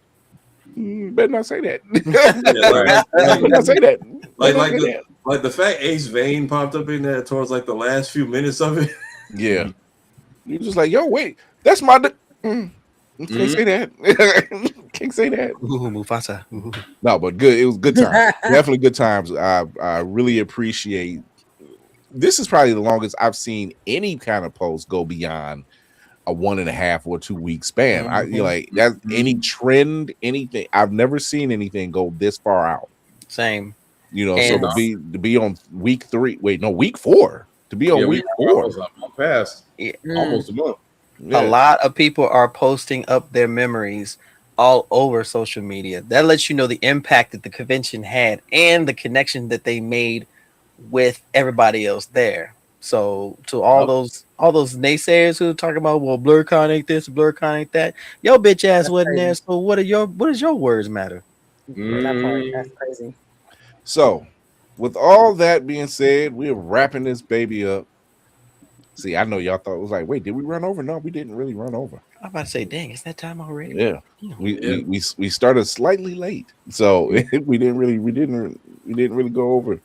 better not say that. Better not say that. Like the fact Ace Vane popped up in there towards like the last few minutes of it. Yeah, you're just like, yo, wait, that's my. Can't say that. Can't say that. Mufasa. No, but good. It was good times. Definitely good times. I really appreciate. This is probably the longest I've seen any kind of post go beyond a 1.5 or 2 week span. I like that. Any trend, anything. I've never seen anything go this far out. Same. So to be on week 3. Wait, no, week 4. To be on week 4. Past almost a month. Yeah. A lot of people are posting up their memories all over social media. That lets you know the impact that the convention had and the connection that they made with everybody else there. So to all those naysayers who are talking about, well, BlerdCon ain't this, BlerdCon ain't that, your bitch ass wasn't there. So what does your words matter? That's crazy. So with all that being said, we're wrapping this baby up. See, I know y'all thought it was like, wait, did we run over? No, we didn't really run over. I'm about to say, dang, it's that time already. Yeah, we started slightly late, so we didn't really go over.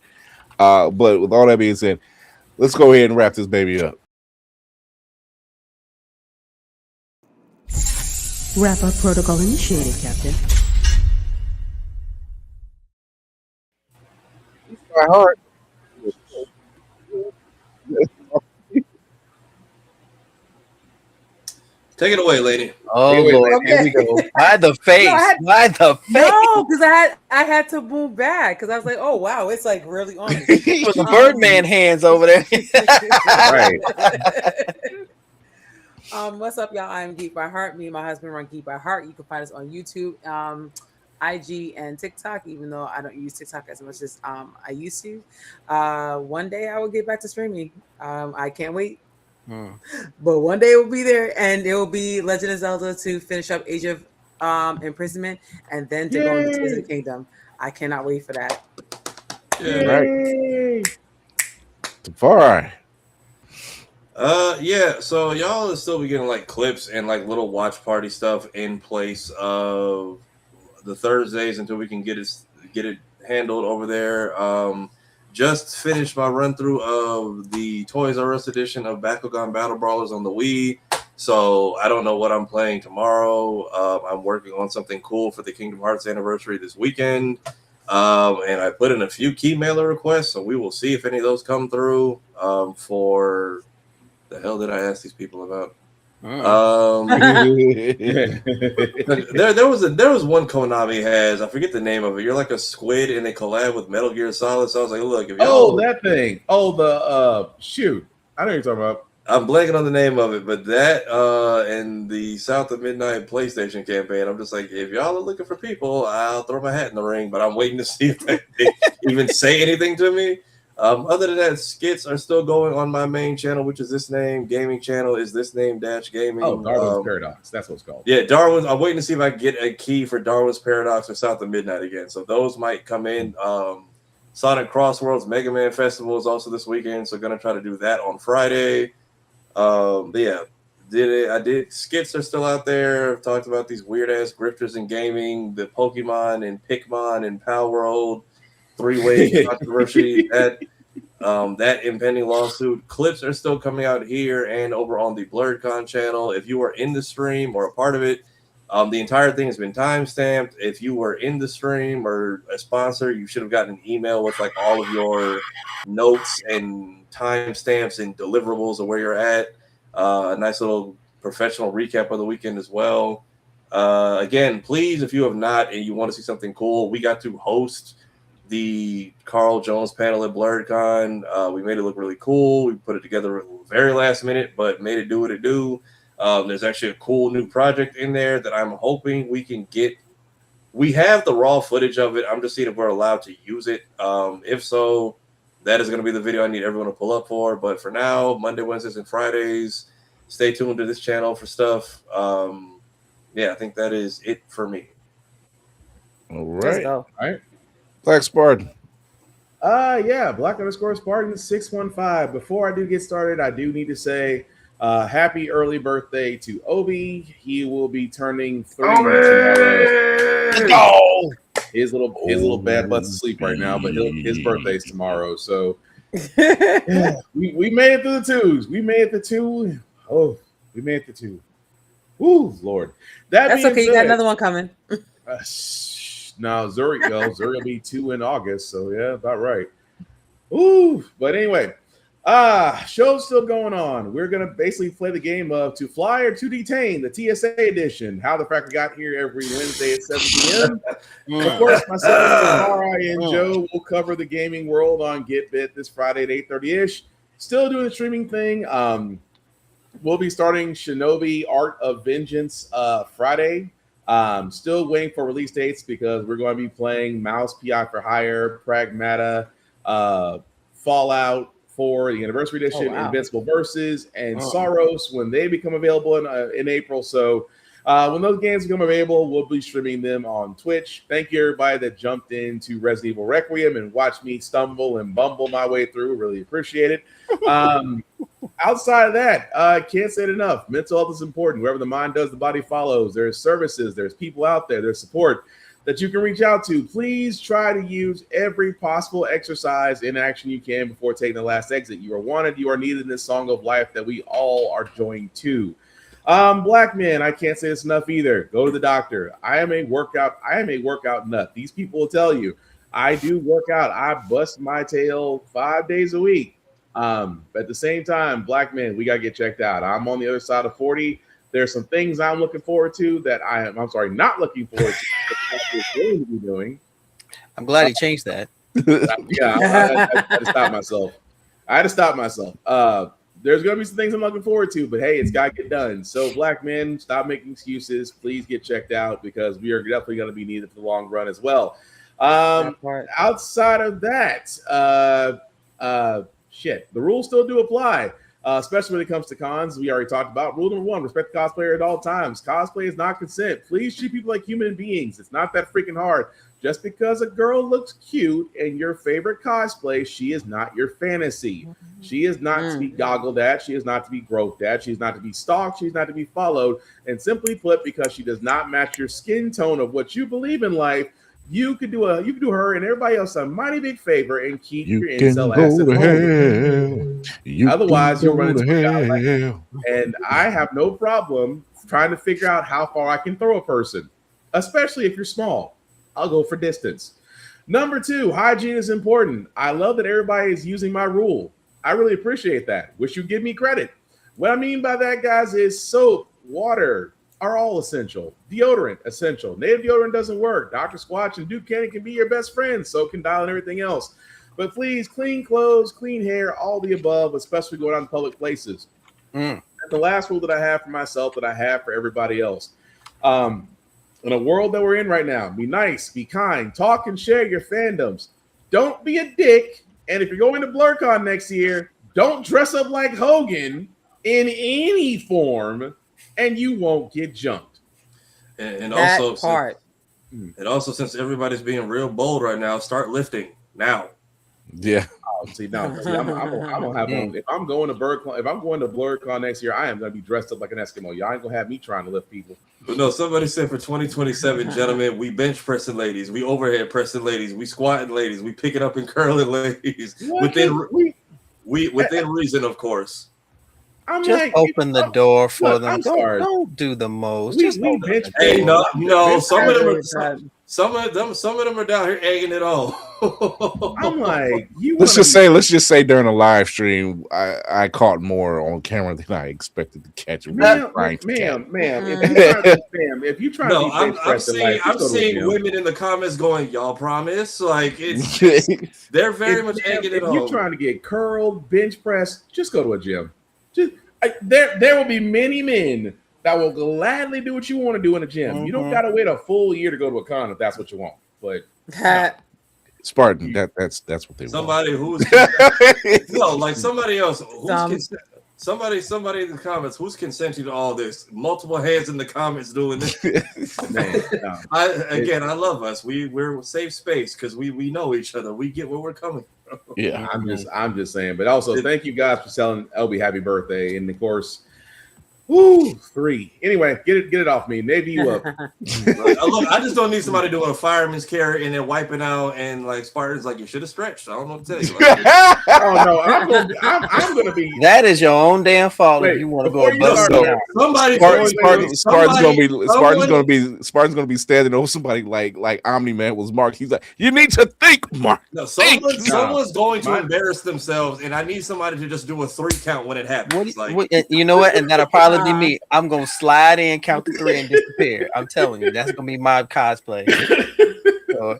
But with all that being said, let's go ahead and wrap this baby up. Wrap up protocol initiated, Captain. My heart. Take it away, lady. Oh Lord, Okay. here we go. By the face. By the face. No, because I had to move back because I was like, oh wow, it's like really on me. With the Birdman hands over there. Right. What's up, y'all? I'm Geek by Heart. Me and my husband run Geek by Heart. You can find us on YouTube, IG, and TikTok, even though I don't use TikTok as much as I used to. One day I will get back to streaming. I can't wait. But one day it will be there, and it will be Legend of Zelda to finish up Age of Imprisonment, and then to go into Tears of the Kingdom. I cannot wait for that. Right. Far. Yeah, so y'all will still be getting like clips and like little watch party stuff in place of the Thursdays until we can get it handled over there. Just finished my run through of the Toys R Us edition of Bakugan Battle Brawlers on the Wii. So I don't know what I'm playing tomorrow. I'm working on something cool for the Kingdom Hearts anniversary this weekend. And I put in a few key mailer requests, so we will see if any of those come through. For the hell did I ask these people about? There was one Konami has, I forget the name of it. You're like a squid and they collab with Metal Gear Solid. So I was like, look, if y'all that thing. Oh, the shoot. I know what you're talking about. I'm blanking on the name of it, but that and the South of Midnight PlayStation campaign, I'm just like, if y'all are looking for people, I'll throw my hat in the ring, but I'm waiting to see if they even say anything to me. Other than that, skits are still going on my main channel, which is this name. Gaming channel is this name -gaming. Oh, Darwin's Paradox. That's what it's called. Yeah, Darwin's. I'm waiting to see if I can get a key for Darwin's Paradox or South of Midnight again. So those might come in. Sonic Crossworlds Mega Man Festival is also this weekend, so gonna try to do that on Friday. But yeah, I did. Skits are still out there. I've talked about these weird ass grifters in gaming, the Pokemon and Pikmin and Power World 3-way controversy. That impending lawsuit. Clips are still coming out here and over on the BlerdCon channel. If you are in the stream or a part of it, the entire thing has been timestamped. If you were in the stream or a sponsor, you should have gotten an email with like all of your notes and timestamps and deliverables of where you're at. A nice little professional recap of the weekend as well. Again, please, if you have not and you want to see something cool, we got to host the Carl Jones panel at BlerdCon. We made it look really cool. We put it together very last minute, but made it do what it do. There's actually a cool new project in there that I'm hoping we can get. We have the raw footage of it. I'm just seeing if we're allowed to use it. If so, that is going to be the video I need everyone to pull up for. But for now, Monday, Wednesdays, and Fridays, stay tuned to this channel for stuff. Yeah, I think that is it for me. All right. Let's go. All right. Black Spartan. Yeah, Black_Spartan 615. Before I do get started, I do need to say happy early birthday to Obi. He will be turning 3 tomorrow. His little bad butt's asleep right now, but his birthday's tomorrow. So yeah, we made it through the twos. We made it to 2. Oh, we made it to 2. Ooh, Lord. That's okay. You got another one coming. No, Zuri will be 2 in August, so yeah, about right. Ooh, but anyway, show's still going on. We're gonna basically play the game of To Fly or To Detain, the TSA edition. How the Fracker got here every Wednesday at 7 p.m. Of course, myself, Mara, and Joe will cover the gaming world on GetBit this Friday at 8:30ish. Still doing the streaming thing. We'll be starting Shinobi Art of Vengeance Friday. Still waiting for release dates because we're going to be playing Mouse PI for Hire, Pragmata, Fallout 4, the Anniversary Edition, Invincible Versus, and Soros when they become available in April. So when those games become available, we'll be streaming them on Twitch. Thank you, everybody that jumped into Resident Evil Requiem and watched me stumble and bumble my way through. Really appreciate it. Outside of that, can't say it enough. Mental health is important. Wherever the mind does, the body follows. There's services. There's people out there. There's support. that you can reach out to. Please try to use every possible exercise in action you can before taking the last exit. You are wanted, you are needed in this song of life that we all are joined to. Black men, I can't say this enough either. Go to the doctor. I am a workout nut. These people will tell you I do work out. I bust my tail 5 days a week. But at the same time, black men, we gotta get checked out. I'm on the other side of 40. There's some things I'm looking forward to that not looking forward to going to be doing. I'm glad he changed that. Yeah, I had to stop myself. There's going to be some things I'm looking forward to, but hey, it's got to get done. So black men, stop making excuses. Please get checked out because we are definitely going to be needed for the long run as well. Outside of that, the rules still do apply, especially when it comes to cons. We already talked about rule number 1, respect the cosplayer at all times. Cosplay is not consent. Please treat people like human beings. It's not that freaking hard. Just because a girl looks cute in your favorite cosplay, she is not your fantasy. She is not to be goggled at. She is not to be groped at. She is not to be stalked. She is not to be followed. And simply put, because she does not match your skin tone of what you believe in life, you could do her and everybody else a mighty big favor and keep your incel ass at home. Otherwise, you'll run into hell. And I have no problem trying to figure out how far I can throw a person, especially if you're small. I'll go for distance. Number 2, hygiene is important. I love that everybody is using my rule. I really appreciate that. Wish you'd give me credit. What I mean by that, guys, is soap, water are all essential. Deodorant, essential. Native deodorant doesn't work. Dr. Squatch and Duke Cannon can be your best friends. So can Dial and everything else. But please, clean clothes, clean hair, all the above, especially going out in public places. And the last rule that I have for myself that I have for everybody else. In a world that we're in right now, be nice, be kind, talk and share your fandoms. Don't be a dick. And if you're going to BlerdCon next year, don't dress up like Hogan in any form, and you won't get jumped. And also, since everybody's being real bold right now, start lifting now. Yeah. I'm gonna have one. If I'm going to BlerdCon next year, I am gonna be dressed up like an Eskimo. Y'all ain't gonna have me trying to lift people. But no, somebody said for 2027, gentlemen, we bench pressing ladies, we overhead pressing ladies, we squatting ladies, we picking up and curling ladies within reason, of course. I'm just like, open the door for them. Don't do the most. Some of them are down here egging it on. I'm like, let's just say during a live stream, I caught more on camera than I expected to catch. Ma'am, if you try to be I'm seeing women in the comments going, "Y'all promise?" Like they're very much egging it on. If you're trying to get curled, bench press, just go to a gym. There will be many men that will gladly do what you want to do in a gym. You don't got to wait a full year to go to a con if that's what you want. But Spartan, that's what they somebody want. Who's like somebody else. Somebody in the comments who's consenting to all this. Multiple hands in the comments doing this. I love us. We're a safe space because we know each other. We get where we're coming from. Yeah, I'm just saying. But also, thank you guys for telling LB happy birthday, and of course. Woo, 3. Anyway, get it off me. Navy you up. Look, I just don't need somebody doing a fireman's carry and then wiping out and like Spartan's like you should have stretched. I don't know what to tell you. Oh no, I'm gonna be. That is your own damn fault if you want to go above. Spartan's gonna be standing over somebody like Omni-Man was Mark. He's like, you need to think, Mark. No, someone's going to embarrass themselves, and I need somebody to just do a 3 count when it happens. You know what? And that'll probably be me. I'm gonna slide in, count to 3, and disappear. I'm telling you, that's gonna be my cosplay. So,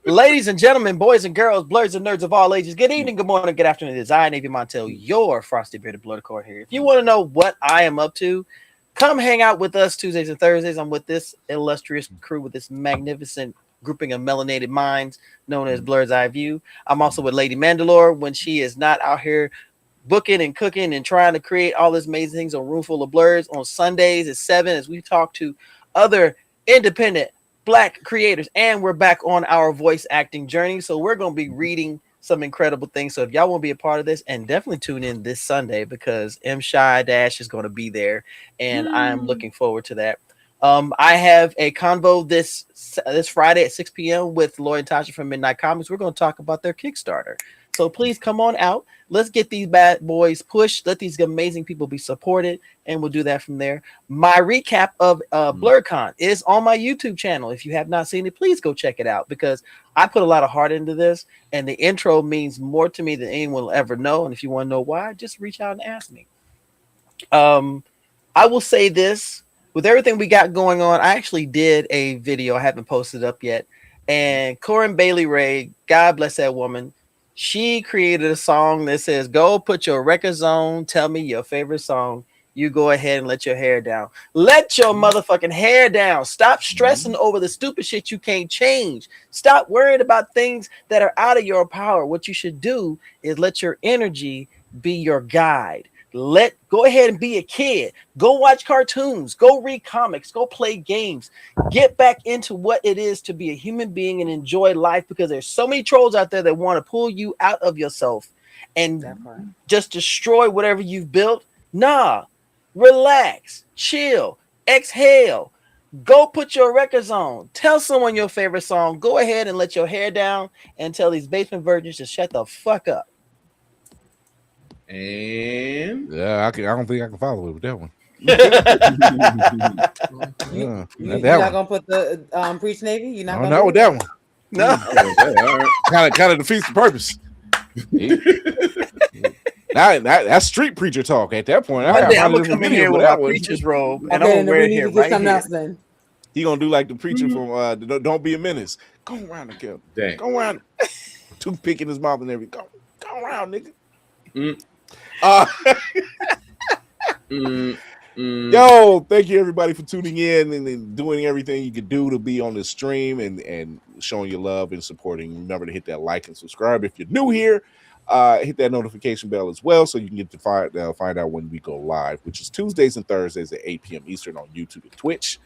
ladies and gentlemen, boys and girls, blerds and nerds of all ages, good evening, good morning, good afternoon. It is I, Eyeview Montel, your frosty bearded blood core here. If you want to know what I am up to, come hang out with us Tuesdays and Thursdays. I'm with this illustrious crew with this magnificent grouping of melanated minds known as Blerd's Eyeview. I'm also with Lady Mandalore when she is not out here booking and cooking and trying to create all these amazing things on Roomful of Blerds on Sundays at 7 as we talk to other independent Black creators. And we're back on our voice acting journey. So we're going to be reading some incredible things. So if y'all want to be a part of this, and definitely tune in this Sunday because M. Shy Dash is going to be there. And I'm looking forward to that. I have a convo this Friday at 6 p.m. with Lloyd and Tasha from Midnight Comics. We're going to talk about their Kickstarter. So please come on out. Let's get these bad boys pushed. Let these amazing people be supported, and we'll do that from there. My recap of BlerdCon is on my YouTube channel. If you have not seen it, please go check it out, because I put a lot of heart into this, and the intro means more to me than anyone will ever know. And if you want to know why, just reach out and ask me. I will say this. With everything we got going on, I actually did a video. I haven't posted it up yet. And Corinne Bailey Ray, God bless that woman, she created a song that says, go put your records on, tell me your favorite song. You go ahead and let your hair down. Let your motherfucking hair down. Stop stressing over the stupid shit you can't change. Stop worrying about things that are out of your power. What you should do is let your energy be your guide. Go ahead and be a kid. Go watch cartoons. Go read comics. Go play games. Get back into what it is to be a human being and enjoy life, because there's so many trolls out there that want to pull you out of yourself and just destroy whatever you've built. Nah, relax, chill, exhale. Go put your records on. Tell someone your favorite song. Go ahead and let your hair down and tell these basement virgins to shut the fuck up. And yeah, I don't think I can follow it with that one. You're not gonna put the Preach Navy? You're not with that one. No. kind of defeats the purpose. Now that's street preacher talk at that point. I'm gonna come in here with my preacher's robe, and I'm gonna wear it here right here. Then. He gonna do like the preacher from Don't Be a Menace. Go around the kill. Go around. Toothpick in his mouth and everything. Go around, nigga. Yo, thank you everybody for tuning in and doing everything you could do to be on this stream and showing your love and supporting. Remember to hit that like and subscribe if you're new here. Hit that notification bell as well, so you can get to find out when we go live, which is Tuesdays and Thursdays at 8 p.m. Eastern on YouTube and Twitch.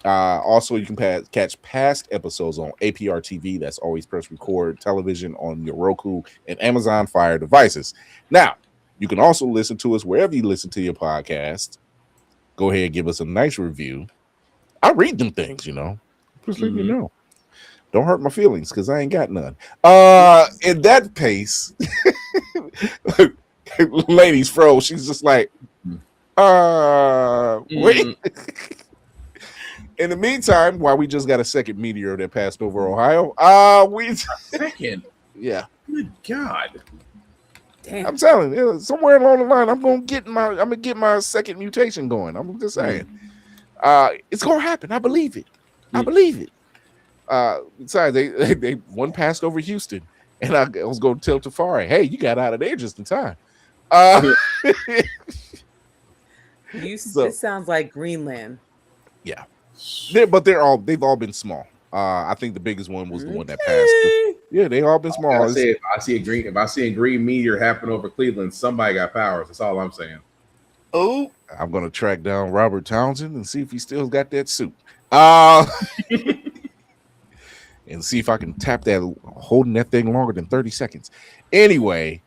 Also, you can catch past episodes on APR TV. That's always press record television on your Roku and Amazon Fire devices. Now, you can also listen to us wherever you listen to your podcast. Go ahead and give us a nice review. I read them things, Just let you know. Don't hurt my feelings, because I ain't got none. In that pace, ladies froze. She's just like, wait. In the meantime, while we just got a second meteor that passed over Ohio, second? Yeah. Good God. Damn. I'm telling you, somewhere along the line, I'm gonna get my second mutation going. I'm just saying, it's gonna happen. I believe it. I believe it. Besides, they one passed over Houston, and I was gonna tell Tafari, hey, you got out of there just in time. This sounds like Greenland. Yeah, but they've all been small. I think the biggest one was the one that passed. Yeah, they all been small. If I see a green meteor happen over Cleveland, somebody got powers. That's all I'm saying. Oh, I'm gonna track down Robert Townsend and see if he still got that suit. And see if I can tap that, holding that thing longer than 30 seconds. Anyway,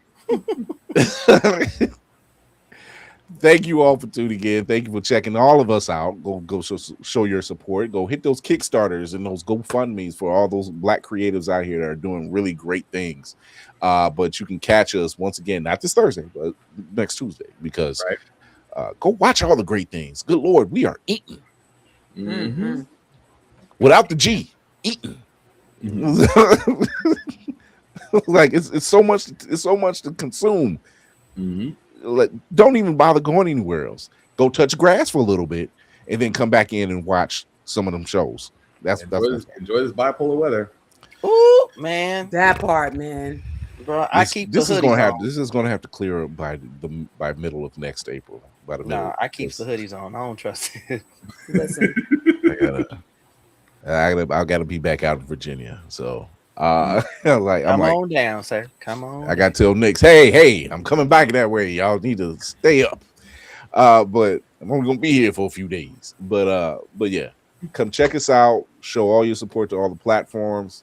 thank you all for tuning in. Thank you for checking all of us out. Go show your support. Go hit those Kickstarters and those GoFundMes for all those Black creatives out here that are doing really great things. But you can catch us once again, not this Thursday, but next Tuesday, because go watch all the great things. Good Lord, we are eating. Mm-hmm. Without the G, eating. Like it's so much to consume. Don't even bother going anywhere else. Go touch grass for a little bit and then come back in and watch some of them shows. Enjoy this bipolar weather. Ooh, man, that part, man. Bro, This is gonna have to clear up by middle of next April. By the middle. I keep the hoodies on. I don't trust it. Listen, I gotta be back out in Virginia, so come on down, sir. Come on. I got to tell Knicks, hey, I'm coming back that way. Y'all need to stay up. But I'm only gonna be here for a few days. But yeah, come check us out. Show all your support to all the platforms.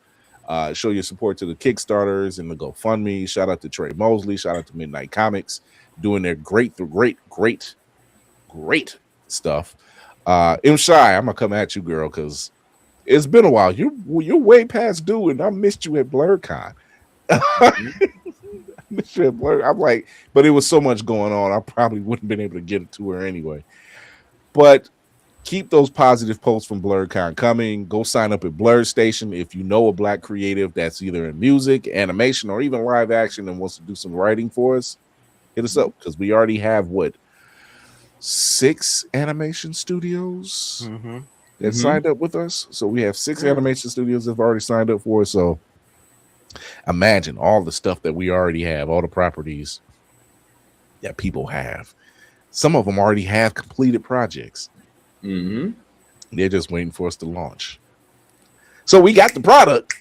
Show your support to the Kickstarters and the GoFundMe. Shout out to Trey Mosley. Shout out to Midnight Comics, doing their great stuff. M Shy, I'm gonna come at you, girl, because it's been a while. You're way past due, and I missed you at BlerdCon. I'm like, but it was so much going on, I probably wouldn't have been able to get to her anyway. But keep those positive posts from BlerdCon coming. Go sign up at Blerd Station if you know a Black creative that's either in music, animation, or even live action and wants to do some writing for us. Hit us up, because we already have 6 animation studios that signed up with us. So we have 6 animation studios that have already signed up for us. So imagine all the stuff that we already have, all the properties that people have. Some of them already have completed projects. They're just waiting for us to launch. So we got the product.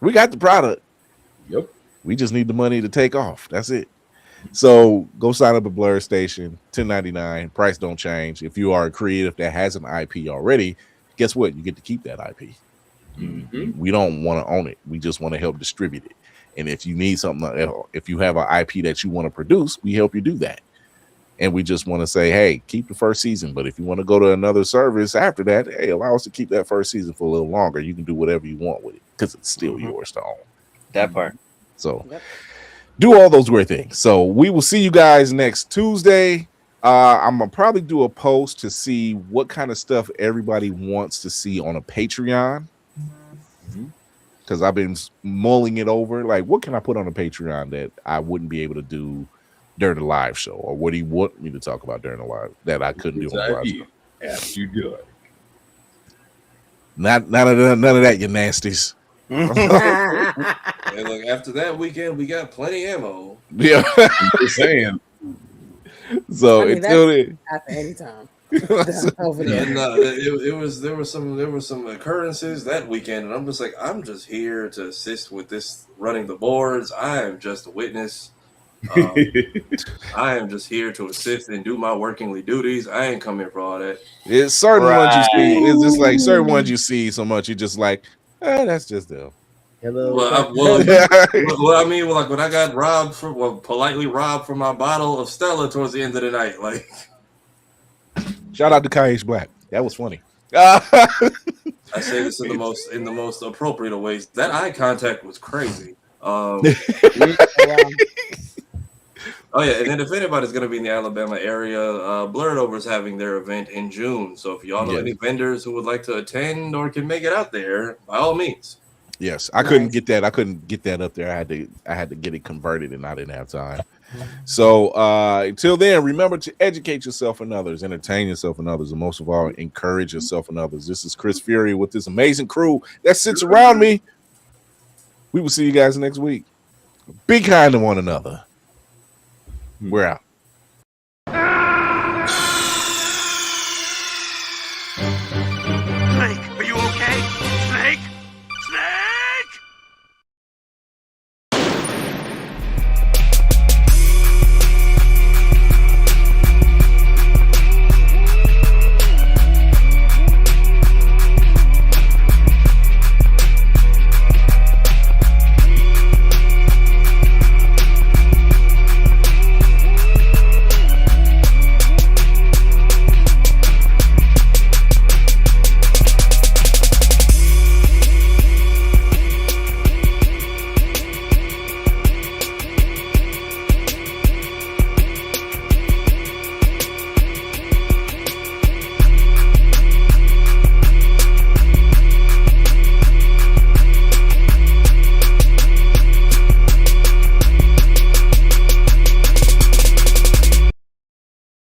We got the product. Yep. We just need the money to take off. That's it. So go sign up at Blerd Station, $10.99. Price don't change. If you are a creative that has an IP already, guess what? You get to keep that IP. We don't want to own it. We just want to help distribute it. And if you need something, if you have an IP that you want to produce, we help you do that. And we just want to say, hey, keep the first season. But if you want to go to another service after that, hey, allow us to keep that first season for a little longer. You can do whatever you want with it, because it's still yours to own. That part. So do all those great things. So we will see you guys next Tuesday. I'm going to probably do a post to see what kind of stuff everybody wants to see on a Patreon. Because I've been mulling it over. Like, what can I put on a Patreon that I wouldn't be able to do during the live show? Or what do you want me to talk about during the live that I couldn't do on the live show? After you do it. None of that, you nasties. And look, after that weekend, we got plenty ammo. Yeah. I'm just saying. So until then, after any time. And there were some occurrences that weekend, and I'm just like, I'm just here to assist with this running the boards. I am just a witness. I am just here to assist and do my workingly duties. I ain't come here for all that. It's certain ones you see. It's just like certain ones you see so much, you're just like, that's just them. Hello. Well, I mean, like when I got politely robbed from my bottle of Stella towards the end of the night, like. Shout out to Kaish Black. That was funny. I say this in the most appropriate of ways. That eye contact was crazy. Oh yeah, and then if anybody's going to be in the Alabama area, Blerd Over is having their event in June. So if y'all know any vendors who would like to attend or can make it out there, by all means. Yes, I couldn't get that. I couldn't get that up there. I had to get it converted, and I didn't have time. So until then, remember to educate yourself and others, entertain yourself and others, and most of all, encourage yourself and others. This is Chris Fury with this amazing crew that sits around me. We will see you guys next week. Be kind to one another. We're out.